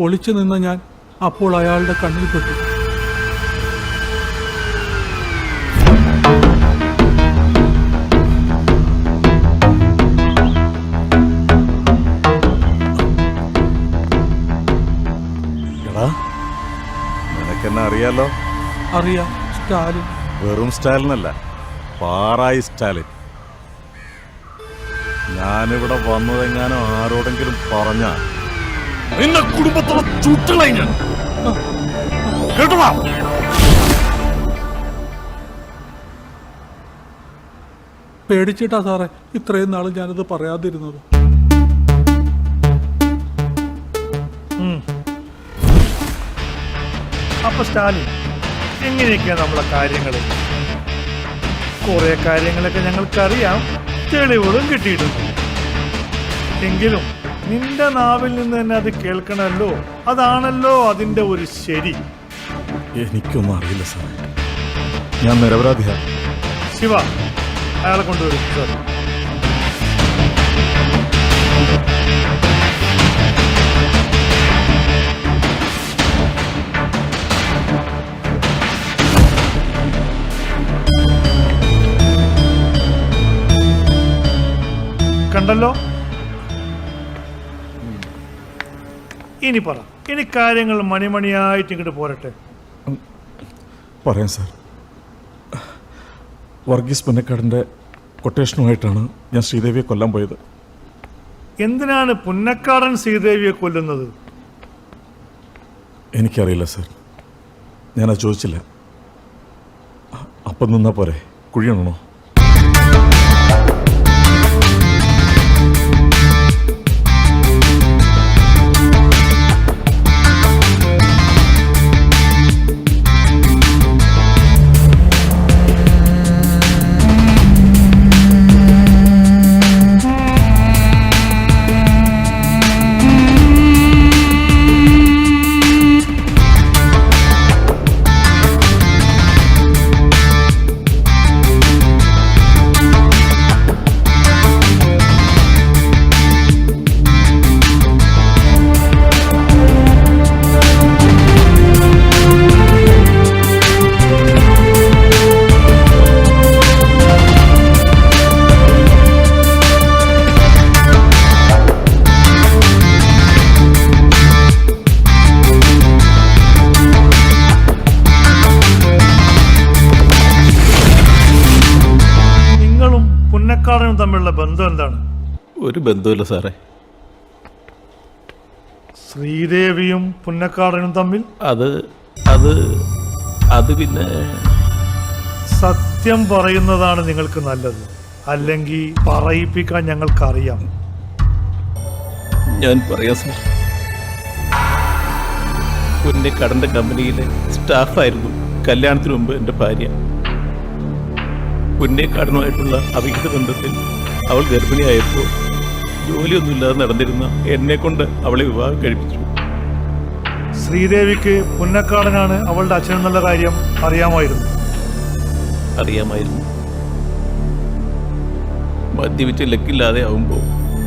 ഒളിച്ചു നിന്ന ഞാൻ അപ്പോൾ അയാളുടെ കണ്ണിൽപ്പെട്ടു. നിനക്കെന്നെ അറിയാലോ? അറിയാം, സ്റ്റാലിൻ. വെറും സ്റ്റാലിനല്ല, പാറായി സ്റ്റാലിൻ. ഞാനിവിടെ വന്നതെങ്ങാനും ആരോടെങ്കിലും പറഞ്ഞ നിന്റെ കുടുംബത്തോടെ ചുട്ടുകളായി ഞാൻ. കേട്ടോളാ. പേടിച്ചിട്ടാ സാറേ ഇത്രയും നാൾ ഞാനത് പറയാതിരുന്നത്. അപ്പൊ സ്റ്റാലിൻ, എങ്ങനെയൊക്കെയാണ് നമ്മളെ കാര്യങ്ങൾ? കുറെ കാര്യങ്ങളൊക്കെ ഞങ്ങൾക്കറിയാം, തെളിവുകളും കിട്ടിയിട്ടുണ്ട്. എങ്കിലും നിന്റെ നാവിൽ നിന്ന് തന്നെ അത് കേൾക്കണമല്ലോ. അതാണല്ലോ അതിന്റെ ഒരു ശരി. എനിക്കൊന്നും അറിയില്ല സാറേ, ഞാൻ നിരപരാധിയാണ്. ശിവ, അയാളെ കൊണ്ടുവരും. സാർ, കണ്ടല്ലോ. ഇനി പറ, ഇനി കാര്യങ്ങൾ മണിമണിയായിട്ട് ഇങ്ങോട്ട് പോരട്ടെ. പറയാം സാർ. വർഗീസ് പുന്നക്കാടിൻ്റെ കൊട്ടേഷനുമായിട്ടാണ് ഞാൻ ശ്രീദേവിയെ കൊല്ലാൻ പോയത്. എന്തിനാണ് പുന്നക്കാടൻ ശ്രീദേവിയെ കൊല്ലുന്നത്? എനിക്കറിയില്ല സാർ, ഞാനത് ചോദിച്ചില്ല. അപ്പം നിന്നാ പോരെ, കുഴിയണോ? പുന്നക്കാടനും തമ്മിലുള്ള ബന്ധം എന്താണ്? ഒരു ബന്ധമില്ല സാറേ. ശ്രീദേവിയും പുന്നക്കാടനും തമ്മിൽ അത് അത് അത് പിന്നെ സത്യം പറയുന്നതാണ് നിങ്ങൾക്ക് നല്ലത്, അല്ലെങ്കിൽ പറയിപ്പിക്കാൻ ഞങ്ങൾക്കറിയാം. ഞാൻ പറയാം സാർ. പുന്നക്കാടൻ്റെ കമ്പനിയിലെ സ്റ്റാഫായിരുന്നു കല്യാണത്തിന് മുമ്പ് എൻ്റെ ഭാര്യ. പുന്നക്കാടനുമായിട്ടുള്ള അവിഹിത ബന്ധത്തിൽ അവൾ ഗർഭിണിയായപ്പോൾ ജോലിയൊന്നുമില്ലാതെ നടന്നിരുന്ന എന്നെ കൊണ്ട് അവളെ വിവാഹം കഴിപ്പിച്ചു. ശ്രീദേവിക്ക് പുന്നക്കാടനാണ് അവളുടെ അച്ഛനെന്നുള്ള കാര്യം അറിയാമായിരുന്നു. മദ്യപിച്ച് ലക്കില്ലാതെ ആവുമ്പോൾ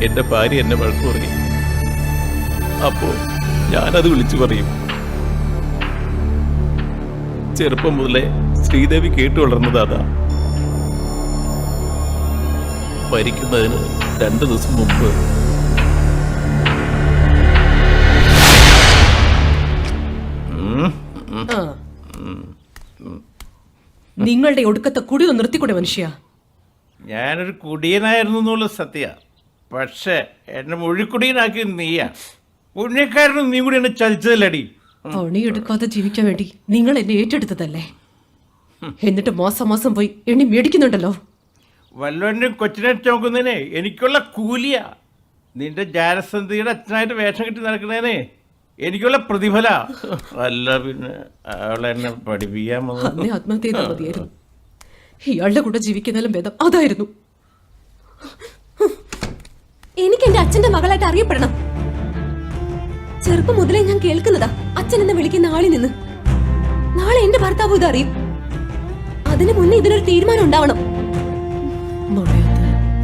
എൻ്റെ ഭാര്യ എന്നെ വഴക്ക് പറയും. അപ്പോൾ ഞാനത് വിളിച്ചു പറയും. ചെറുപ്പം മുതലേ ശ്രീദേവി കേട്ടു വളർന്നത് അതാ. മരിക്കുന്നതിന് 2 ദിവസം മുമ്പ് നിങ്ങളുടെ ഒടുക്കത്തെ കുടി ഒന്ന് നിർത്തിക്കൂടെ മനുഷ്യ? ഞാനൊരു കുടിയനായിരുന്നു എന്നുള്ള സത്യ, പക്ഷേ എന്നെ മൊഴിക്കുടിയനാക്കി നീയാ. പുണ്യക്കാരനും നീ കൂടി എന്നെ ചതിച്ചതല്ലടി. പണിയെടുക്കാതെ ജീവിക്കാൻ വേണ്ടി നിങ്ങൾ എന്നെ ഏറ്റെടുത്തതല്ലേ? എന്നിട്ട് മാസം പോയി എണ്ണി മേടിക്കുന്നുണ്ടല്ലോ. വല്ലവൻ്റെ കൊച്ചിനെ ചോക്കുന്നതിനെ എനിക്കുള്ള കൂലിയാ. നിന്റെ ജാരസന്ധിയുടെ അച്ഛനായിട്ട് വേഷം കെട്ടി നടക്കുന്നതിനെ എനിക്കുള്ള പ്രതിഫല. അല്ല പിന്നെ അവളെന്നെ പഠിപ്പിക്കാൻ അന്നേ ആത്മഹത്യ ചെയ്താൽ മതിയായിരുന്നു. ഇയാളുടെ കൂടെ ജീവിക്കുന്നതിലും ഭേദം അതായിരുന്നു. എനിക്ക് എന്റെ അച്ഛന്റെ മകളായിട്ട് അറിയപ്പെടണം. ചെറുപ്പം മുതലേ ഞാൻ കേൾക്കുന്നതാ അച്ഛൻ എന്ന് വിളിക്കുന്ന ആളിൽ നിന്ന്. നാളെ എന്റെ ഭർത്താവ് ഇത് അറിയും. അതിനു മുന്നേ ഇതിനൊരു തീരുമാനം ഉണ്ടാവണം.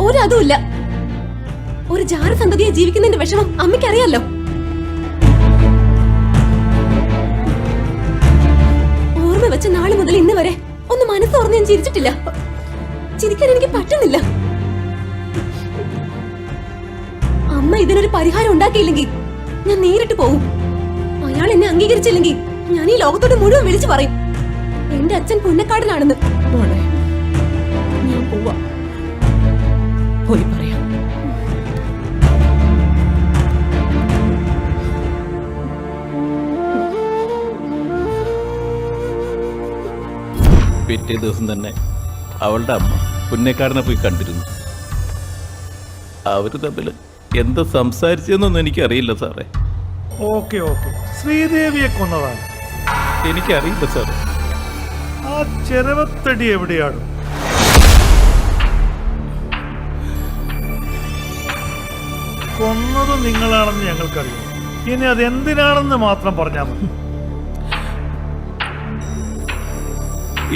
ഒരതുമില്ല. ഒരു ജാരസന്തതിയെ ജീവിക്കുന്നതിന്റെ വിഷമം അമ്മയ്ക്കറിയാലോ. ഓർമ്മ വെച്ച നാളെ മുതൽ ഇന്ന് വരെ ഒന്ന് മനസ്സോർന്ന് ഞാൻ ചിരിച്ചിട്ടില്ല. ചിരിക്കാൻ എനിക്ക് പറ്റുന്നില്ല. അമ്മ ഇതിനൊരു പരിഹാരം ഉണ്ടാക്കിയില്ലെങ്കിൽ ഞാൻ നേരിട്ട് പോവും. അയാൾ എന്നെ അംഗീകരിച്ചില്ലെങ്കിൽ ഞാൻ ഈ ലോകത്തോട് മുഴുവൻ വിളിച്ചു പറയും എന്റെ അച്ഛൻ പുന്നക്കാടനാണെന്ന്. ഞാൻ പോവാ, പോയി പറയാം. പിറ്റേ ദിവസം തന്നെ അവളുടെ അമ്മ പുന്നക്കാടനെ പോയി കണ്ടിരുന്നു. അവര് തമ്മിൽ എന്ത് സംസാരിച്ചെന്നൊന്നും എനിക്കറിയില്ല സാറേ. ഓക്കെ ശ്രീദേവിയെ കൊന്നതാണ്. എനിക്കറിയില്ല സാറേ. ആ ചെരവത്തടി എവിടെയാണ്? കൊന്നത് നിങ്ങളാണെന്ന് ഞങ്ങൾക്കറിയാം. ഇനി അതെന്തിനാണെന്ന് മാത്രം പറഞ്ഞാൽ മതി.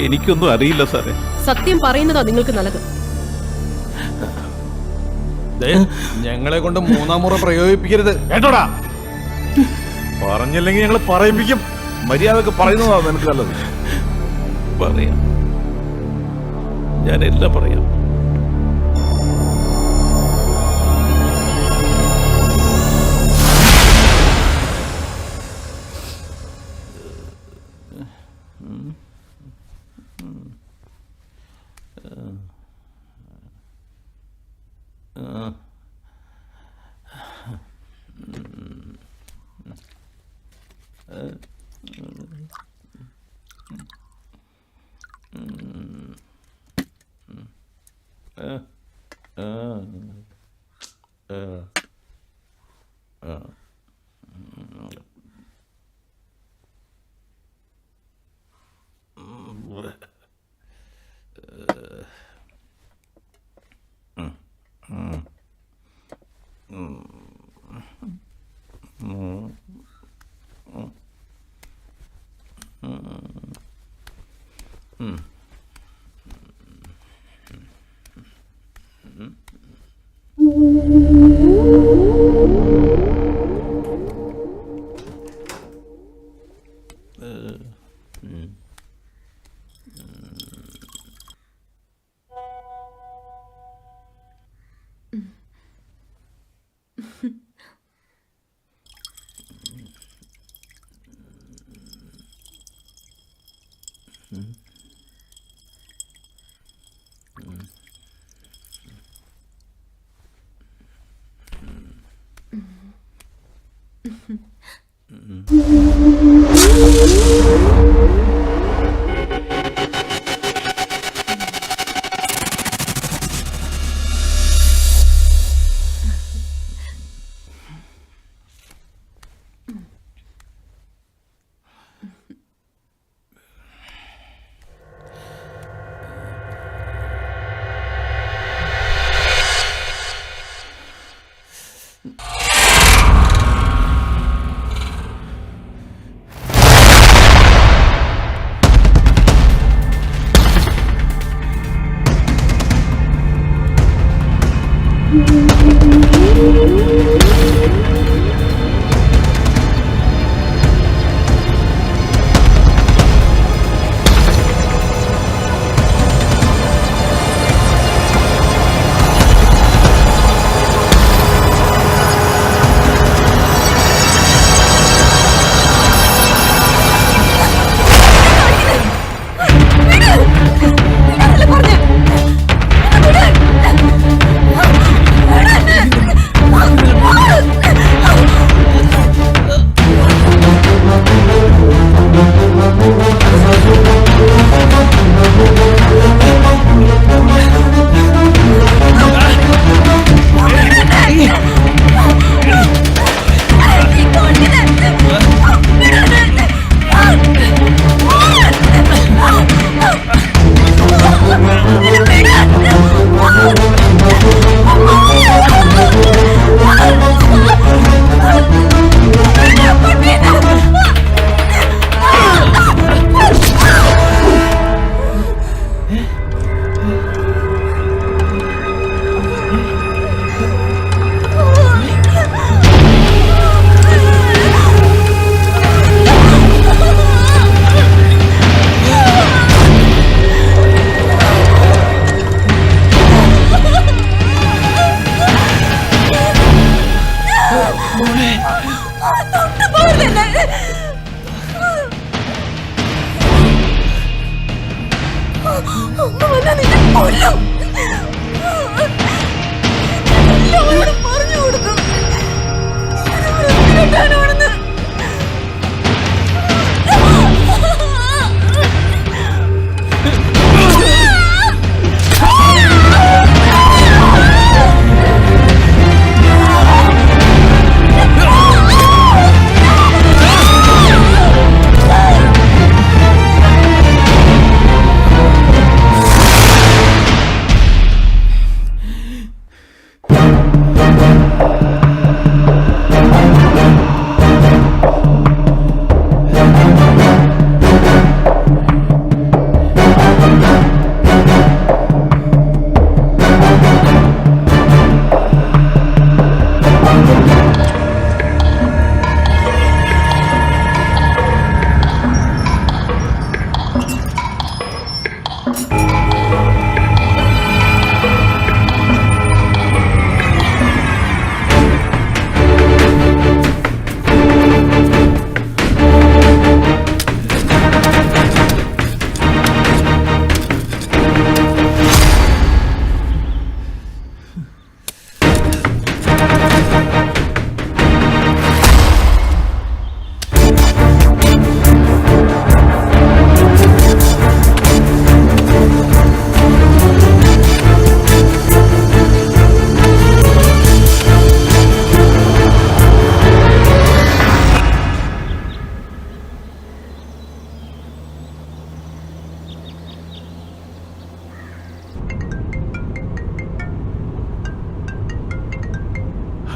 എനിക്കൊന്നും അറിയില്ല സാറേ. സത്യം പറയുന്നതാ നിങ്ങൾക്ക് നല്ലത്. ഞങ്ങളെ കൊണ്ട് 3-ാം മുറ പ്രയോഗിപ്പിക്കരുത് കേട്ടോടാ. പറഞ്ഞില്ലെങ്കിൽ ഞങ്ങൾ പറയിപ്പിക്കും. മര്യാദക്ക് പറയുന്നതാണ് നിനക്ക് നല്ലത്. പറയാം, ഞാനെല്ലാം പറയാം.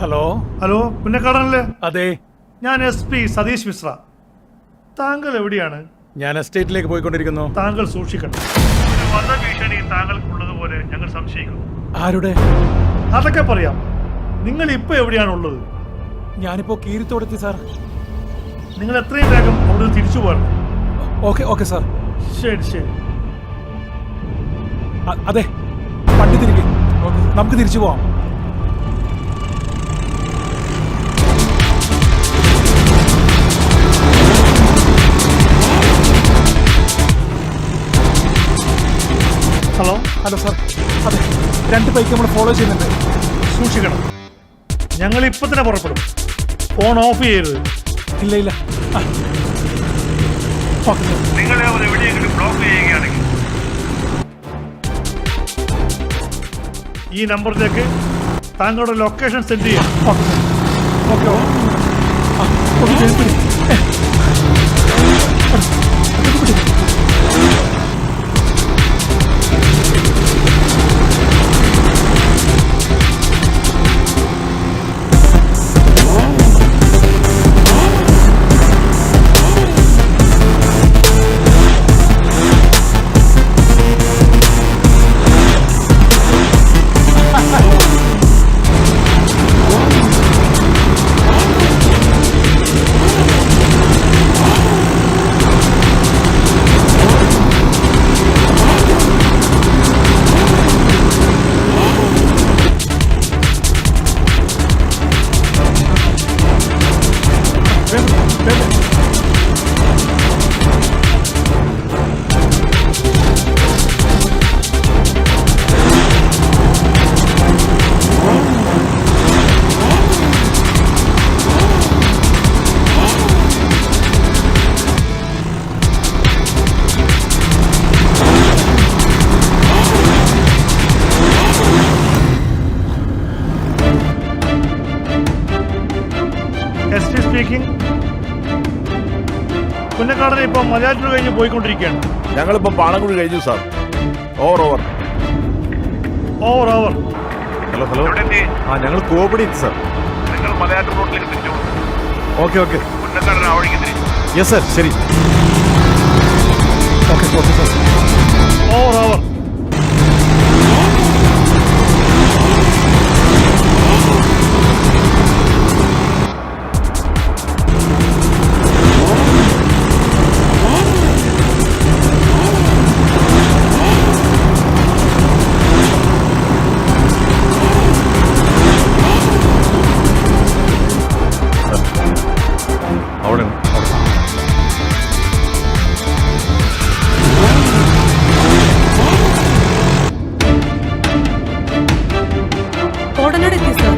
ഹലോ ഹലോ പുന്നക്കാടനല്ലേ? അതെ, ഞാൻ SP സതീഷ് മിശ്ര. താങ്കൾ എവിടെയാണ്? ഞാൻ എസ്റ്റേറ്റിലേക്ക് പോയിക്കൊണ്ടിരിക്കുന്നു. താങ്കൾ സൂക്ഷിക്കണം. ഒരു വധഭീഷണി താങ്കൾക്കുള്ളതുപോലെ ഞങ്ങൾ സംശയിക്കുന്നു. ആരുടെ? അതൊക്കെ പറയാം. നിങ്ങൾ ഇപ്പൊ എവിടെയാണുള്ളത്? ഞാനിപ്പോ കീരിത്തോടെത്തി സാർ. നിങ്ങൾ എത്രയും വേഗം അവിടെ തിരിച്ചു പോകണം. Okay sir. ശരി ശരി. അതെ, വണ്ടി തിരികെ നമുക്ക് തിരിച്ചു പോവാം. Hello sir. അതെ, 2 ബൈക്ക് നമ്മൾ ഫോളോ ചെയ്യുന്നുണ്ട്. സൂക്ഷിക്കണം. ഞങ്ങൾ ഇപ്പൊ തന്നെ പുറപ്പെടും. ഫോൺ ഓഫ് ചെയ്യരുത്. ഇല്ല. നിങ്ങളെ അവർ എവിടെയെങ്കിലും ബ്ലോക്ക് ചെയ്യുകയാണെങ്കിൽ ഈ നമ്പറിലേക്ക് താങ്കളുടെ ലൊക്കേഷൻ സെൻഡ് ചെയ്യാം. പുന്നക്കാടനെ ഇപ്പൊ മലയാറ്റൂർ കഴിഞ്ഞ് പോയിക്കൊണ്ടിരിക്കുകയാണ്. ഞങ്ങളിപ്പോ പാണക്കുഴി കഴിഞ്ഞു സാർ. ഓവർ. ഹലോ ആ ഞങ്ങൾ കോപടി സാർ. നിങ്ങൾ മലയാറ്റൂർ റോഡിലേക്ക് തിരിച്ചു. ഓക്കെ പുന്നക്കാടൻ ആ വഴിക്ക് തിരിച്ചു. യെസ് സാർ ശരി. Okay sir. ഓവർ. കോടനാടെത്തി സാർ.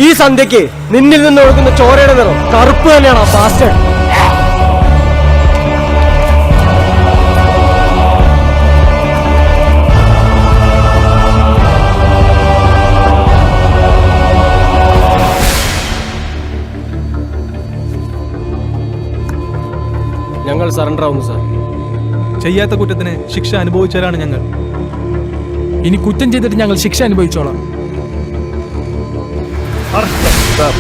ഈ സന്ധ്യക്ക് നിന്നിൽ നിന്ന് ഒഴുകുന്ന ചോരയുടെ നിറം കറുപ്പ് തന്നെയാണോ ബാസ്റ്റേഡ്? ഞങ്ങൾ സറണ്ടർ ആവുന്നു സാർ. ചെയ്യാത്ത കുറ്റത്തിന് ശിക്ഷ അനുഭവിച്ചവരാണ് ഞങ്ങൾ. ഇനി കുറ്റം ചെയ്തിട്ട് ഞങ്ങൾ ശിക്ഷ അനുഭവിച്ചോളാം. സാർ